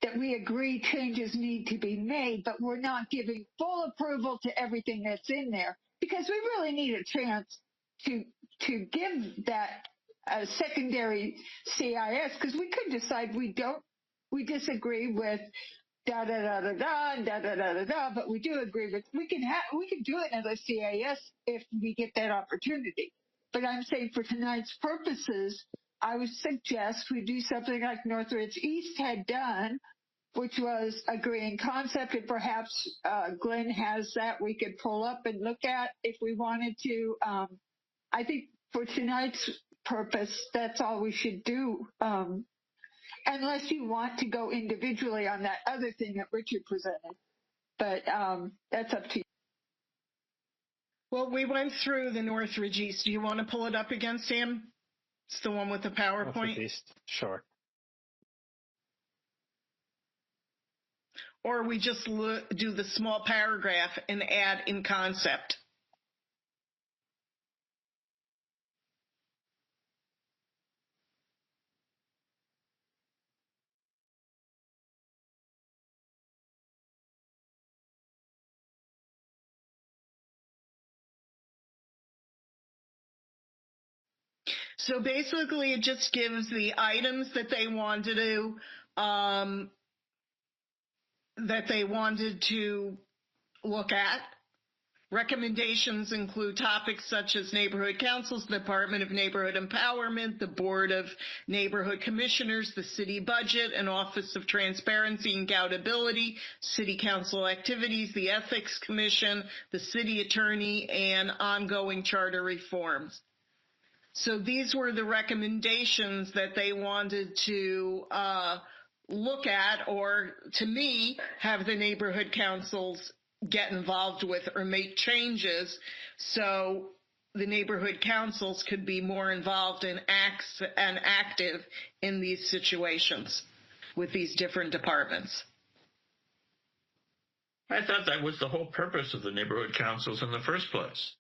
that we agree changes need to be made, but we're not giving full approval to everything that's in there, because we really need a chance to give that a secondary CIS, because we could decide we disagree with da da da da da and da da da da da, but we do agree with we can do it as a CIS if we get that opportunity. But I'm saying for tonight's purposes, I would suggest we do something like Northridge East had done, which was agree in concept, and perhaps Glenn has that we could pull up and look at if we wanted to. I think for tonight's purpose, that's all we should do. Unless you want to go individually on that other thing that Richard presented. But that's up to you. Well, we went through the Northridge East. Do you want to pull it up again, Sam? It's the one with the PowerPoint? Northridge East, sure. Or we just do the small paragraph and add in concept. So basically, it just gives the items that they want to do, that they wanted to look at. Recommendations include topics such as neighborhood councils, the Department of Neighborhood Empowerment, the Board of Neighborhood Commissioners, the city budget, an Office of Transparency and Accountability, city council activities, the Ethics Commission, the city attorney, and ongoing charter reforms. So these were the recommendations that they wanted to look at, or to me, have the neighborhood councils get involved with or make changes so the neighborhood councils could be more involved and active in these situations with these different departments. I thought that was the whole purpose of the neighborhood councils in the first place.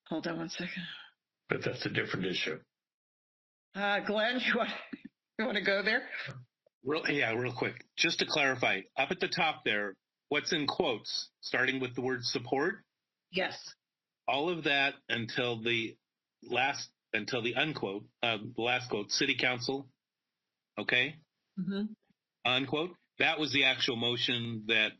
Hold on one second. But that's a different issue. Glenn, you want to go there? Real quick. Just to clarify, up at the top there, what's in quotes, starting with the word support? Yes. All of that until the unquote, the last quote, city council, okay? Mm-hmm. Unquote. That was the actual motion that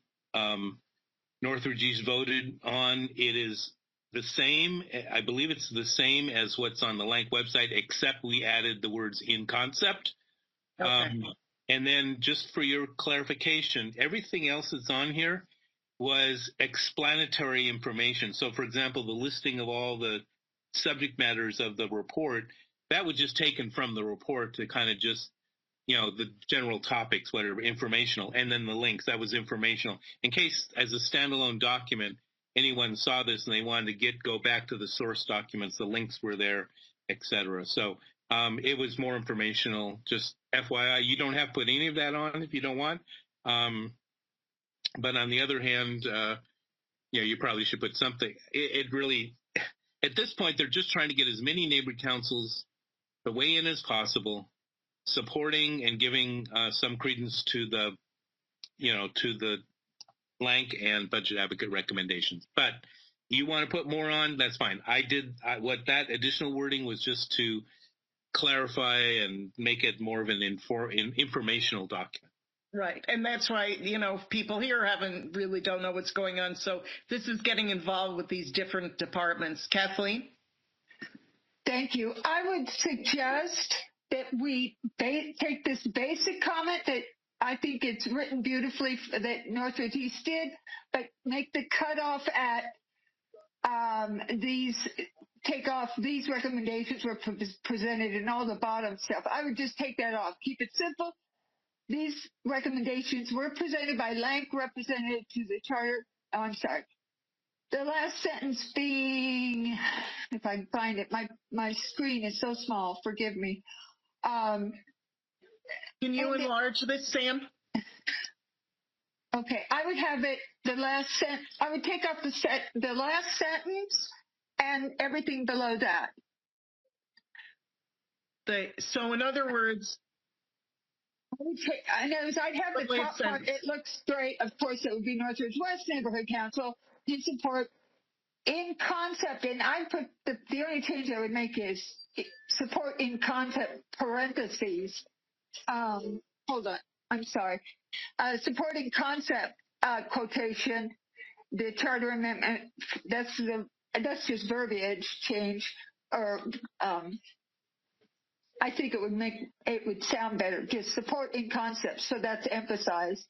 Northridge voted on. It is the same, I believe it's the same as what's on the Lank website, except we added the words in concept. Okay. And then just for your clarification, everything else that's on here was explanatory information. So, for example, the listing of all the subject matters of the report, that was just taken from the report to kind of just, the general topics, whatever, informational. And then the links, that was informational. In case, as a standalone document, anyone saw this and they wanted to go back to the source documents, the links were there, et cetera. So it was more informational, just FYI. You don't have to put any of that on if you don't want. But on the other hand, you probably should put something. It really, at this point, they're just trying to get as many neighborhood councils to weigh in as possible, supporting and giving some credence to the Lank and budget advocate recommendations. But you want to put more on, that's fine. What that additional wording was just to clarify and make it more of an informational document. Right. And that's why, people here don't know what's going on. So this is getting involved with these different departments. Kathleen? Thank you. I would suggest that we take this basic comment that I think it's written beautifully that Northridge East did, but make the cutoff at take off these recommendations were presented and all the bottom stuff. I would just take that off. Keep it simple. These recommendations were presented by Lank, represented to the charter. Oh, I'm sorry. The last sentence being, if I can find it, my screen is so small. Forgive me. Can you enlarge this, Sam? Okay, I would have it I would take off the last sentence and everything below that. So in other words, I'd have the top part. It looks great. Of course, it would be Northridge West Neighborhood Council in support in concept. And I put the only change I would make is support in concept parentheses. Hold on. I'm sorry. Supporting concept quotation. The charter amendment. That's just verbiage change. Or I think it would sound better. Just support in concept. So that's emphasized.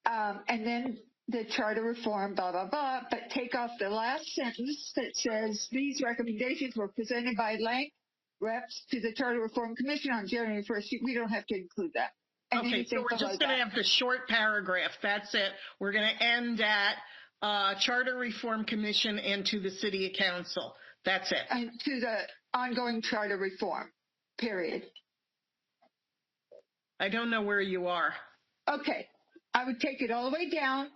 And then the charter reform, blah, blah, blah, but take off the last sentence that says these recommendations were presented by Lank reps to the Charter Reform Commission on January 1st. We don't have to include that. And okay, so we're just going to have the short paragraph. That's it. We're going to end at Charter Reform Commission and to the City Council. That's it. And to the ongoing charter reform, period. I don't know where you are. Okay. I would take it all the way down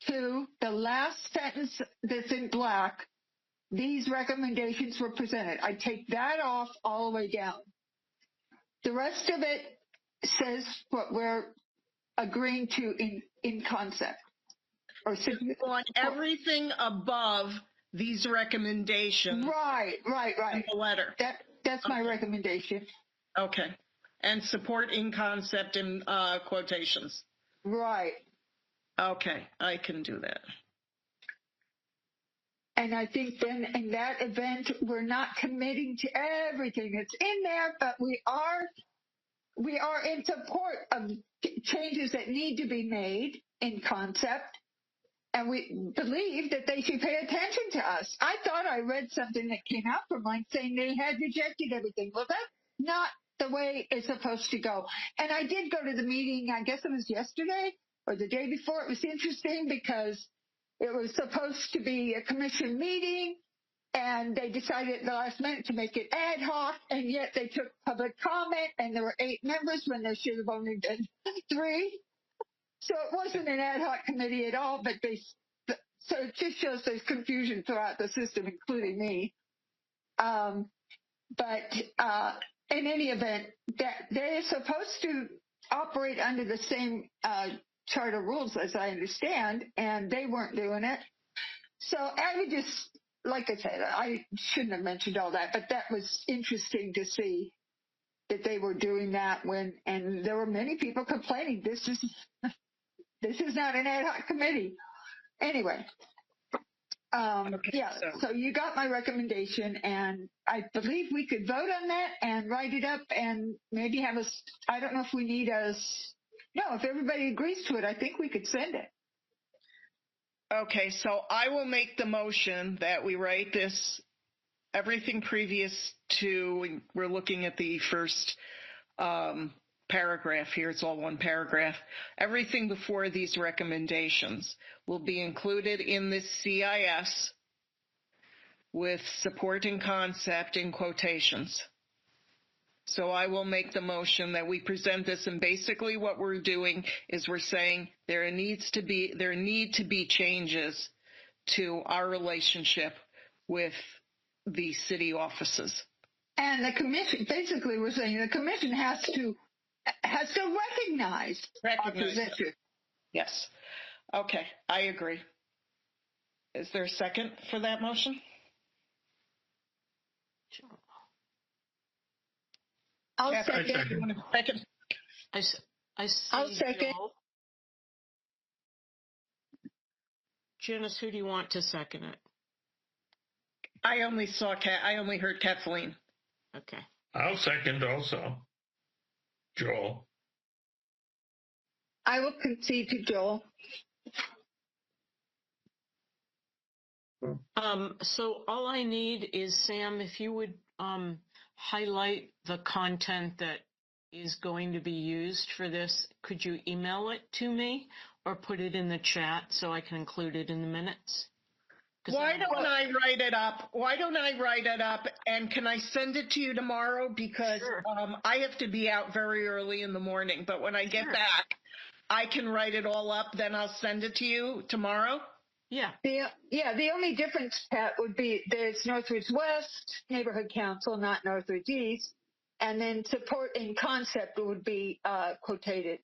to the last sentence that's in black. These recommendations were presented. I take that off all the way down. The rest of it says what we're agreeing to in concept. Or you want everything above these recommendations. Right. In the letter. That's my recommendation. Okay. And support in concept in quotations. Right. Okay, I can do that. And I think then in that event, we're not committing to everything that's in there, but we are in support of changes that need to be made in concept. And we believe that they should pay attention to us. I thought I read something that came out from like saying they had rejected everything. Well, that's not the way it's supposed to go. And I did go to the meeting, I guess it was yesterday or the day before. It was interesting because it was supposed to be a commission meeting and they decided at the last minute to make it ad hoc, and yet they took public comment and there were 8 members when there should have only been 3. So it wasn't an ad hoc committee at all, so it just shows there's confusion throughout the system, including me. But in any event, that they're supposed to operate under the same charter rules as I understand, and they weren't doing it. So I would just, like I said, I shouldn't have mentioned all that, but that was interesting to see that they were doing that and there were many people complaining, this is not an ad hoc committee. Anyway, so you got my recommendation, and I believe we could vote on that and write it up and maybe have I don't know if we need if everybody agrees to it, I think we could send it. Okay, so I will make the motion that we write this, everything previous to, we're looking at the first paragraph here, it's all one paragraph. Everything before these recommendations will be included in this CIS with support and concept in quotations. So I will make the motion that we present this, and basically what we're doing is we're saying there need to be changes to our relationship with the city offices. And the commission, basically we're saying the commission has to recognize our position. Yes. Okay, I agree. Is there a second for that motion? Sure. I'll second. I see I'll second. Joel. Janice, who do you want to second it? I only heard Kathleen. Okay. I'll second also. Joel. I will concede to Joel. So all I need is, Sam, if you would highlight the content that is going to be used for this, could you email it to me or put it in the chat so I can include it in the minutes? Why don't I write it up? And can I send it to you tomorrow? Because I have to be out very early in the morning, but when I get back, I can write it all up. Then I'll send it to you tomorrow. Yeah. The only difference, Pat, would be there's Northridge West Neighborhood Council, not Northridge East, and then support in concept would be quotated.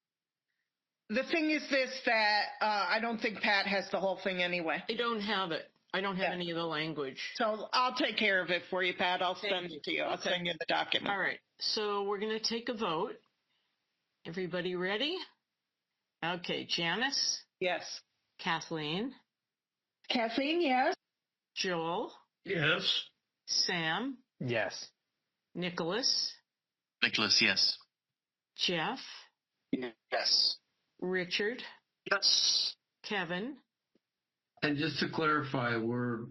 The thing is this, that I don't think Pat has the whole thing anyway. I don't have it. I don't have any of the language. So I'll take care of it for you, Pat. I'll send it to you. I'll send you the document. All right. So we're going to take a vote. Everybody ready? Okay. Janice? Yes. Kathleen? Kathleen, yes. Joel? Yes. Sam? Yes. Nicholas? Nicholas, yes. Jeff? Yes. Richard? Yes. Kevin? And just to clarify, we're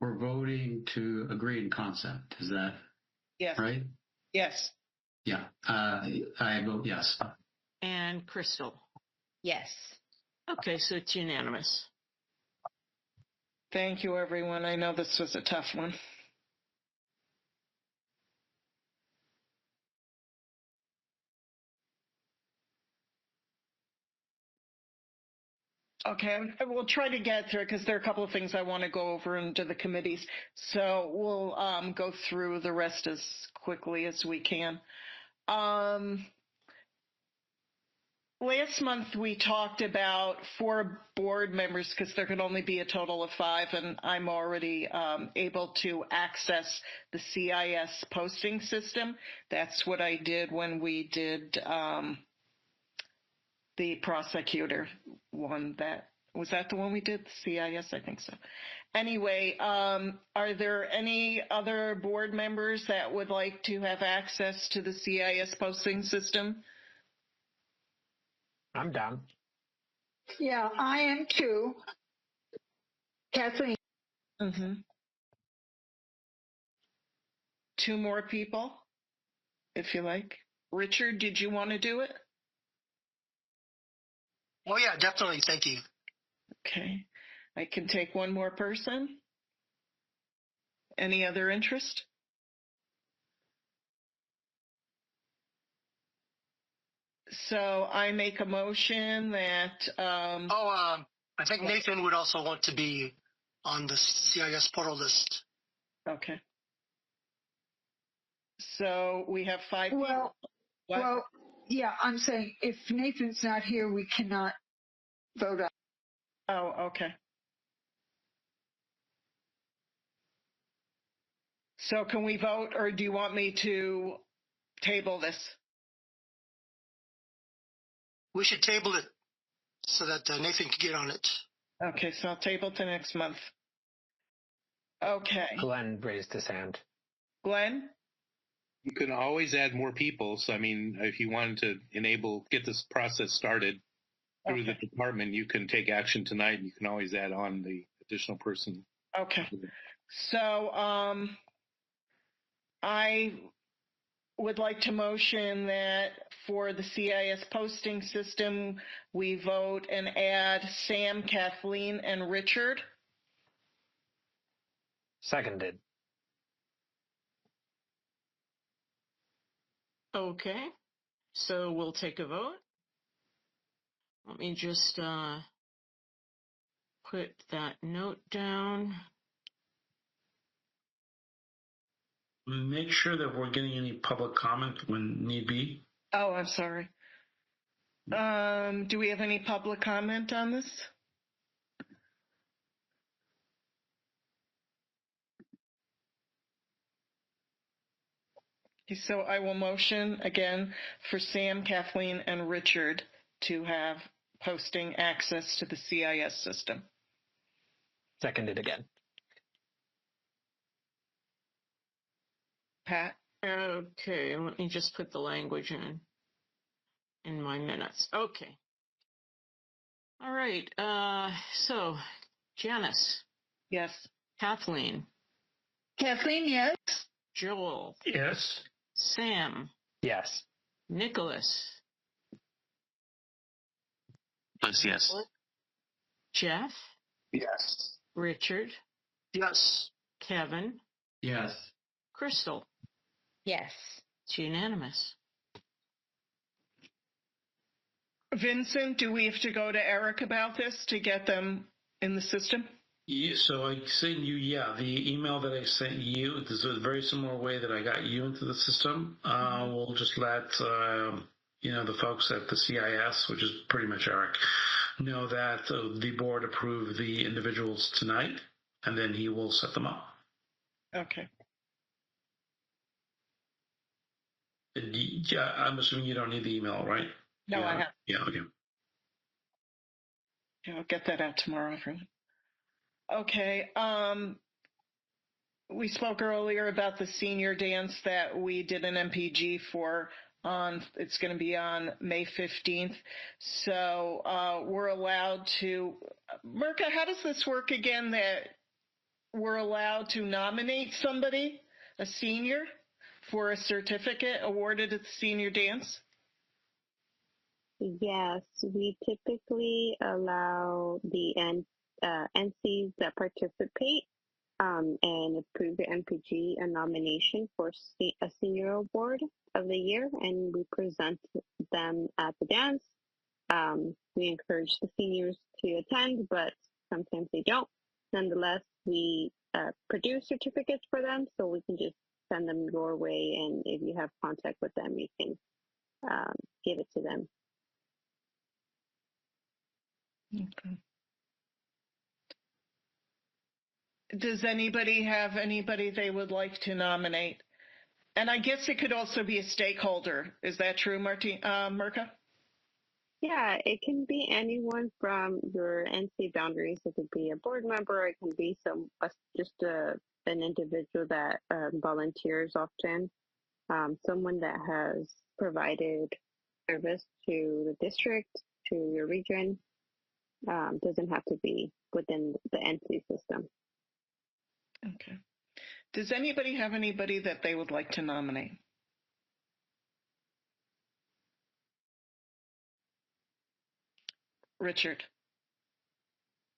voting to agree in concept. Is that right? Yes. Yeah. I vote yes. And Crystal? Yes. Okay, so it's unanimous. Thank you, everyone. I know this was a tough one. Okay, we'll try to get through it because there are a couple of things I want to go over into the committees. So we'll go through the rest as quickly as we can. last month we talked about 4 board members because there could only be a total of 5, and I'm already able to access the CIS posting system. That's what I did when we did the prosecutor one. Was that the one we did? CIS, I think so. Anyway, are there any other board members that would like to have access to the CIS posting system? I'm down. Yeah, I am too. Kathleen. Mm-hmm. 2 more people, if you like. Richard, did you want to do it? Oh, yeah, definitely. Thank you. Okay. I can take 1 more person. Any other interest? So I make a motion that. I think Nathan would also want to be on the CIS portal list. Okay. So we have 5 Well, people. What? well, yeah, I'm saying if Nathan's not here, we cannot vote on. Oh, okay. So can we vote, or do you want me to table this? We should table it so that Nathan can get on it. Okay, so I'll table to next month. Okay. Glenn raised his hand. Glenn? You can always add more people. So, I mean, if you wanted to get this process started through the department, you can take action tonight and you can always add on the additional person. Okay. So I would like to motion that for the CIS posting system, we vote and add Sam, Kathleen, and Richard. Seconded. Okay, so we'll take a vote. Let me just put that note down. Make sure that we're getting any public comment when need be. Oh, I'm sorry. Do we have any public comment on this? So I will motion again for Sam, Kathleen, and Richard to have posting access to the CIS system. Seconded again. Pat? Okay, let me just put the language in my minutes. Okay. All right, so Janice. Yes. Kathleen. Kathleen, yes. Joel. Yes. Sam. Yes. Nicholas. Yes. Jeff. Yes. Richard. Yes. Kevin. Yes. Crystal. Yes. It's unanimous. Vincent, do we have to go to Eric about this to get them in the system? Yeah, so I sent you, the email that I sent you, this is a very similar way that I got you into the system. We'll just let, the folks at the CIS, which is pretty much Eric, know that the board approved the individuals tonight, and then he will set them up. Okay. Yeah, I'm assuming you don't need the email, right? No, yeah. I have. Yeah, okay. Yeah, I'll get that out tomorrow, everyone. Okay. We spoke earlier about the senior dance that we did an MPG for. It's going to be on May 15th. So we're allowed to. Mirka, how does this work again? That we're allowed to nominate somebody, a senior, for a certificate awarded at the senior dance? Yes, we typically allow the NCs that participate and approve the MPG a nomination for a senior award of the year, and we present them at the dance. We encourage the seniors to attend, but sometimes they don't. Nonetheless, we produce certificates for them, so we can just send them your way, and if you have contact with them, you can give it to them. Okay. Does anybody have anybody they would like to nominate? And I guess it could also be a stakeholder. Is that true, Mirka? Yeah, it can be anyone from your NC boundaries. It could be a board member. It can be an individual that volunteers often. Someone that has provided service to the district, to your region. Doesn't have to be within the NC system. Okay. Does anybody have anybody that they would like to nominate? Richard.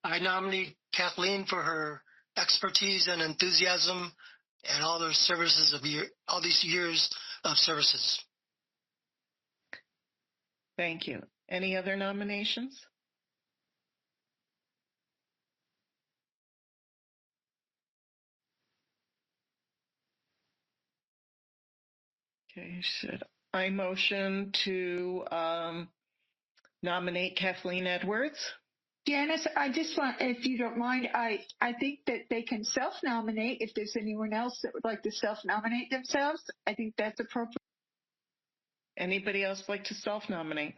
I nominate Kathleen for her expertise and enthusiasm and all those services all these years of services. Thank you. Any other nominations? Okay, should I motion to nominate Kathleen Edwards? Janice, I just want, if you don't mind, I think that they can self-nominate if there's anyone else that would like to self-nominate themselves. I think that's appropriate. Anybody else like to self-nominate?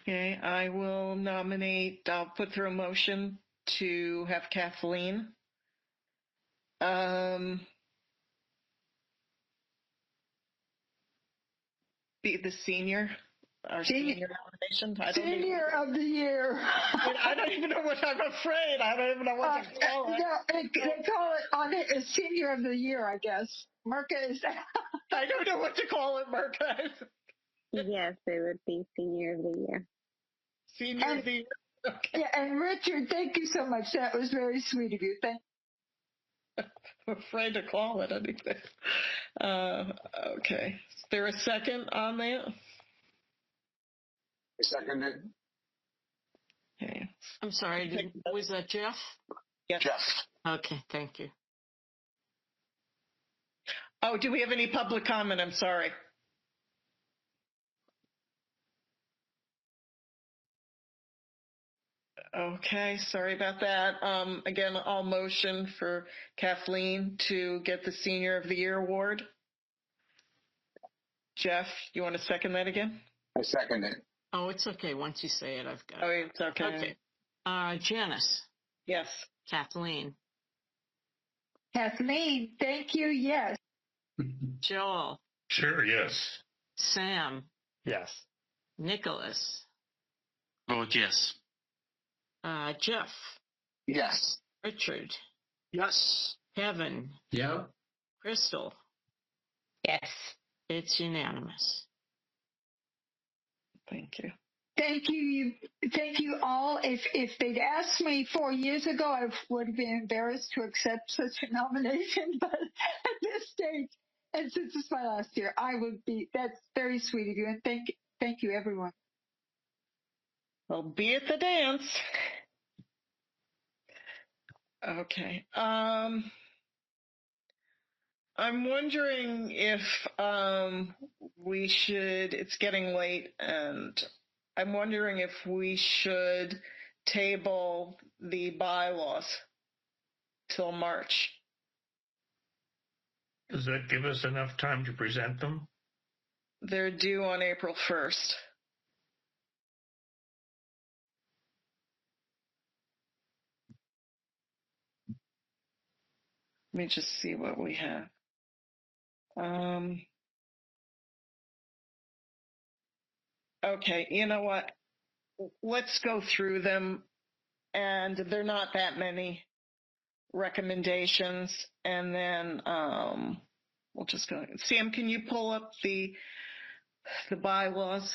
Okay, I will nominate, I'll put through a motion to have Kathleen. Be the senior, our senior nomination. Senior of the year. I don't even know what I'm afraid. I don't even know what to call it. No, they call it on it as senior of the year, I guess. Mirka is. I don't know what to call it, Mirka. Yes, it would be senior of the year. Senior of the year. Okay. Yeah, and Richard, thank you so much. That was very sweet of you. Thank you. I'm afraid to call it anything. Okay. Is there a second on that? I second it. Okay. I'm sorry, was that Jeff? Yes. Jeff. Okay, thank you. Oh, do we have any public comment? I'm sorry. Okay, sorry about that. Again, I'll motion for Kathleen to get the Senior of the Year award. Jeff, you want to second that again? I second it. Oh, it's okay. Once you say it, I've got it. Oh, it's okay. Okay. Janice. Yes. Kathleen. Kathleen, thank you. Yes. Joel. Sure, yes. Sam. Yes. Nicholas. Vote yes. Jeff. Yes. Richard. Yes. Kevin. Yep. Crystal. Yes. It's unanimous. Thank you. Thank you all. If they'd asked me 4 years ago, I would have been embarrassed to accept such a nomination. But at this stage, and since it's my last year, I would be. That's very sweet of you, and thank you, everyone. Well, be at the dance. Okay. I'm wondering if we should, it's getting late, and I'm wondering if we should table the bylaws till March. Does that give us enough time to present them? They're due on April 1st. Let me just see what we have. Okay, you know what? Let's go through them, and they're not that many recommendations, and then we'll just go. Sam, can you pull up the bylaws?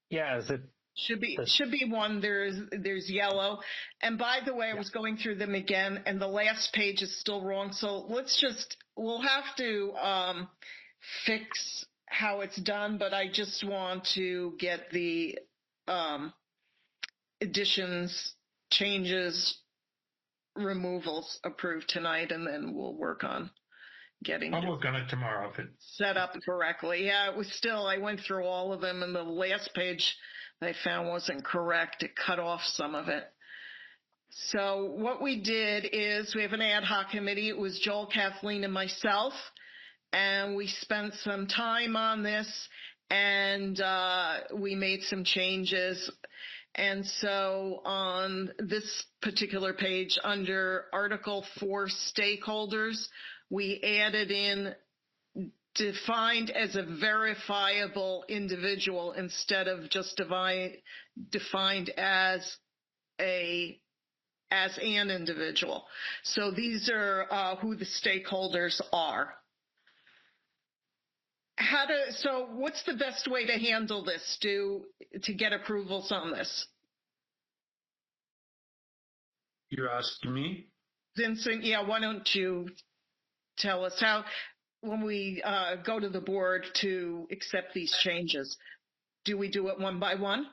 Yeah, is it? Should be one. There's yellow, and by the way, I was going through them again, and the last page is still wrong. So we'll have to fix how it's done, but I just want to get the additions, changes, removals approved tonight, and then we'll work on getting I'll work on it tomorrow if it set up correctly. Yeah, it was still, I went through all of them, and the last page I found wasn't correct. It cut off some of it. So what we did is we have an ad hoc committee. It was Joel, Kathleen, and myself, and we spent some time on this, and we made some changes. And so on this particular page, under Article 4 stakeholders, we added in defined as a verifiable individual instead of just defined as an individual. So these are who the stakeholders are. So what's the best way to handle this to get approvals on this? You're asking me? Vincent, yeah, why don't you tell us how, when we go to the board to accept these changes, do we do it one by one?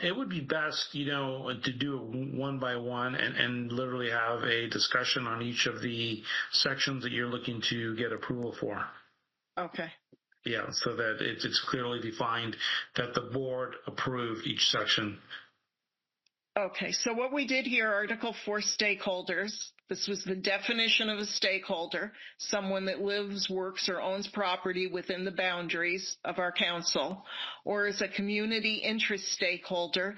It would be best, to do it one by one and literally have a discussion on each of the sections that you're looking to get approval for. Okay. Yeah, so that it's clearly defined that the board approved each section. Okay, so what we did here, Article 4 stakeholders, this was the definition of a stakeholder, someone that lives, works, or owns property within the boundaries of our council, or is a community interest stakeholder,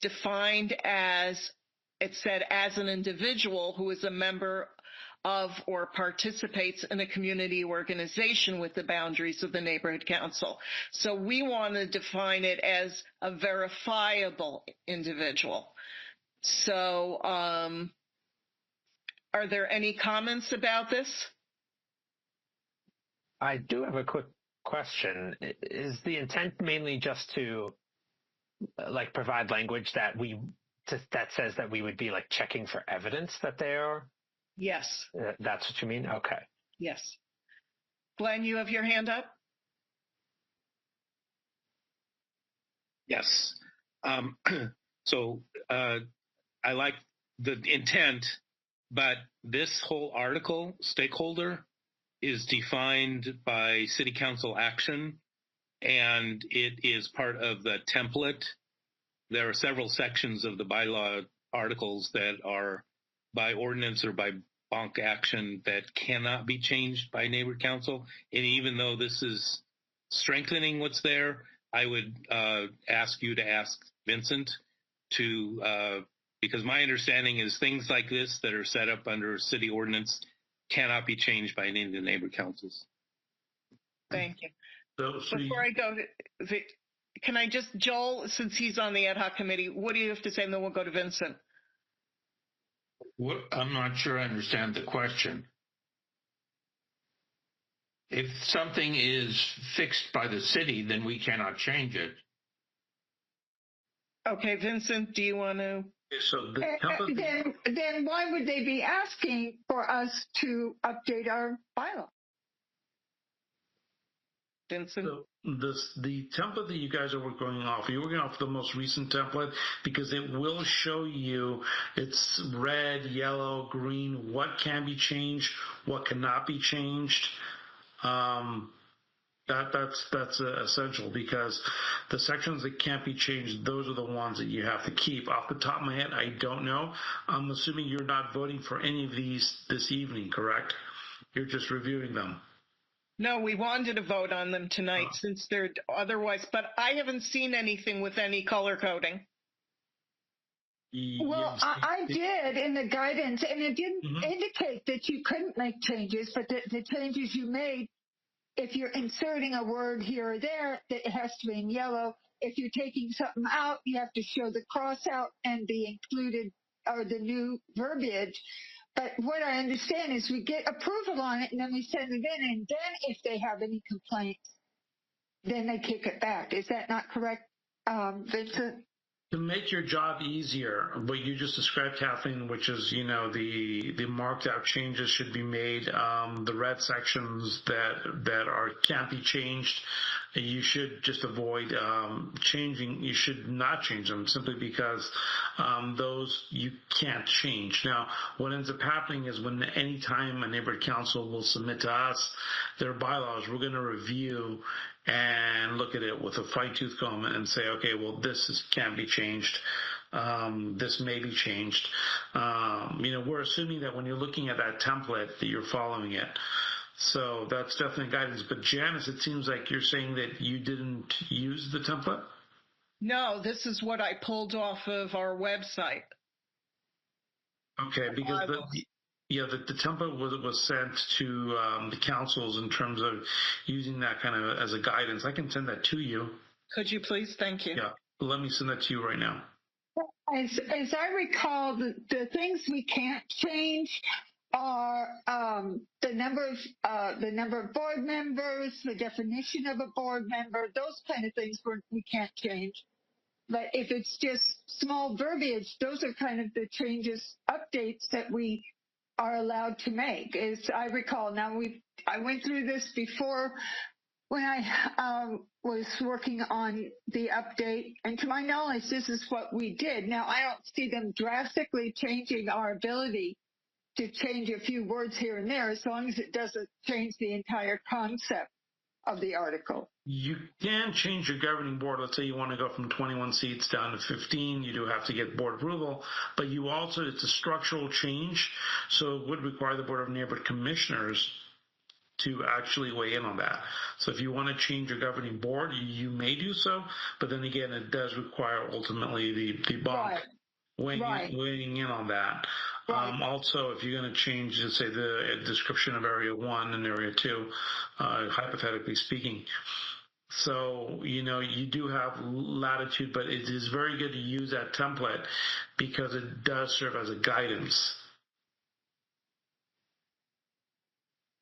defined as, it said, as an individual who is a member of or participates in a community organization with the boundaries of the neighborhood council. So we want to define it as a verifiable individual. So are there any comments about this? I do have a quick question. Is the intent mainly just to provide language that that says that we would be checking for evidence that they are? Yes. That's what you mean? Okay. Yes. Glenn, you have your hand up? Yes. So I like the intent, but this whole article, stakeholder, is defined by city council action, and it is part of the template. There are several sections of the bylaw articles that are by ordinance or by bonk action that cannot be changed by neighborhood council. And even though this is strengthening what's there, I would ask you to ask Vincent to, because my understanding is things like this that are set up under city ordinance cannot be changed by any of the neighborhood councils. Thank you. Before I go, can I just, Joel, since he's on the ad hoc committee, what do you have to say? And then we'll go to Vincent. I'm not sure I understand the question. If something is fixed by the city, then we cannot change it. Okay, Vincent, do you want to? So then why would they be asking for us to update our bylaw? Vincent? So the template that you guys are going off, you're working off the most recent template because it will show you it's red, yellow, green, what can be changed, what cannot be changed. That's essential because the sections that can't be changed, those are the ones that you have to keep. Off the top of my head, I don't know. I'm assuming you're not voting for any of these this evening, correct? You're just reviewing them. No, we wanted to vote on them tonight since they're otherwise, but I haven't seen anything with any color coding. Well, I did in the guidance, and it didn't indicate that you couldn't make changes, but the changes you made, if you're inserting a word here or there, that it has to be in yellow. If you're taking something out, you have to show the cross out and the included or the new verbiage. But what I understand is we get approval on it, and then we send it in, and then if they have any complaints, then they kick it back. Is that not correct, Vincent? To make your job easier, what you just described, Kathleen, which is, the marked out changes should be made, the red sections that can't be changed, you should just avoid changing. You should not change them simply because those you can't change. Now, what ends up happening is when any time a neighborhood council will submit to us their bylaws, we're going to review and look at it with a fine-tooth comb and say, okay, well, can't be changed. This may be changed. We're assuming that when you're looking at that template that you're following it. So that's definitely guidance. But Janice, it seems like you're saying that you didn't use the template? No, this is what I pulled off of our website. Okay, because the template was sent to the councils in terms of using that kind of as a guidance. I can send that to you. Could you please? Thank you. Yeah, let me send that to you right now. As I recall, the things we can't change are the number of board members, the definition of a board member, those kind of things we can't change. But if it's just small verbiage, those are kind of the changes, updates that we are allowed to make. As I recall, now I went through this before when I was working on the update, and to my knowledge, this is what we did. Now, I don't see them drastically changing our ability to change a few words here and there, as long as it doesn't change the entire concept of the article. You can change your governing board. Let's say you want to go from 21 seats down to 15. You do have to get board approval, but it's a structural change, so it would require the Board of Neighborhood Commissioners to actually weigh in on that. So if you want to change your governing board, you may do so, but then again, it does require ultimately the bond weighing in on that. Also, if you're going to change, let's say, the description of Area 1 and Area 2, hypothetically speaking. So, you do have latitude, but it is very good to use that template because it does serve as a guidance.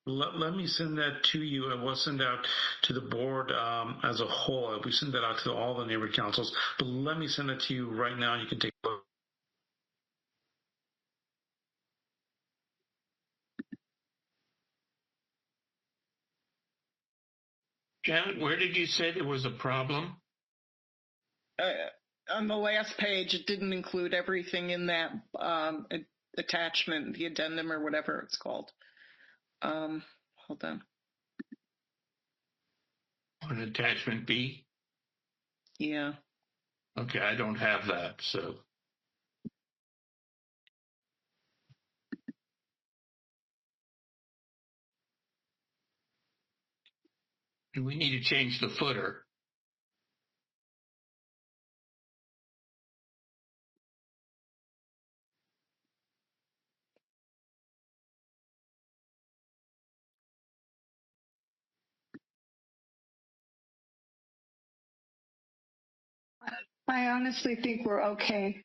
Let me send that to you, and we'll send out to the board as a whole. We send that out to all the neighborhood councils, but let me send it to you right now. You can take a look. Janet, where did you say there was a problem? On the last page, it didn't include everything in that attachment, the addendum or whatever it's called. Hold on. On attachment B? Yeah. Okay, I don't have that, so. And we need to change the footer. I honestly think we're okay.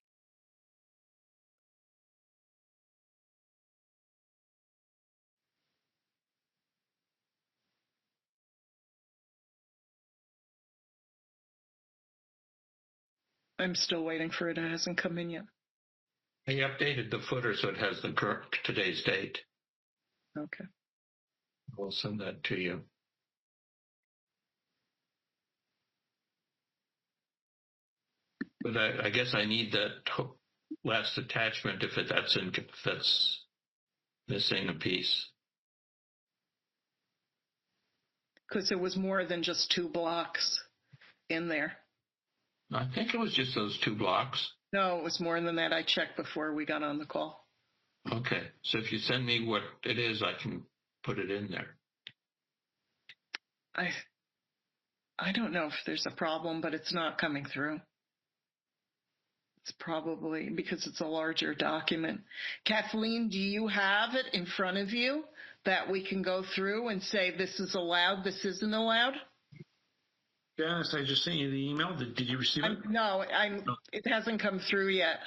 I'm still waiting for it. It hasn't come in yet. I updated the footer so it has the correct today's date. Okay. We'll send that to you. But I guess I need that last attachment if that's missing a piece. Because there was more than just 2 blocks in there. I think it was just those 2 blocks. No, it was more than that. I checked before we got on the call. Okay, so if you send me what it is, I can put it in there. I don't know if there's a problem, but it's not coming through. It's probably because it's a larger document. Kathleen, do you have it in front of you that we can go through and say this is allowed, this isn't allowed? Janice, I just sent you the email. Did you receive it? No, it hasn't come through yet.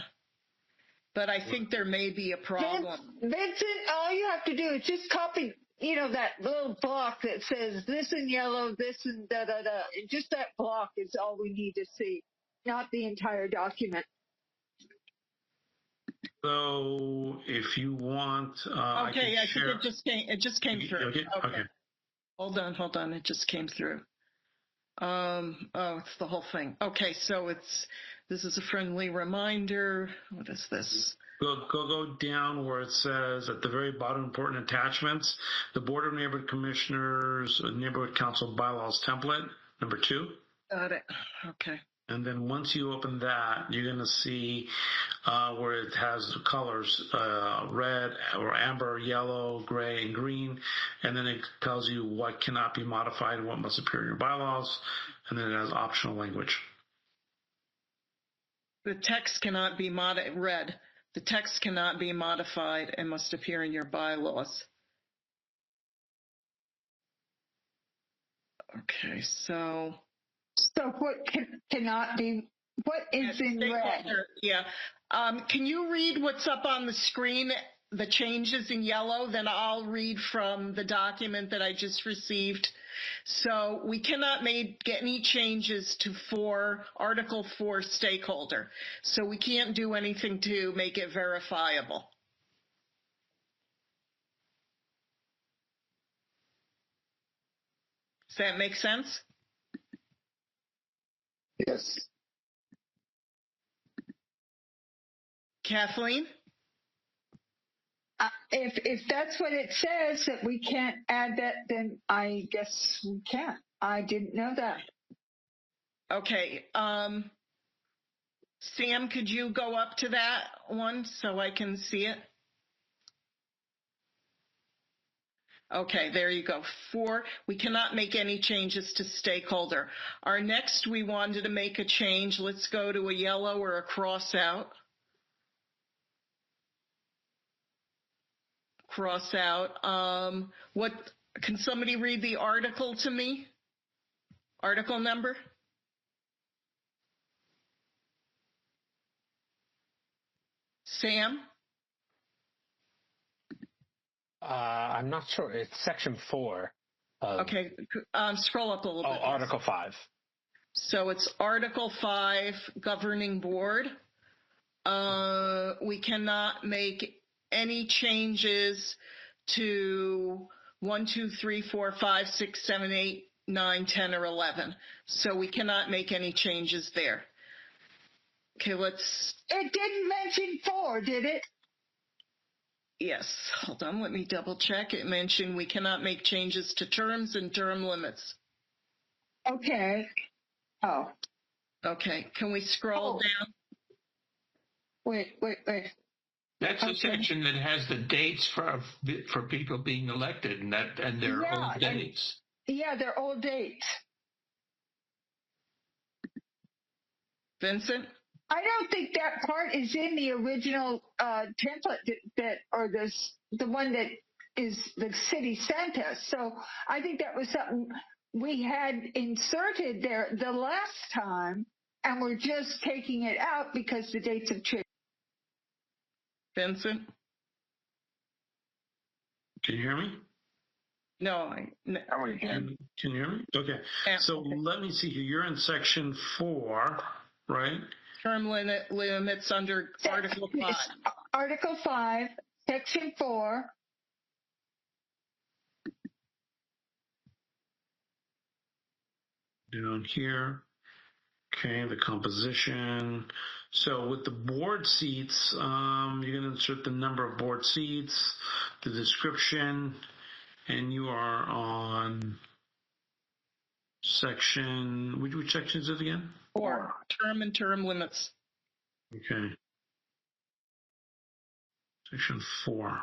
But I think there may be a problem. Vincent, all you have to do is just copy, that little block that says this in yellow, this and da-da-da. And just that block is all we need to see, not the entire document. So if you want, okay, I think it just came through. Okay. Hold on. It just came through. Oh, it's the whole thing. Okay, so this is a friendly reminder. What is this? Go down where it says at the very bottom, important attachments, the Board of Neighborhood Commissioners Neighborhood Council Bylaws template, number 2. Got it. Okay. And then once you open that, you're going to see where it has the colors, red or amber, yellow, gray, and green. And then it tells you what cannot be modified and what must appear in your bylaws. And then it has optional language. The text cannot be read. The text cannot be modified and must appear in your bylaws. Okay, so what cannot be, what is in red? Yeah. Can you read what's up on the screen, the changes in yellow? Then I'll read from the document that I just received. So we cannot make any changes to Article 4 stakeholder. So we can't do anything to make it verifiable. Does that make sense? Yes. Kathleen? If that's what it says, that we can't add that, then I guess we can't. I didn't know that. Okay. Sam, could you go up to that one so I can see it? Okay, there you go. 4, we cannot make any changes to stakeholder. Our next, we wanted to make a change. Let's go to a yellow or a cross out. Cross out. What, can somebody read the article to me? Article number? Sam? I'm not sure. It's section 4. Okay, scroll up a little bit. Oh, Article 5. So it's Article 5, Governing Board. We cannot make any changes to 1, 2, 3, 4, 5, 6, 7, 8, 9, 10, or 11. So we cannot make any changes there. Okay, let's... It didn't mention 4, did it? Yes, hold on, let me double check. It mentioned we cannot make changes to terms and term limits. Okay. Oh. Okay, can we scroll down? Wait. That's the section that has the dates for people being elected and their old dates. Yeah, their old dates. Vincent? I don't think that part is in the original template the one that is the city sent us. So I think that was something we had inserted there the last time, and we're just taking it out because the dates have changed. Vincent? Can you hear me? No. Can you hear me? Okay. Yeah, so let me see here. You're in section 4, right? Term limits under Article 5. Article 5, Section 4. Down here. Okay, the composition. So with the board seats, you're going to insert the number of board seats, the description, and you are on section, which section is it again? 4, term and term limits. Okay. Section 4.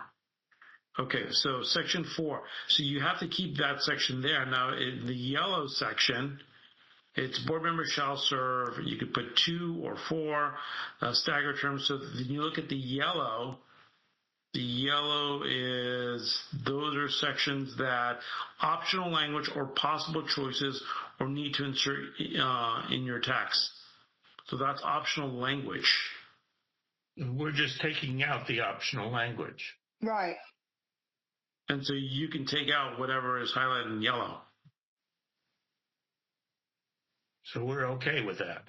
Okay, so section 4. So you have to keep that section there. Now, in the yellow section, it's board members shall serve. You could put 2 or 4 staggered terms. So then you look at the yellow. The yellow is, those are sections that optional language or possible choices or need to insert in your text. So that's optional language. We're just taking out the optional language. Right. And so you can take out whatever is highlighted in yellow. So we're okay with that.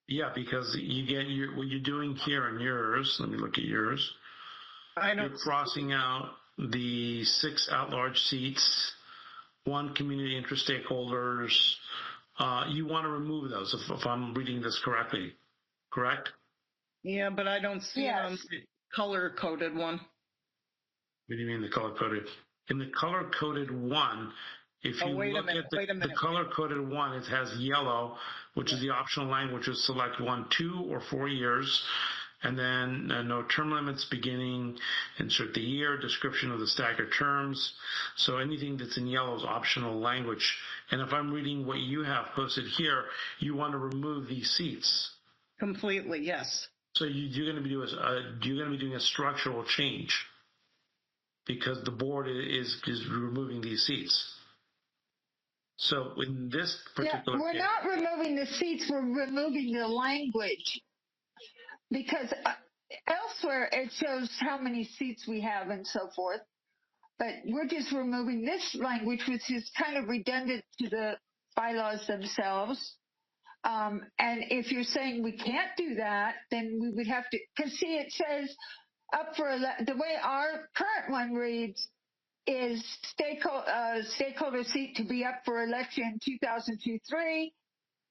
Yeah, because you get what you're doing here in yours. Let me look at yours. You're crossing out the 6 at-large seats one community interest stakeholders, you want to remove those if I'm reading this correctly, correct? Yeah, but I don't see it on the color-coded one. What do you mean the color-coded? In the color-coded one, if you look at the color-coded one, it has yellow, which is the optional language. Select 1, 2, or 4 years. And then no term limits beginning, insert the year, description of the staggered terms. So anything that's in yellow is optional language. And if I'm reading what you have posted here, you want to remove these seats. Completely, yes. So you're going to be doing a structural change because the board is removing these seats. So in this particular we're not removing the seats, we're removing the language. Because elsewhere it shows how many seats we have and so forth. But we're just removing this language, which is kind of redundant to the bylaws themselves. And if you're saying we can't do that, then we would have to, because see, it says up for, the way our current one reads is stakeholder seat to be up for election 2023,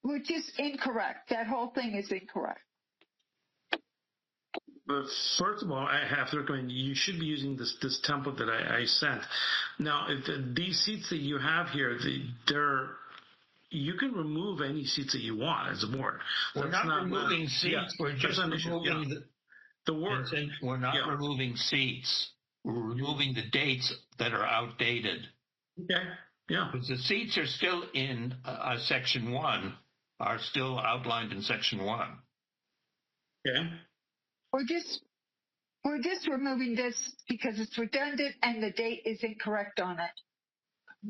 which is incorrect. That whole thing is incorrect. But first of all, I have to recommend you should be using this template that I sent. Now, these seats that you have here, you can remove any seats that you want as a board. We're not removing seats. We're just removing the word. We're not removing seats. We're removing the dates that are outdated. Okay. Yeah. Because the seats are still in Section 1, are still outlined in Section 1. Okay. We're just removing this because it's redundant and the date is incorrect on it.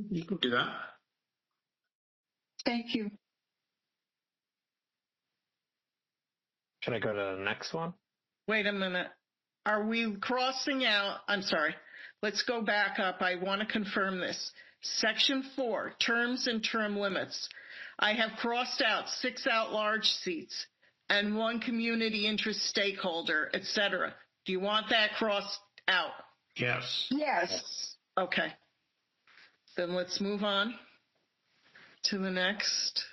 You can do that. Thank you. Should I go to the next one? Wait a minute. Are we crossing out? I'm sorry. Let's go back up. I want to confirm this. Section 4, terms and term limits. I have crossed out 6 at-large seats and 1 community interest stakeholder, etc. Do you want that crossed out? Yes. Yes. Okay. Then let's move on to the next.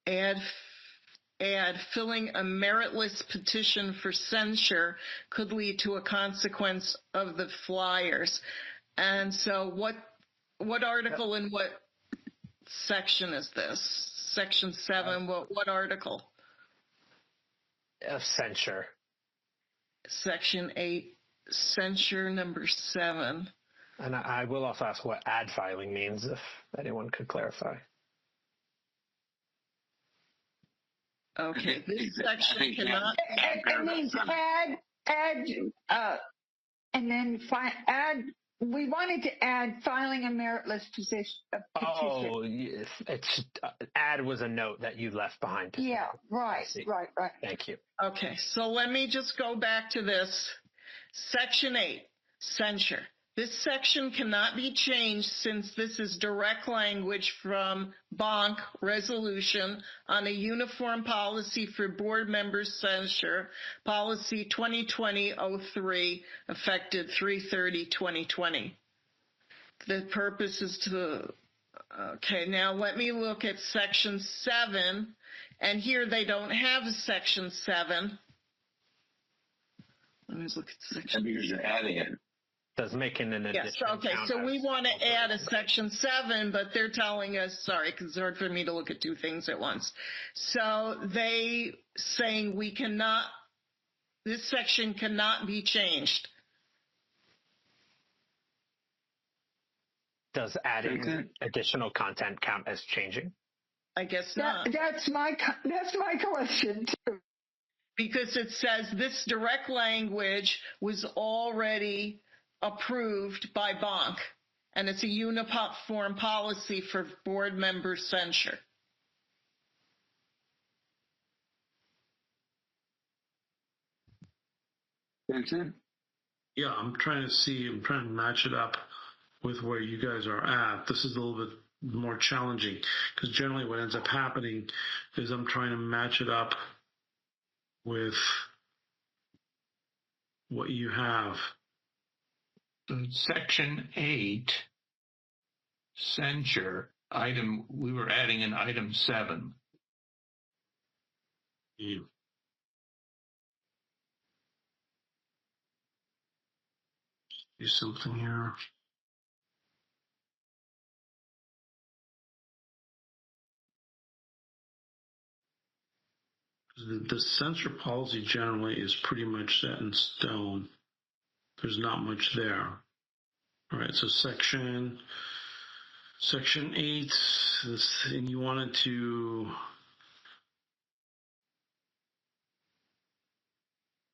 Add filling a meritless petition for censure could lead to a consequence of the flyers. And so what article and what section is this? Section 7, what article? Censure. Section 8, censure number 7. And I will also ask what ad filing means, if anyone could clarify. Okay, this section cannot. It means add, and then add. We wanted to add filing a meritless petition. Oh, it's add was a note that you left behind. Yeah, right. Thank you. Okay, so let me just go back to this. Section 8, censure. This section cannot be changed since this is direct language from BONC resolution on a uniform policy for board members censure, policy 2020-03, effective 3/30/2020. The purpose is to, okay, now let me look at section 7, and here they don't have a section 7. Let me look at section. Because you're adding it. Does making an addition. Yes, okay, so we want to add a section 7, but they're telling us, sorry, because it's hard for me to look at 2 things at once. So they saying we cannot, this section cannot be changed. Does adding additional content count as changing? I guess not. That's my question too. Because it says this direct language was already approved by BONC, and it's a uniform policy for board member censure. Yeah, I'm trying to match it up with where you guys are at. This is a little bit more challenging because generally what ends up happening is I'm trying to match it up with what you have. Section 8, censure, we were adding an item 7. Yeah. Do something here. The censor policy generally is pretty much set in stone. There's not much there. All right, so section 8, and you wanted to.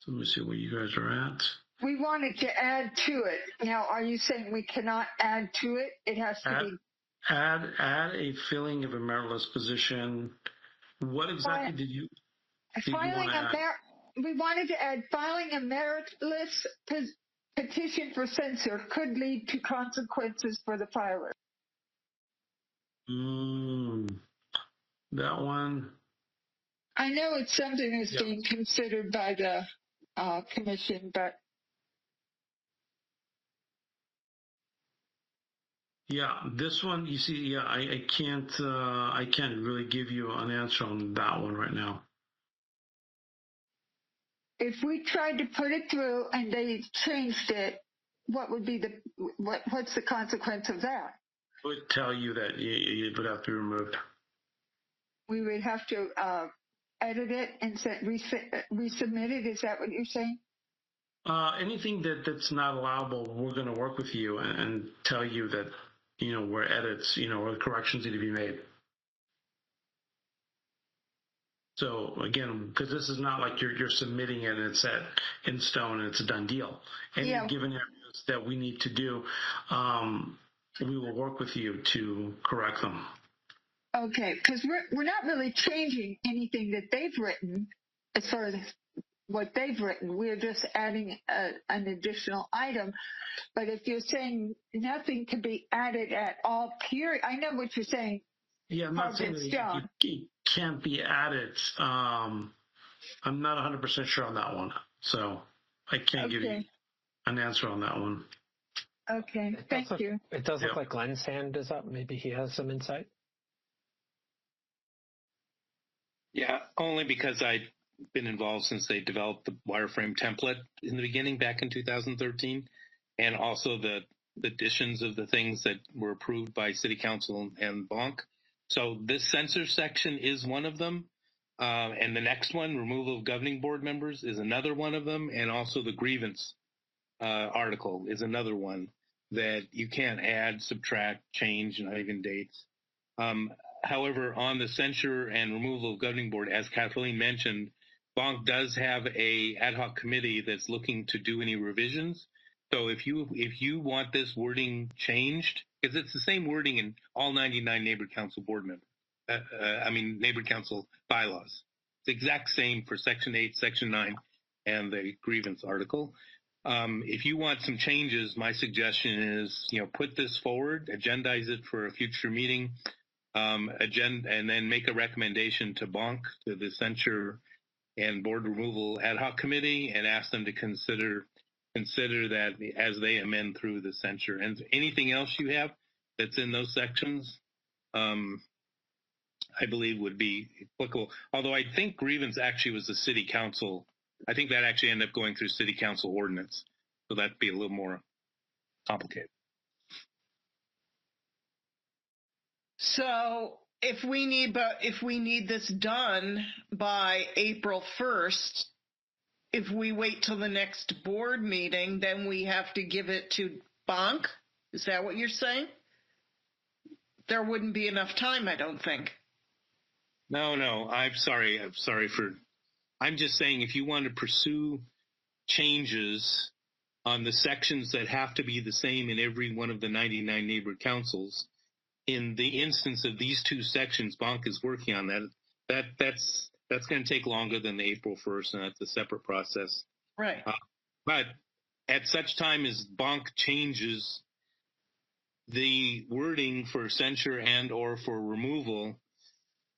So let me see where you guys are at. We wanted to add to it. Now, are you saying we cannot add to it? It has to be. Add a filling of a meritless position. What exactly did you want to add? We wanted to add filing a meritless petition for censure could lead to consequences for the filer. That one. I know it's something that's being considered by the commission, but. Yeah, this one, you see, I can't really give you an answer on that one right now. If we tried to put it through and they changed it, what would be what's the consequence of that? I would tell you that it would have to be removed. We would have to edit it and resubmit it. Is that what you're saying? Anything that's not allowable, we're going to work with you and tell you that, where edits, where corrections need to be made. So again, because this is not like you're submitting it and it's set in stone and it's a done deal. Any given areas that we need to do, we will work with you to correct them. Okay, because we're not really changing anything that they've written as far as what they've written. We're just adding an additional item. But if you're saying nothing can be added at all, period, I know what you're saying. Yeah, I'm not saying that it can't be added. I'm not 100% sure on that one. So I can't give you an answer on that one. Okay, thank you. It does look like Glenn's hand is up. Maybe he has some insight. Yeah, only because I've been involved since they developed the wireframe template in the beginning back in 2013, and also the additions of the things that were approved by City Council and Bonk. So this censor section is one of them. And the next one, removal of governing board members, is another one of them. And also the grievance article is another one that you can't add, subtract, change, not even dates. However, on the censure and removal of governing board, as Kathleen mentioned, Bonk does have a ad hoc committee that's looking to do any revisions. So if you want this wording changed, because it's the same wording in all 99 neighborhood council board members, neighborhood council bylaws. It's the exact same for Section 8, Section 9, and the grievance article. If you want some changes, my suggestion is, put this forward, agendize it for a future meeting, and then make a recommendation to Bonk, to the censure and board removal ad hoc committee, and ask them to consider that as they amend through the censure. And anything else you have that's in those sections, I believe would be applicable. Although I think grievance actually was the city council. I think that actually ended up going through city council ordinance. So that'd be a little more complicated. So if we need this done by April 1st, if we wait till the next board meeting, then we have to give it to Bonk? Is that what you're saying? There wouldn't be enough time, I don't think. No, I'm sorry. I'm just saying if you want to pursue changes on the sections that have to be the same in every one of the 99 neighborhood councils, in the instance of these two sections, Bonk is working on that. That's going to take longer than the April 1st, and that's a separate process. Right. But at such time as Bonk changes the wording for censure and or for removal,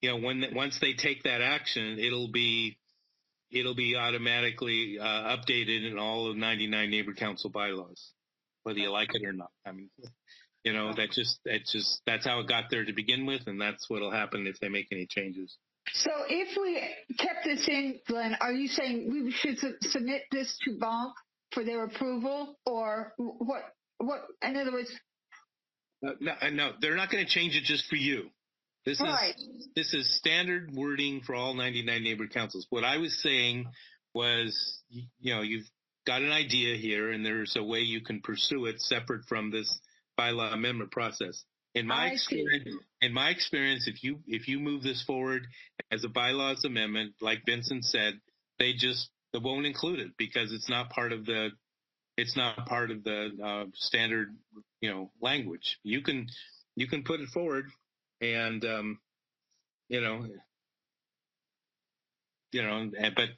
once they take that action, it'll be, it'll be automatically updated in all of 99 neighbor council bylaws, whether you like it or not. I mean, that's how it got there to begin with, and that's what'll happen if they make any changes. So if we kept this in, Glenn, are you saying we should submit this to Bonk for their approval, or what? In other words, no, they're not going to change it just for you. This is standard wording for all 99 neighbor councils. What I was saying was, you've got an idea here, and there's a way you can pursue it separate from this bylaw amendment process. In my experience, if you move this forward as a bylaws amendment, like Vincent said, they won't include it because it's not part of the standard language. You can put it forward, and but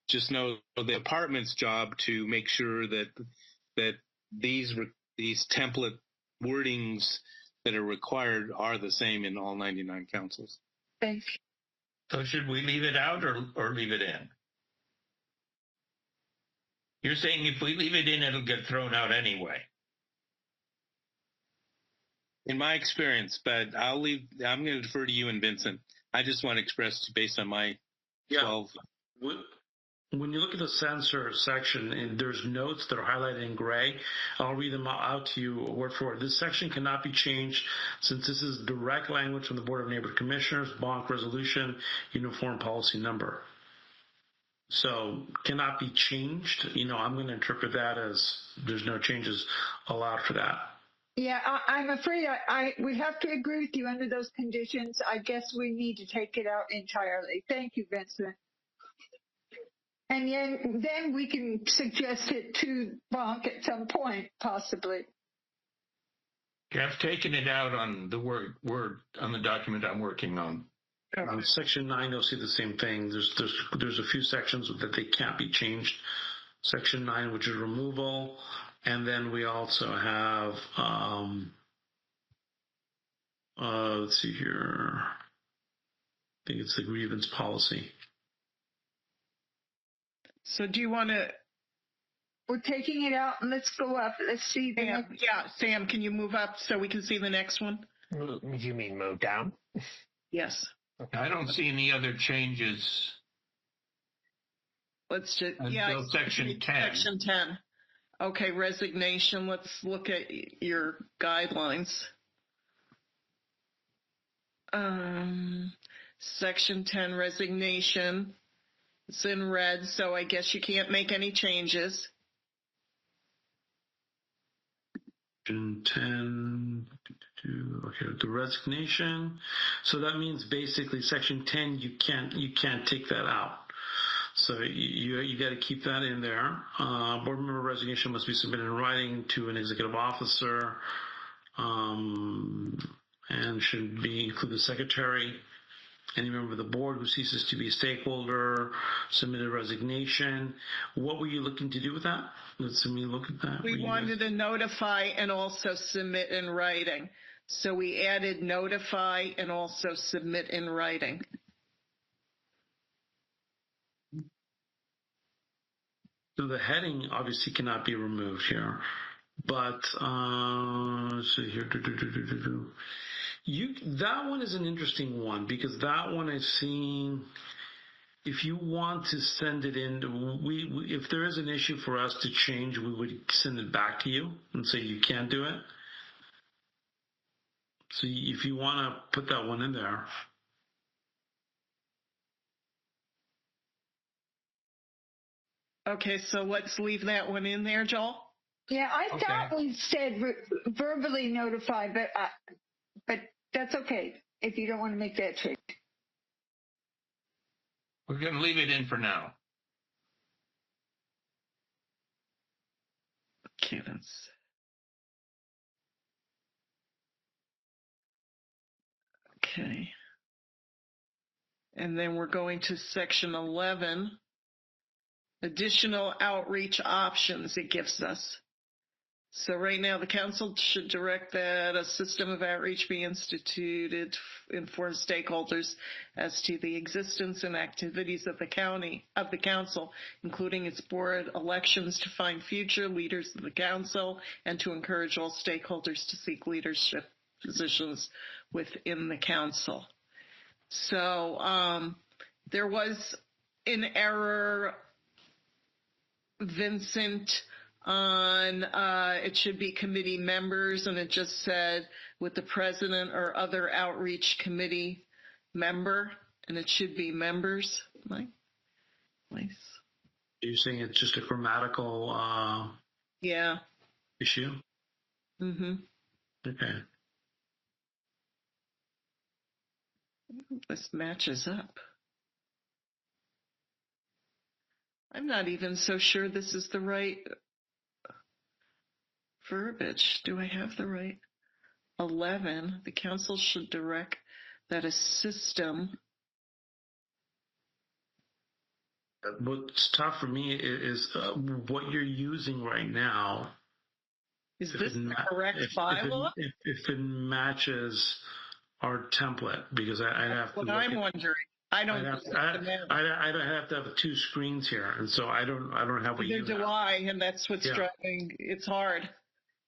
just know the department's job to make sure that these template wordings that are required are the same in all 99 councils. Thanks. So should we leave it out or leave it in? You're saying if we leave it in, it'll get thrown out anyway. In my experience, but I'm going to defer to you and Vincent. I just want to express based on my 12. When you look at the censor section, and there's notes that are highlighted in gray, I'll read them out to you word for word. This section cannot be changed since this is direct language from the Board of Neighborhood Commissioners, Bonk Resolution, Uniform Policy Number. So cannot be changed. I'm going to interpret that as there's no changes allowed for that. Yeah, I'm afraid I would have to agree with you under those conditions. I guess we need to take it out entirely. Thank you, Vincent. And then we can suggest it to Bonk at some point, possibly. I've taken it out on the word on the document I'm working on. On section 9, you'll see the same thing. There's a few sections that they can't be changed. Section 9, which is removal, and then we also have let's see here. I think it's the grievance policy. So do you want to? We're taking it out, and let's go up. Let's see. Sam, can you move up so we can see the next one? You mean move down? Yes. Okay. I don't see any other changes. Let's just section 10. Section 10. Okay, resignation. Let's look at your guidelines. Section 10, resignation. It's in red, so I guess you can't make any changes. Section 10, okay, the resignation. So that means basically section 10, you can't take that out. So you got to keep that in there. Board member resignation must be submitted in writing to an executive officer, and should include the secretary. Any member of the board who ceases to be a stakeholder, submit a resignation. What were you looking to do with that? Let's look at that. We wanted to notify and also submit in writing. So we added notify and also submit in writing. So the heading obviously cannot be removed here. But let's see here. That one is an interesting one because that one I've seen. If you want to send it in, if there is an issue for us to change, we would send it back to you and say you can't do it. So if you want to put that one in there. Okay, so let's leave that one in there, Joel. Yeah, I thought we said verbally notify, but that's okay if you don't want to make that change. We're going to leave it in for now. Okay, okay. And then we're going to section 11. Additional outreach options it gives us. So right now, the council should direct that a system of outreach be instituted to inform stakeholders as to the existence and activities of the council, including its board elections, to find future leaders of the council, and to encourage all stakeholders to seek leadership positions within the council. So there was an error, Vincent, on it should be committee members, and it just said with the president or other outreach committee member, and it should be members. Nice. You're saying it's just a grammatical issue? Mm-hmm. Okay. This matches up. I'm not even so sure this is the right verbiage. Do I have the right? 11, the council should direct that a system. What's tough for me is what you're using right now. Is this the correct bylaw? If it matches our template, because I'd have to. What I'm wondering. I don't. I'd have to have 2 screens here, and so I don't have what you have. Neither do I, and that's what's driving. It's hard.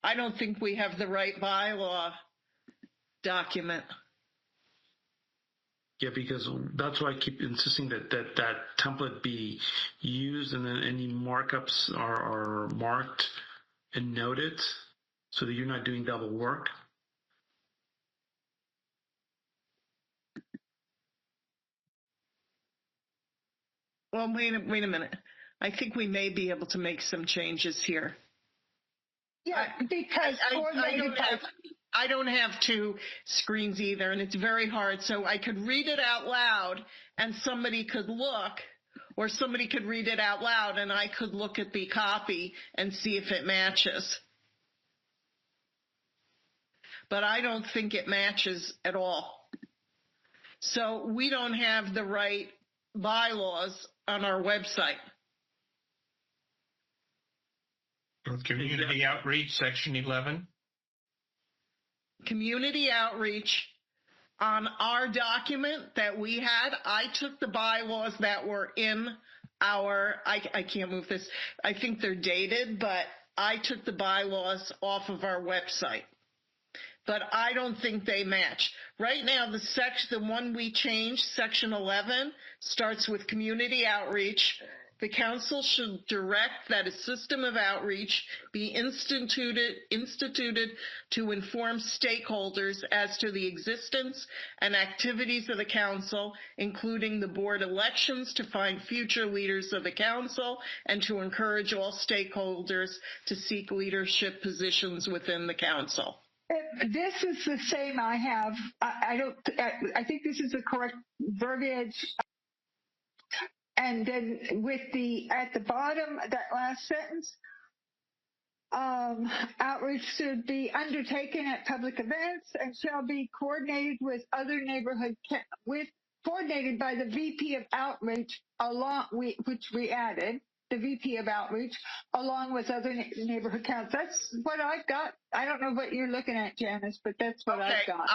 I don't think we have the right bylaw document. Yeah, because that's why I keep insisting that template be used, and then any markups are marked and noted, so that you're not doing double work. Well, wait a minute. I think we may be able to make some changes here. Yeah, because I don't have 2 screens either, and it's very hard. So I could read it out loud, and somebody could look, or somebody could read it out loud, and I could look at the copy and see if it matches. But I don't think it matches at all. So we don't have the right bylaws on our website. Community outreach, section 11. Community outreach, on our document that we had, I took the bylaws that were in our, I can't move this, I think they're dated, but I took the bylaws off of our website. But I don't think they match. Right now, the one we changed, section 11, starts with community outreach. The council should direct that a system of outreach be instituted to inform stakeholders as to the existence and activities of the council, including the board elections, to find future leaders of the council, and to encourage all stakeholders to seek leadership positions within the council. This is the same I have. I think this is the correct verbiage. And then at the bottom, that last sentence, outreach should be undertaken at public events and shall be coordinated with other coordinated by the VP of outreach, which we added, the VP of outreach, along with other neighborhood councils. That's what I've got. I don't know what you're looking at, Janice, but that's what I've got.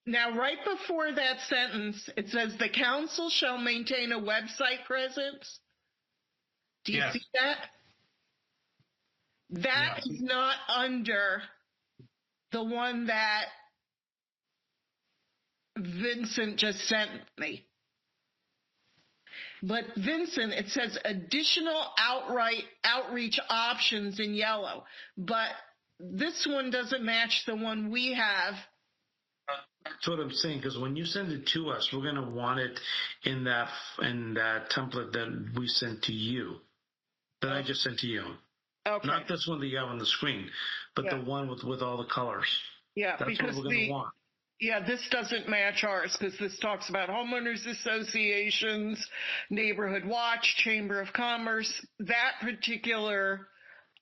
Now, right before that sentence, it says the council shall maintain a website presence. Do you see that? That is not under the one that Vincent just sent me. But Vincent, it says additional outreach options in yellow. But this one doesn't match the one we have. That's what I'm saying, because when you send it to us, we're going to want it in that template that we sent to you, that I just sent to you. Okay. Not this one that you have on the screen, but the one with all the colors. Yeah, that's because what we're going to want. Yeah, this doesn't match ours, because this talks about homeowners associations, neighborhood watch, chamber of commerce. That particular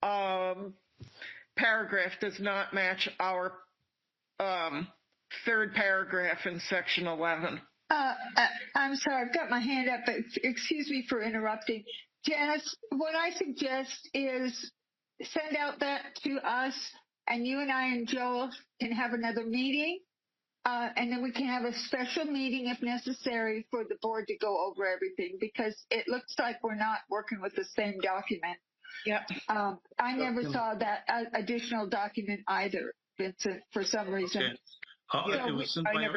paragraph does not match our third paragraph in section 11. I'm sorry, I've got my hand up, but excuse me for interrupting. Janice, what I suggest is send out that to us, and you and I and Joel can have another meeting. And then we can have a special meeting if necessary for the board to go over everything, because it looks like we're not working with the same document. Yep. I never saw that additional document either, Vincent, for some reason. Okay. So It was sent by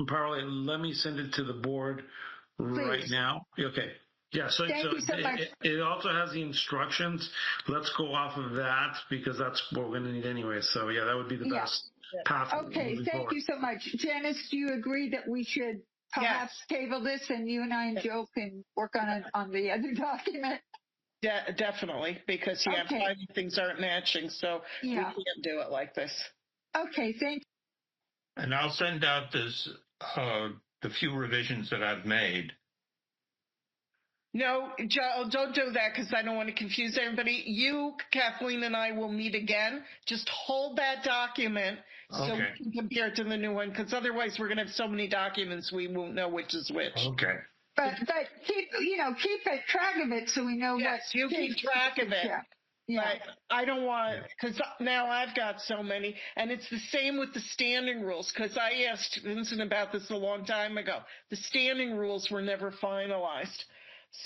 Empowerly. Let me send it to the board right now. Okay. Yeah, so, Thank you so much. It also has the instructions. Let's go off of that because that's what we're going to need anyway. So, yeah, that would be the best path. Okay, thank you so much. Janice, do you agree that we should perhaps table this and you and I and Joe can work on the other document? Definitely, because things aren't matching, so we can't do it like this. Okay, thank you. And I'll send out the few revisions that I've made. No, Joe, don't do that because I don't want to confuse everybody. You, Kathleen, and I will meet again. Just hold that document so we can compare it to the new one, because otherwise we're going to have so many documents we won't know which is which. Okay. But keep track of it so we know what. Yes, you keep track of it. Yeah. But I don't want, because now I've got so many, and it's the same with the standing rules, because I asked Vincent about this a long time ago. The standing rules were never finalized.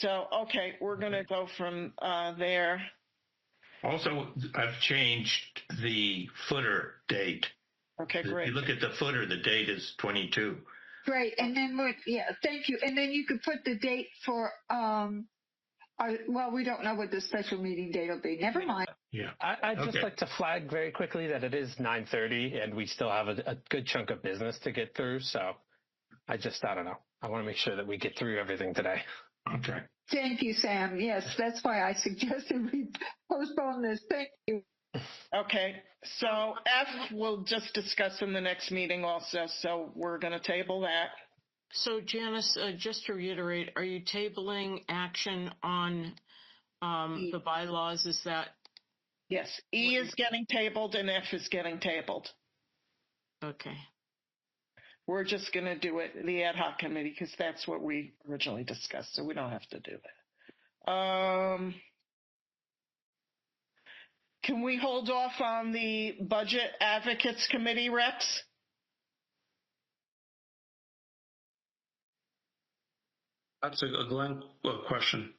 So, okay, we're going to go from there. Also, I've changed the footer date. Okay, great. If you look at the footer, the date is 22. Great, and then thank you. And then you could put the date for, we don't know what the special meeting date will be. Never mind. Yeah. I'd just like to flag very quickly that it is 9:30 and we still have a good chunk of business to get through. So I don't know. I want to make sure that we get through everything today. Okay. Thank you, Sam. Yes, that's why I suggested we postpone this. Thank you. Okay, so F we'll just discuss in the next meeting also, so we're going to table that. So Janice, just to reiterate, are you tabling action on the bylaws? Is that? Yes, E is getting tabled and F is getting tabled. Okay. We're just going to do it, the ad hoc committee, because that's what we originally discussed, so we don't have to do that. Can we hold off on the budget advocates committee reps? That's a Glenn question,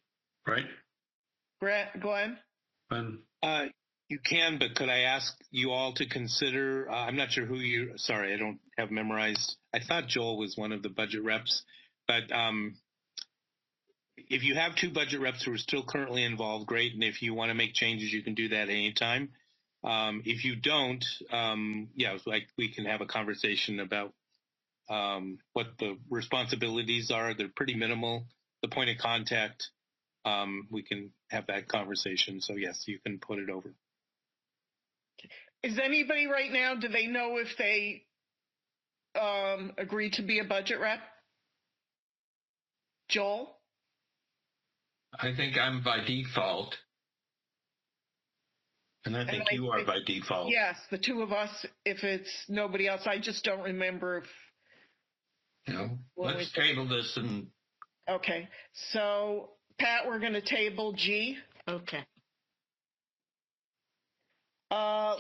right? Glenn? You can, but could I ask you all to consider, I'm not sure who sorry, I don't have memorized. I thought Joel was one of the budget reps, but if you have two budget reps who are still currently involved, great. And if you want to make changes, you can do that anytime. If you don't, we can have a conversation about what the responsibilities are. They're pretty minimal. The point of contact, we can have that conversation. So yes, you can put it over. Is anybody right now, do they know if they agree to be a budget rep? Joel? I think I'm by default. And I think you are by default. Yes, the two of us, if it's nobody else. I just don't remember if... Let's table this and... Okay, so Pat, we're going to table G. Okay.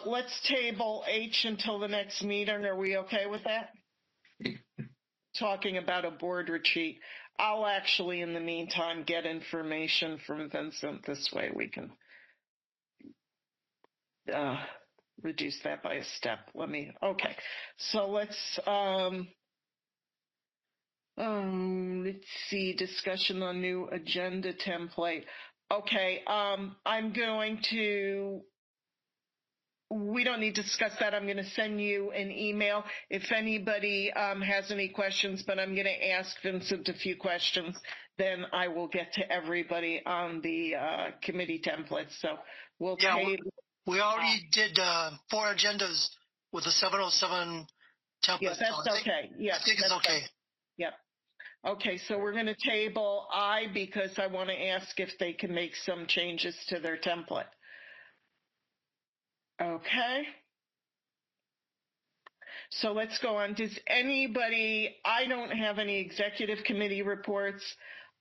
Let's table H until the next meeting. Are we okay with that? Talking about a board retreat. I'll actually, in the meantime, get information from Vincent. This way we can reduce that by a step. Okay. So let's see, discussion on new agenda template. Okay, I'm going to... We don't need to discuss that. I'm going to send you an email if anybody has any questions, but I'm going to ask Vincent a few questions. Then I will get to everybody on the committee templates. So we'll table. We already did 4 agendas with the 707 template. Yeah, that's okay. Yeah, I think it's okay. Yep. Okay, so we're going to table I because I want to ask if they can make some changes to their template. Okay. So let's go on. Does anybody, I don't have any executive committee reports.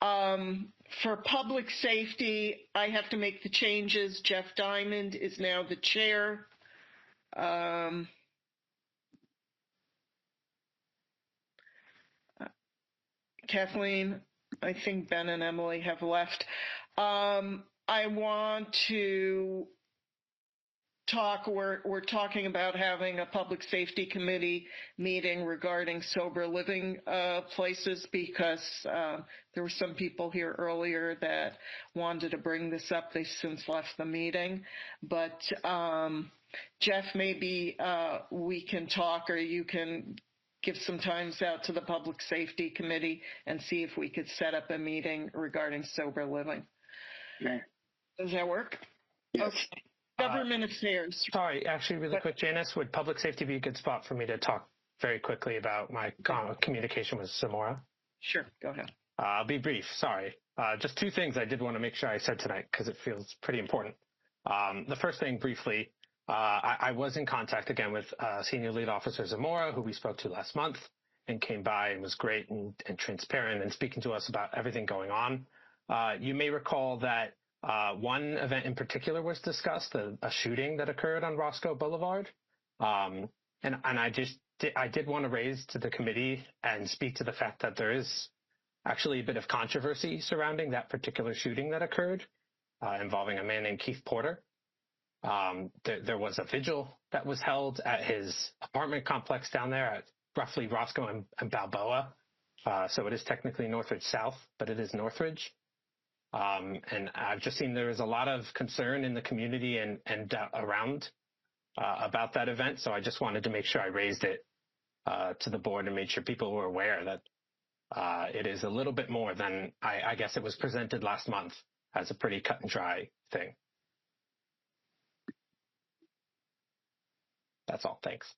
For public safety, I have to make the changes. Jeff Diamond is now the chair. Kathleen, I think Ben and Emily have left. I want to talk, we're talking about having a public safety committee meeting regarding sober living places, because there were some people here earlier that wanted to bring this up. They since left the meeting. But Jeff, maybe we can talk, or you can give some times out to the public safety committee and see if we could set up a meeting regarding sober living. Okay. Does that work? Yes. Okay. Government affairs. Sorry, actually, really quick, Janice, would public safety be a good spot for me to talk very quickly about my communication with Zamora? Sure, go ahead. I'll be brief, sorry. Just two things I did want to make sure I said tonight because it feels pretty important. The first thing, briefly, I was in contact again with Senior Lead Officer Zamora, who we spoke to last month, and came by and was great and transparent and speaking to us about everything going on. You may recall that one event in particular was discussed, a shooting that occurred on Roscoe Boulevard. And I did want to raise to the committee and speak to the fact that there is actually a bit of controversy surrounding that particular shooting that occurred involving a man named Keith Porter. There was a vigil that was held at his apartment complex down there at roughly Roscoe and Balboa. So it is technically Northridge South, but it is Northridge. And I've just seen there is a lot of concern in the community and around about that event. So I just wanted to make sure I raised it to the board and made sure people were aware that it is a little bit more than I guess it was presented last month as a pretty cut and dry thing. That's all. Thanks.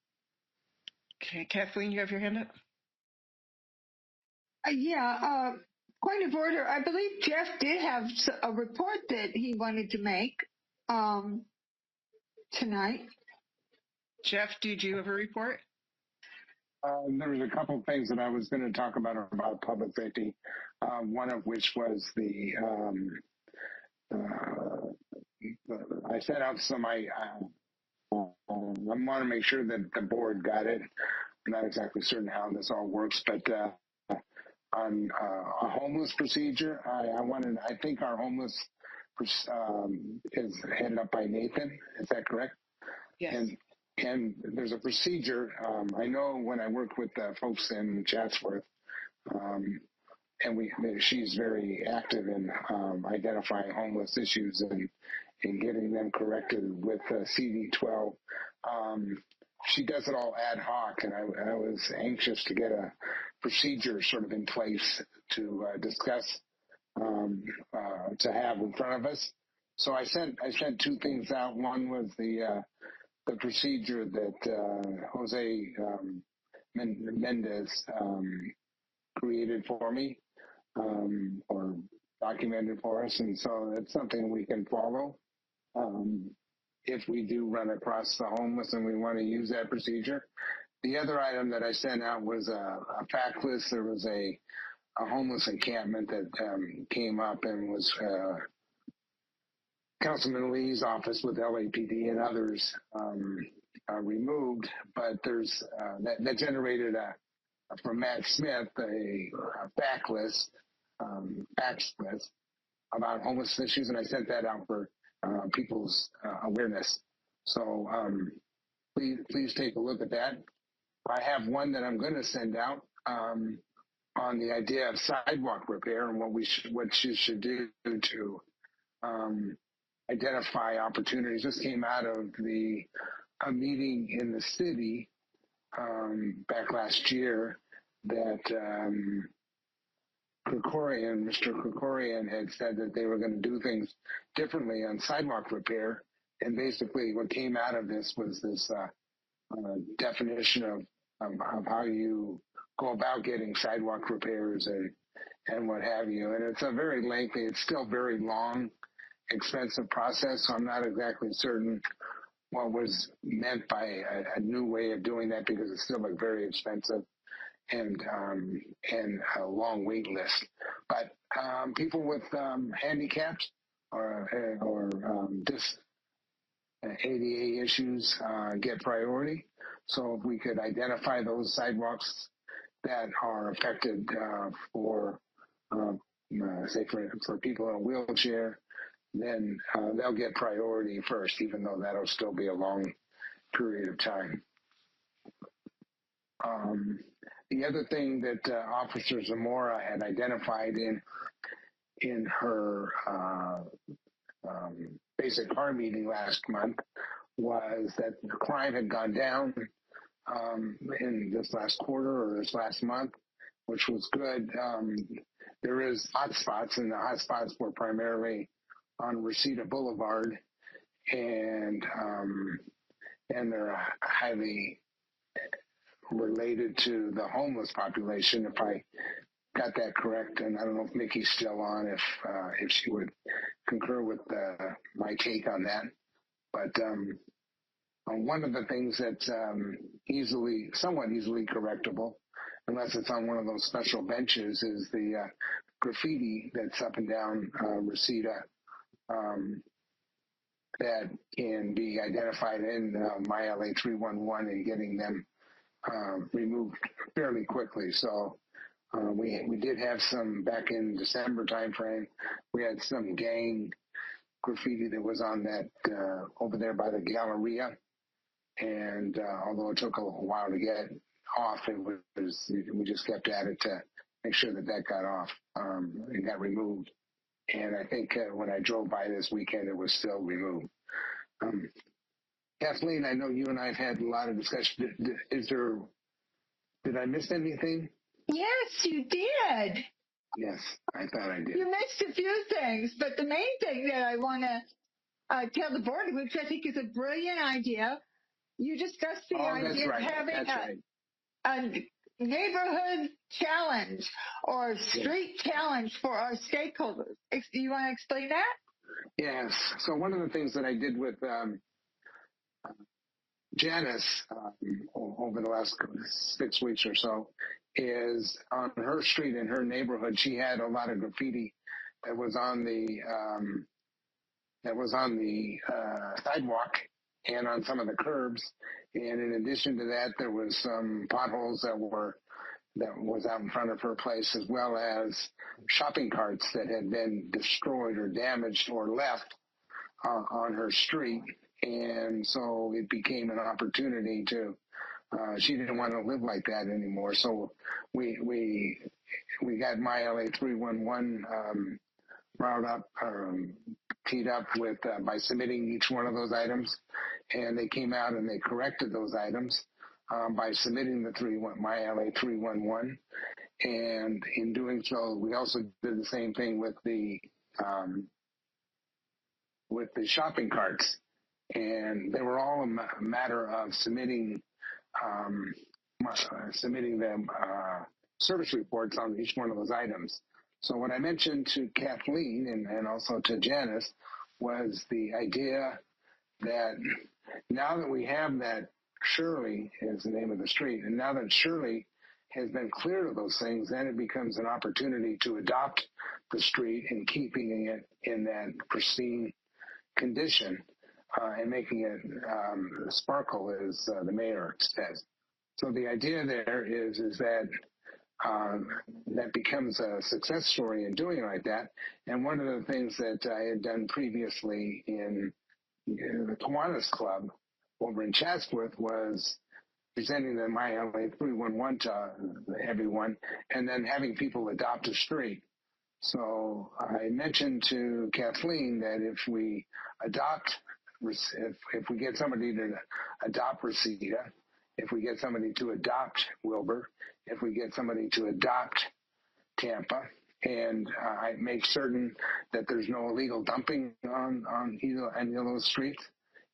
Okay, Kathleen, you have your hand up? Point of order. I believe Jeff did have a report that he wanted to make tonight. Jeff, did you have a report? There was a couple of things that I was going to talk about public safety. One of which was I sent out some. I want to make sure that the board got it. I'm not exactly certain how this all works, but on a homeless procedure, I think our homeless is headed up by Nathan. Is that correct? Yes. And there's a procedure. I know when I worked with folks in Chatsworth, and she's very active in identifying homeless issues and getting them corrected with CD12. She does it all ad hoc, and I was anxious to get a procedure sort of in place to discuss, to have in front of us. So I sent two things out. One was the procedure that Jose Mendez created for me, or documented for us, and so it's something we can follow if we do run across the homeless and we want to use that procedure. The other item that I sent out was a fact list. There was a homeless encampment that came up and was Councilman Lee's office with LAPD and others removed, but there's that generated from Matt Smith a fact list, facts list about homeless issues, and I sent that out for people's awareness. So please take a look at that. I have one that I'm going to send out on the idea of sidewalk repair and what you should do to identify opportunities. This came out of a meeting in the city back last year that Mr. Krikorian had said that they were going to do things differently on sidewalk repair. And basically what came out of this was this definition of how you go about getting sidewalk repairs and what have you. And it's a very lengthy, it's still very long, expensive process. So I'm not exactly certain what was meant by a new way of doing that, because it's still very expensive. and a long wait list. But people with handicaps or ADA issues get priority. So if we could identify those sidewalks that are affected say for people in a wheelchair, then they'll get priority first, even though that'll still be a long period of time. The other thing that Officer Zamora had identified in her basic car meeting last month was that the crime had gone down in this last quarter or this last month, which was good. There is hotspots, and the hotspots were primarily on Reseda Boulevard, and they're highly related to the homeless population, if I got that correct. And I don't know if Mickey's still on, if she would concur with my take on that. But one of the things that's somewhat easily correctable, unless it's on one of those special benches, is the graffiti that's up and down Reseda that can be identified in My LA 311 and getting them removed fairly quickly. So we did have some back in December timeframe. We had some gang graffiti that was on that over there by the Galleria, and although it took a while to get off, we just kept at it to make sure that got off and got removed. And I think when I drove by this weekend, it was still removed. Kathleen, I know you and I have had a lot of discussion. Did I miss anything? Yes, you did. Yes, I thought I did. You missed a few things, but the main thing that I want to tell the board, which I think is a brilliant idea, you discussed the idea of having a neighborhood challenge or street challenge for our stakeholders. You want to explain that? Yes. So one of the things that I did with Janice over the last 6 weeks or so is on her street in her neighborhood, she had a lot of graffiti that was on the sidewalk and on some of the curbs. And in addition to that, there was some potholes that was out in front of her place, as well as shopping carts that had been destroyed or damaged or left on her street. And so it became an opportunity to, she didn't want to live like that anymore. So we got My LA 311 riled up, teed up with by submitting each one of those items, and they came out and they corrected those items by submitting the My LA 311, and in doing so, we also did the same thing with the shopping carts, and they were all a matter of submitting them service reports on each one of those items. So what I mentioned to Kathleen and also to Janice was the idea that now that we have that Shirley is the name of the street, and now that Shirley has been cleared of those things, then it becomes an opportunity to adopt the street and keeping it in that pristine condition and making it sparkle, as the mayor says. So the idea there is that that becomes a success story in doing it like that. And one of the things that I had done previously in the Kiwanis Club over in Chatsworth was presenting the My LA 311 to everyone, and then having people adopt a street. So I mentioned to Kathleen that if we get somebody to adopt Reseda, if we get somebody to adopt Wilbur, if we get somebody to adopt Tampa, and I make certain that there's no illegal dumping on any of those streets,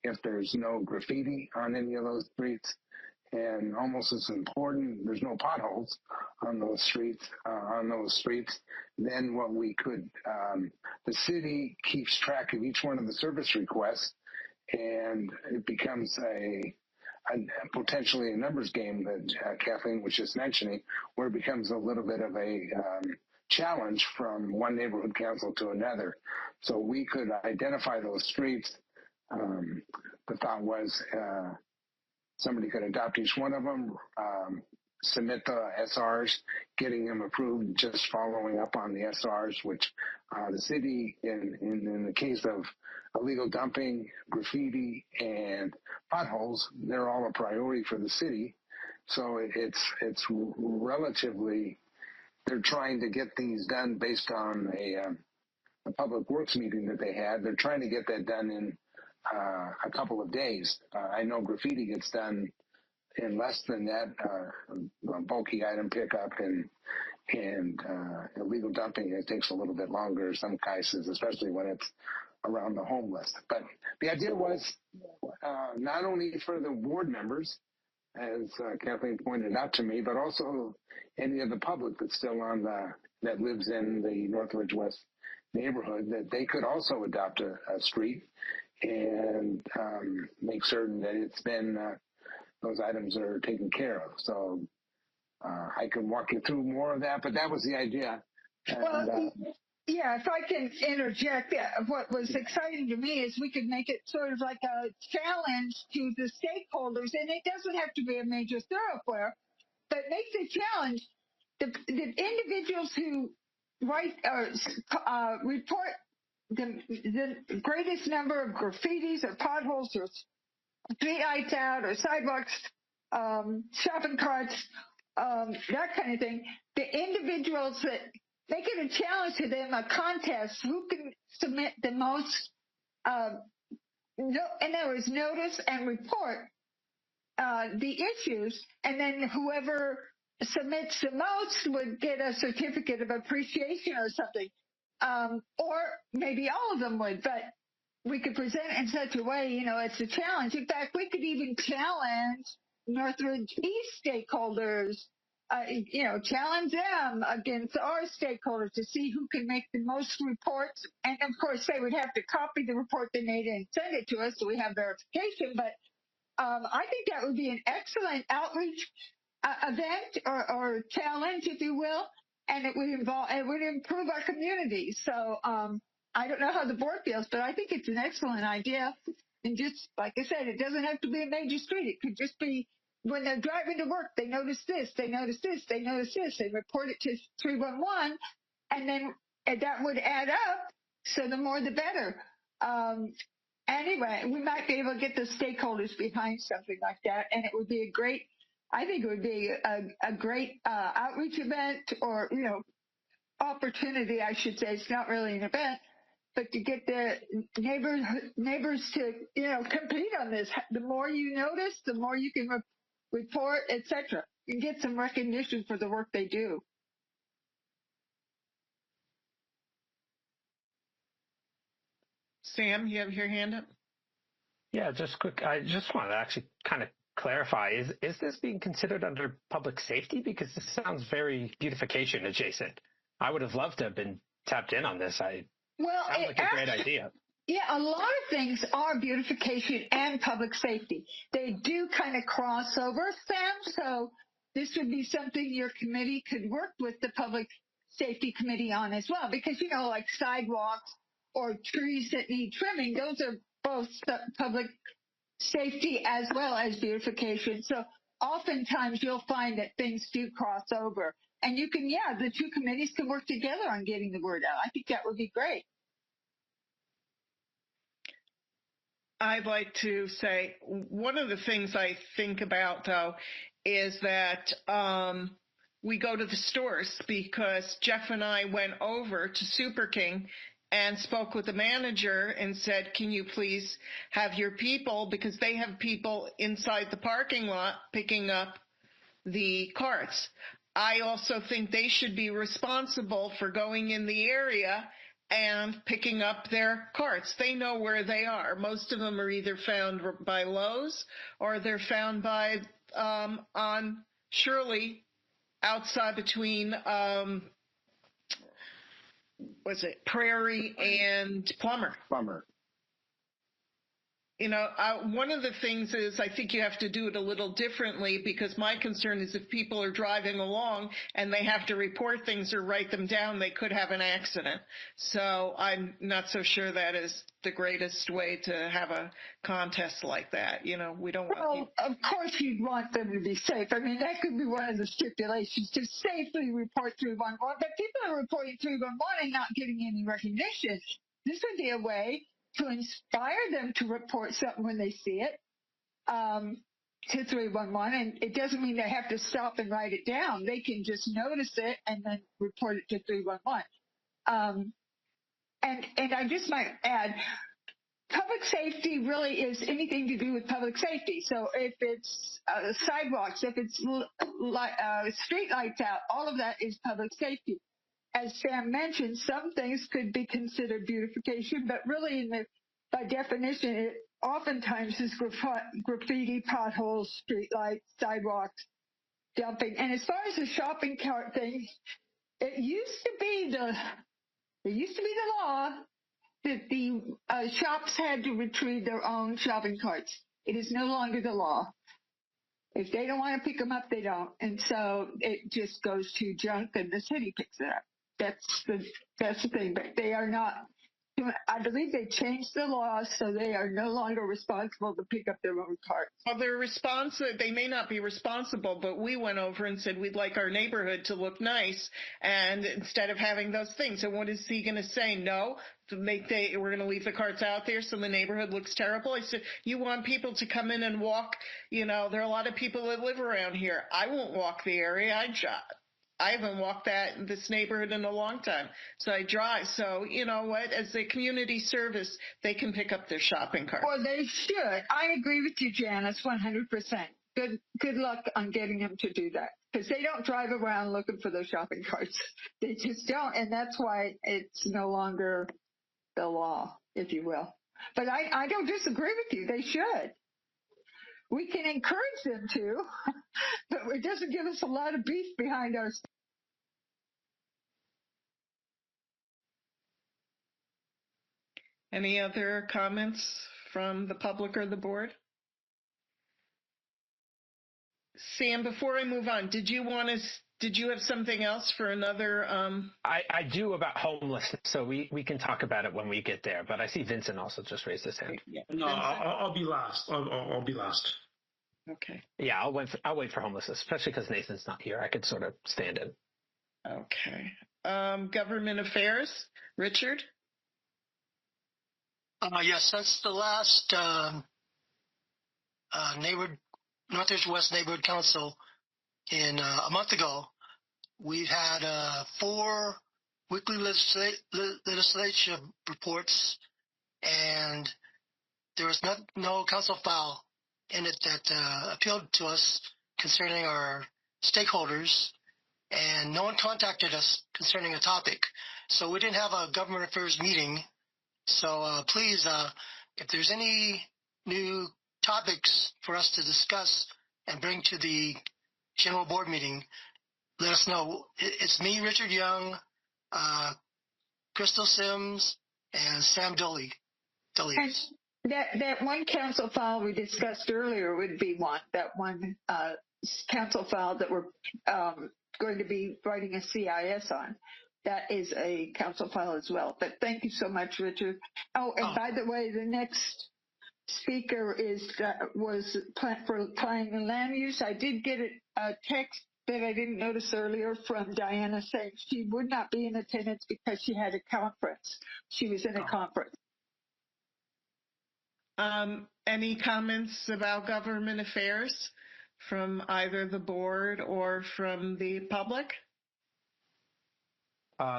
if there's no graffiti on any of those streets, and almost as important, there's no potholes on those streets. Then what we could, the city keeps track of each one of the service requests, and it becomes potentially a numbers game that Kathleen was just mentioning, where it becomes a little bit of a challenge from one neighborhood council to another. So we could identify those streets. The thought was somebody could adopt each one of them, submit the SRs, getting them approved, just following up on the SRs, which the city, in the case of illegal dumping, graffiti, and potholes, they're all a priority for the city. So it's relatively, they're trying to get things done based on a public works meeting that they had. They're trying to get that done in a couple of days. I know graffiti gets done in less than that, bulky item pickup and illegal dumping, it takes a little bit longer in some cases, especially when it's around the homeless. But the idea was not only for the ward members, as Kathleen pointed out to me, but also any of the public that's still that lives in the Northridge West neighborhood, that they could also adopt a street and make certain that it's been those items are taken care of. So I can walk you through more of that, but that was the idea. And, yeah, if I can interject, what was exciting to me is we could make it sort of like a challenge to the stakeholders, and it doesn't have to be a major thoroughfare, but make the challenge the individuals who write or report the greatest number of graffitis or potholes or street lights out or sidewalks, shopping carts, that kind of thing. The individuals that make it a challenge to them, a contest, who can submit the most, in other words, notice and report the issues, and then whoever submits the most would get a certificate of appreciation or something. Or maybe all of them would, but we could present it in such a way, it's a challenge. In fact, we could even challenge Northridge East stakeholders, challenge them against our stakeholders to see who can make the most reports. And of course, they would have to copy the report they made and send it to us so we have verification. But I think that would be an excellent outreach event or challenge, if you will, and it would improve our community. So I don't know how the board feels, but I think it's an excellent idea. And just like I said, it doesn't have to be a major street. It could just be when they're driving to work, they notice this, they notice this, they notice this, they report it to 311, and then that would add up. So the more the better. Anyway, we might be able to get the stakeholders behind something like that, and it would be I think it would be a great outreach event or, opportunity, I should say. It's not really an event, but to get the neighbors to, compete on this. The more you notice, the more you can report, etc. You get some recognition for the work they do. Sam, you have your hand up? Yeah, just quick. I just wanted to actually kind of clarify. Is this being considered under public safety? Because this sounds very beautification adjacent. I would have loved to have been tapped in on this. Sounds like a great idea. Yeah, a lot of things are beautification and public safety. They do kind of cross over, Sam. So this would be something your committee could work with the public safety committee on as well. Because, like sidewalks or trees that need trimming, those are both public safety as well as beautification. So oftentimes you'll find that things do cross over. And you can, the two committees can work together on getting the word out. I think that would be great. I'd like to say one of the things I think about, though, is that we go to the stores, because Jeff and I went over to Super King and spoke with the manager and said, can you please have your people, because they have people inside the parking lot picking up the carts. I also think they should be responsible for going in the area and picking up their carts. They know where they are. Most of them are either found by Lowe's or they're found by on Shirley, outside between Prairie and Plummer. one of the things is I think you have to do it a little differently, because my concern is if people are driving along and they have to report things or write them down, they could have an accident. So I'm not so sure that is the greatest way to have a contest like that. We don't want people. Of course you'd want them to be safe. I mean, that could be one of the stipulations, to safely report 311. But people are reporting 311 and not getting any recognition. This would be a way to inspire them to report something when they see it to 311. And it doesn't mean they have to stop and write it down. They can just notice it and then report it to 311. And I just might add, public safety really is anything to do with public safety. So if it's sidewalks, if it's street lights out, all of that is public safety. As Sam mentioned, some things could be considered beautification, but really by definition, it oftentimes is graffiti, potholes, street lights, sidewalks, dumping. And as far as the shopping cart thing, it used to be the law that the shops had to retrieve their own shopping carts. It is no longer the law. If they don't want to pick them up, they don't. And so it just goes to junk and the city picks it up. That's the thing. But they are not, I believe they changed the law so they are no longer responsible to pick up their own carts. Well, they may not be responsible, but we went over and said we'd like our neighborhood to look nice, and instead of having those things. And what is he going to say? No? We're going to leave the carts out there so the neighborhood looks terrible? I said, you want people to come in and walk? There are a lot of people that live around here. I won't walk the area. I haven't walked this neighborhood in a long time, so I drive. So you know what? As a community service, they can pick up their shopping cart. Well, they should. I agree with you, Janice, 100%. Good luck on getting them to do that, because they don't drive around looking for those shopping carts. They just don't, and that's why it's no longer the law, if you will. But I don't disagree with you. They should. We can encourage them to, but it doesn't give us a lot of beef behind our. Any other comments from the public or the board? Sam, before I move on, did you have something else for another? I do about homelessness, so we can talk about it when we get there. But I see Vincent also just raised his hand. Yeah. No, I'll be last. I'll be last. Okay. Yeah, I'll wait for homelessness, especially because Nathan's not here. I could sort of stand in. Okay. Government affairs, Richard. Yes, that's the last Northridge West Neighborhood Council in a month ago. We've had 4 weekly legislative reports, and there was no council file in it that appealed to us concerning our stakeholders, and no one contacted us concerning a topic. So we didn't have a government affairs meeting. So please, if there's any new topics for us to discuss and bring to the general board meeting, let us know. It's me, Richard Young, Crystal Sims, and Sam Dully. That one council file we discussed earlier would be that one council file that we're going to be writing a CIS on. That is a council file as well. But thank you so much, Richard. Oh, and by the way, the next speaker was for planning and land use. I did get a text that I didn't notice earlier from Diana saying she would not be in attendance because she had a conference. She was in a conference. Any comments about government affairs from either the board or from the public?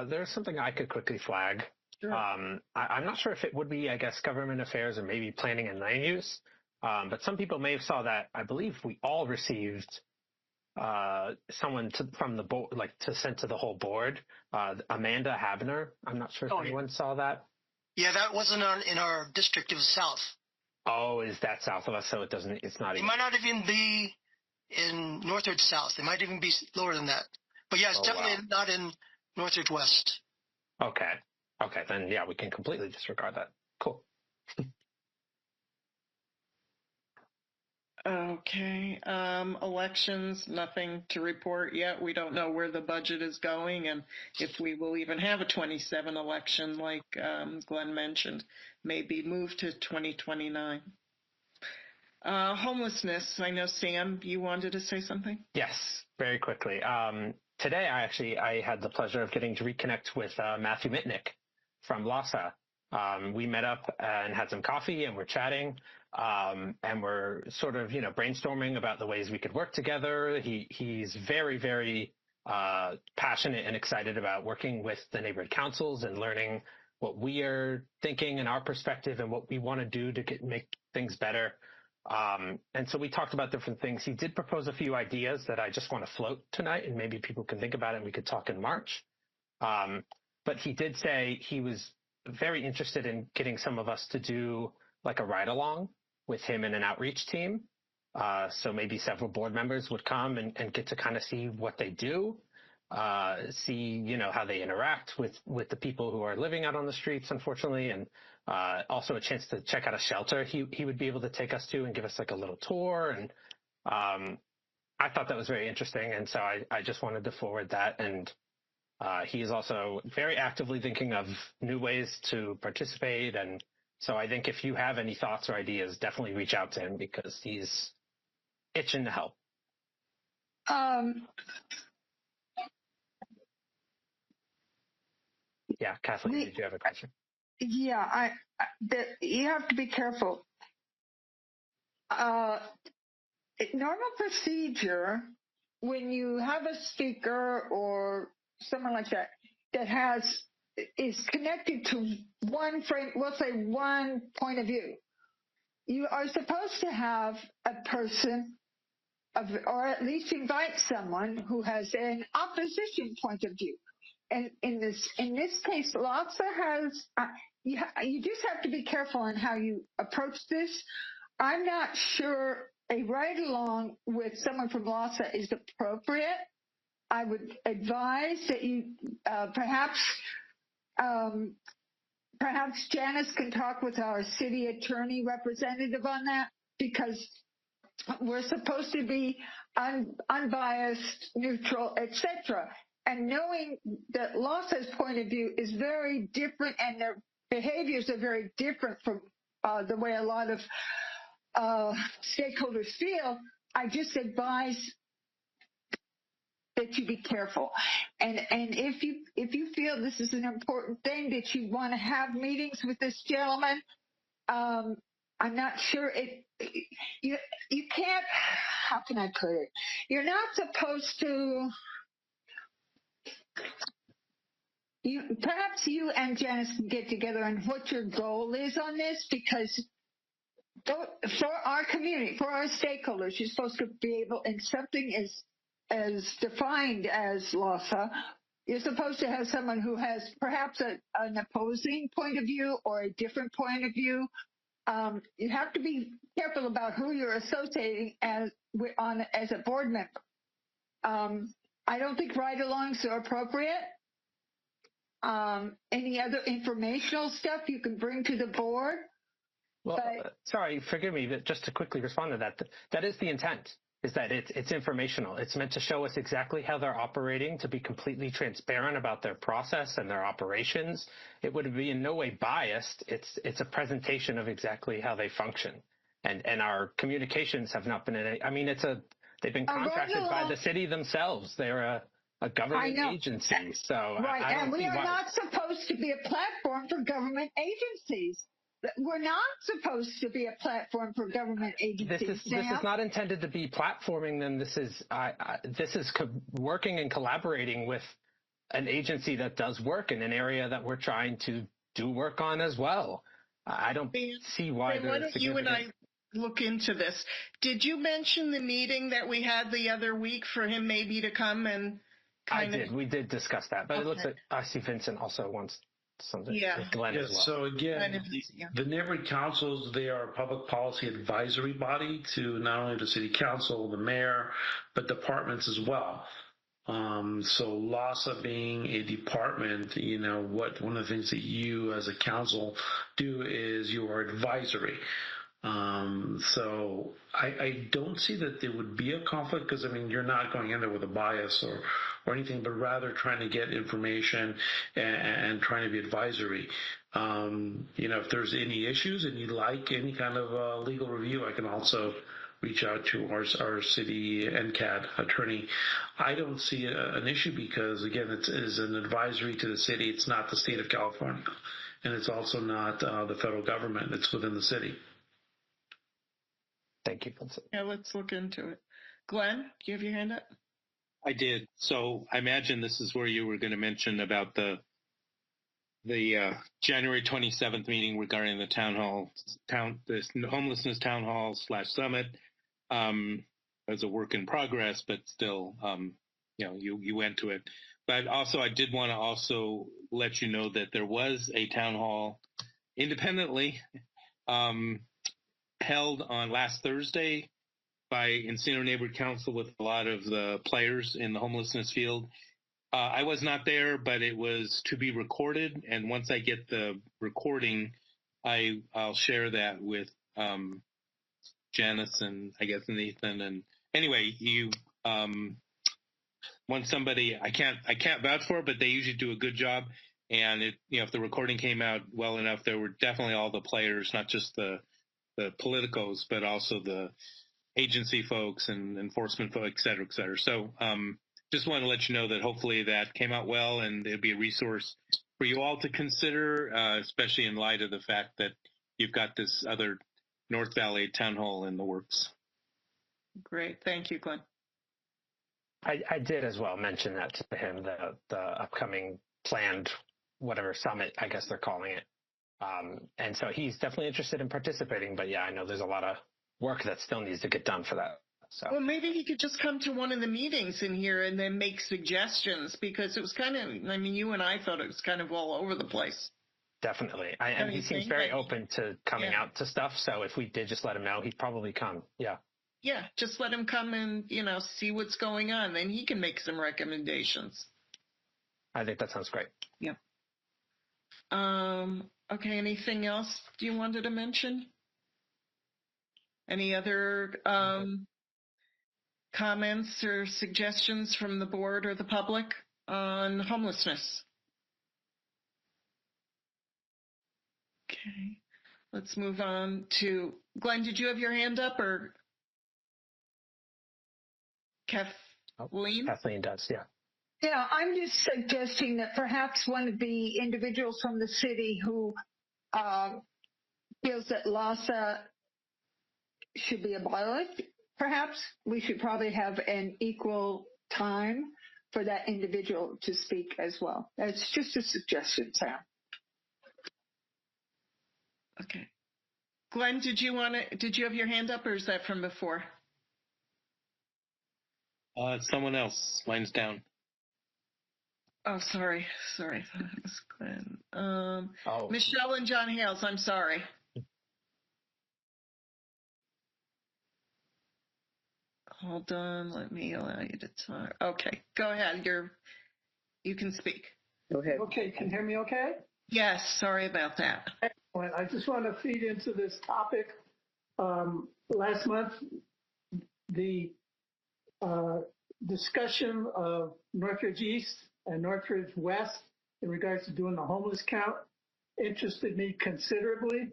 There's something I could quickly flag. Sure. I'm not sure if it would be, government affairs or maybe planning and land use. But some people may have saw that. I believe we all received someone from the board, to send to the whole board. Amanda Havner. I'm not sure if anyone saw that. Yeah, that wasn't in our district. It was south. Oh, is that south of us? So it's not. It might not even be in Northridge South. It might even be lower than that. But yeah, it's definitely not in Northridge West. Okay, then yeah, we can completely disregard that. Cool. Okay. Elections, nothing to report yet. We don't know where the budget is going and if we will even have a 27 election, like Glenn mentioned, may be moved to 2029. Homelessness. I know, Sam, you wanted to say something? Yes, very quickly. Today, I had the pleasure of getting to reconnect with Matthew Mitnick from LASA. We met up and had some coffee and we're chatting. And we're sort of, brainstorming about the ways we could work together. He's very, very passionate and excited about working with the neighborhood councils and learning what we are thinking and our perspective and what we want to do to make things better. And so we talked about different things. He did propose a few ideas that I just want to float tonight, and maybe people can think about it and we could talk in March. But he did say he was very interested in getting some of us to do like a ride along with him and an outreach team. So maybe several board members would come and get to kind of see what they do, see, how they interact with the people who are living out on the streets, unfortunately, and also a chance to check out a shelter he would be able to take us to and give us like a little tour. And I thought that was very interesting. And so I just wanted to forward that. And he is also very actively thinking of new ways to participate. And so I think if you have any thoughts or ideas, definitely reach out to him because he's itching to help. Yeah, Kathleen, did you have a question? Yeah, you have to be careful. Normal procedure, when you have a speaker or someone like that is connected to one frame, we'll say one point of view, you are supposed to have a person or at least invite someone who has an opposition point of view. And in this case, LASA has, you just have to be careful on how you approach this. I'm not sure a ride along with someone from LASA is appropriate. I would advise that you perhaps Janice can talk with our city attorney representative on that, because we're supposed to be unbiased, neutral, etc. And knowing that LASA's point of view is very different and their behaviors are very different from the way a lot of stakeholders feel, I just advise that you be careful. And if you feel this is an important thing, that you want to have meetings with this gentleman, I'm not sure you can't, how can I put it? You're not supposed to, perhaps you and Janice can get together on what your goal is on this, because for our community, for our stakeholders, you're supposed to be able, and something as defined as LASA, you're supposed to have someone who has perhaps an opposing point of view or a different point of view. You have to be careful about who you're associating as a board member. I don't think ride-alongs are appropriate. Any other informational stuff you can bring to the board? Well, sorry, forgive me, but just to quickly respond to that, that is the intent, is that it's informational. It's meant to show us exactly how they're operating, to be completely transparent about their process and their operations. It would be in no way biased. It's a presentation of exactly how they function. And our communications have not been they've been contracted by the city themselves. They're a government agency. So right, and we are not supposed to be a platform for government agencies. We're not supposed to be a platform for government agencies. This is not intended to be platforming them. This is working and collaborating with an agency that does work in an area that we're trying to do work on as well. I don't see why. Why don't you and I look into this? Did you mention the meeting that we had the other week for him maybe to come and We did discuss that, but it looks like I see Vincent also wants something. Yeah. Glenn as well. So again, the neighborhood councils, they are a public policy advisory body to not only the city council, the mayor, but departments as well. So LASA being a department, one of the things that you as a council do is you are advisory. So I don't see that there would be a conflict because, I mean, you're not going in there with a bias or anything, but rather trying to get information and trying to be advisory. If there's any issues and you'd like any kind of legal review, I can also reach out to our city NCAD attorney. I don't see an issue because, again, it is an advisory to the city. It's not the state of California, and it's also not the federal government. It's within the city. Thank you, Vincent. Yeah, let's look into it. Glenn, do you have your hand up? I did. So I imagine this is where you were going to mention about the January 27th meeting regarding the this homelessness town hall / summit as a work in progress, but still, you went to it. But also, I did want to also let you know that there was a town hall independently held on last Thursday by Encino Neighborhood Council with a lot of the players in the homelessness field. I was not there, but it was to be recorded. And once I get the recording, I'll share that with Janice and I guess Nathan. And anyway, once somebody, I can't vouch for it, but they usually do a good job. And if the recording came out well enough, there were definitely all the players, not just the politicos, but also the agency folks and enforcement folks, et cetera, et cetera. So just want to let you know that hopefully that came out well and it'll be a resource for you all to consider, especially in light of the fact that you've got this other North Valley town hall in the works. Great. Thank you, Glenn. I did as well mention that to him, the upcoming planned whatever summit, I guess they're calling it. And so he's definitely interested in participating, but yeah, I know there's a lot of work that still needs to get done for that. So. Well, maybe he could just come to one of the meetings in here and then make suggestions, because it was kind of, I mean, you and I thought it was kind of all over the place. Definitely. And he seems very open to coming out to stuff. So if we did just let him know, he'd probably come. Yeah. Yeah. Just let him come and, see what's going on. Then he can make some recommendations. I think that sounds great. Yeah. Okay. Anything else you wanted to mention? Any other comments or suggestions from the board or the public on homelessness? Okay, let's move on to Glenn. Did you have your hand up, or Kathleen? Kathleen does, yeah. Yeah, I'm just suggesting that perhaps one of the individuals from the city who feels that LASA should be abolished, perhaps we should probably have an equal time for that individual to speak as well. That's just a suggestion, Sam. Okay. Glenn, did you have your hand up, or is that from before? It's someone else. Mine's down. Oh, sorry. I thought it was Glenn. Michelle and John Hales, I'm sorry. Hold on, let me allow you to talk. Okay, go ahead. You can speak. Go ahead. Okay, can you hear me okay? Yes, sorry about that. Excellent. I just want to feed into this topic. Last month, the discussion of Northridge East and Northridge West in regards to doing the homeless count interested me considerably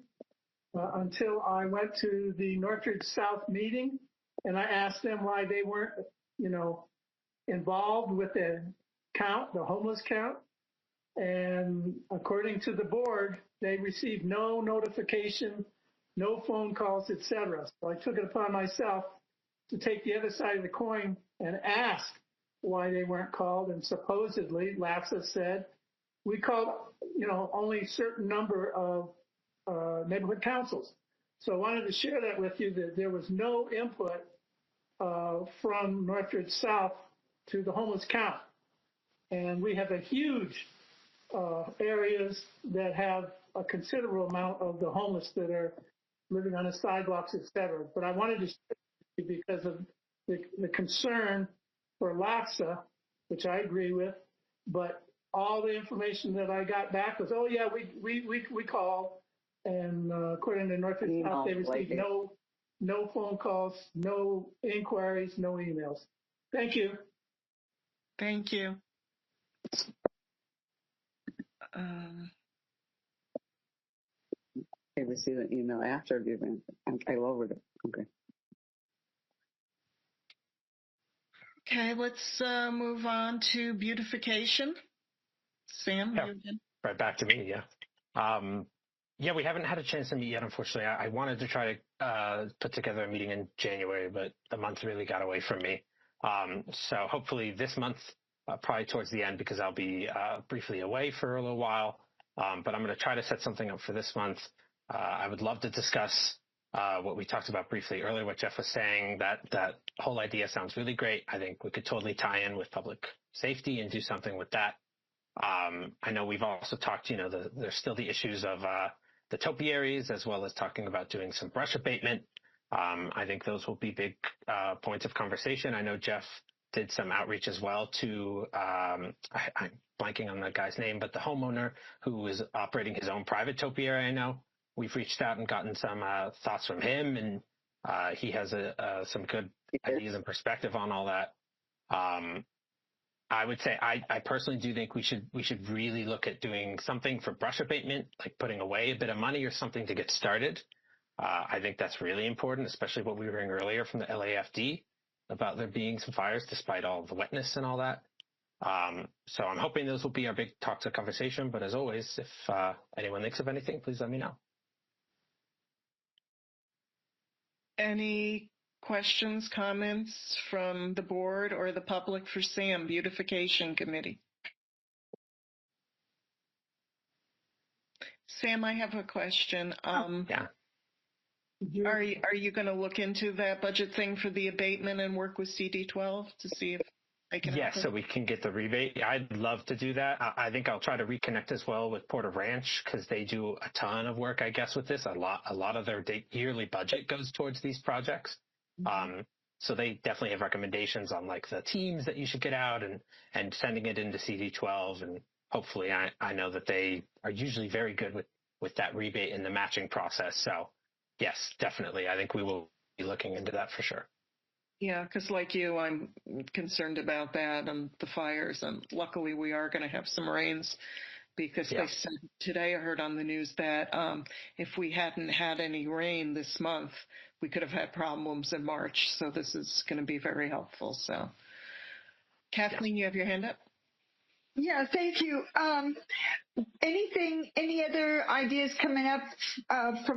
until I went to the Northridge South meeting and I asked them why they weren't, involved with the count, the homeless count. And according to the board, they received no notification, no phone calls, etc. So I took it upon myself to take the other side of the coin and ask why they weren't called. And supposedly, LAFSA said, we called, only a certain number of neighborhood councils. So I wanted to share that with you, that there was no input from Northridge South to the homeless count. And we have a huge areas that have a considerable amount of the homeless that are living on the sidewalks, et cetera. But I wanted to share with you because of the concern for LAFSA, which I agree with, but all the information that I got back was, oh yeah, we called, And according to Northridge South, they received no phone calls, no inquiries, no emails. Thank you. Thank you. They received an email after the event. I lowered it. Okay. Okay, let's move on to beautification. Sam, Yeah, you again? right back to me, yeah. Yeah, we haven't had a chance to meet yet, unfortunately. I wanted to try to put together a meeting in January, but the month really got away from me. So hopefully this month, probably towards the end, because I'll be briefly away for a little while. But I'm going to try to set something up for this month. I would love to discuss what we talked about briefly earlier, what Jeff was saying. That whole idea sounds really great. I think we could totally tie in with public safety and do something with that. I know we've also talked, there's still the issues of the topiaries, as well as talking about doing some brush abatement. I think those will be big points of conversation. I know Jeff did some outreach as well to, I'm blanking on the guy's name, but the homeowner who is operating his own private topiary. I know we've reached out and gotten some thoughts from him, and he has some good ideas and perspective on all that. I would say I personally do think we should really look at doing something for brush abatement, like putting away a bit of money or something to get started. I think that's really important, especially what we were hearing earlier from the LAFD about there being some fires despite all the wetness and all that. So I'm hoping those will be our big talks of conversation. But as always, if anyone thinks of anything, please let me know. Any questions, comments from the board or the public for Sam, Beautification Committee? Sam, I have a question. Yeah. Are you going to look into that budget thing for the abatement and work with CD12 to see if I can help? So we can get the rebate. I'd love to do that. I think I'll try to reconnect as well with Porter Ranch, because they do a ton of work, I guess, with this. A lot of their yearly budget goes towards these projects. So they definitely have recommendations on like the teams that you should get out and sending it into CD12. And hopefully I know that they are usually very good with that rebate and the matching process. So yes, definitely. I think we will be looking into that for sure. Yeah, because like you, I'm concerned about that and the fires. And luckily we are going to have some rains, because they said today, I heard on the news that if we hadn't had any rain this month, we could have had problems in March. So this is going to be very helpful. So Kathleen, you have your hand up? Yeah, thank you. Any other ideas coming up from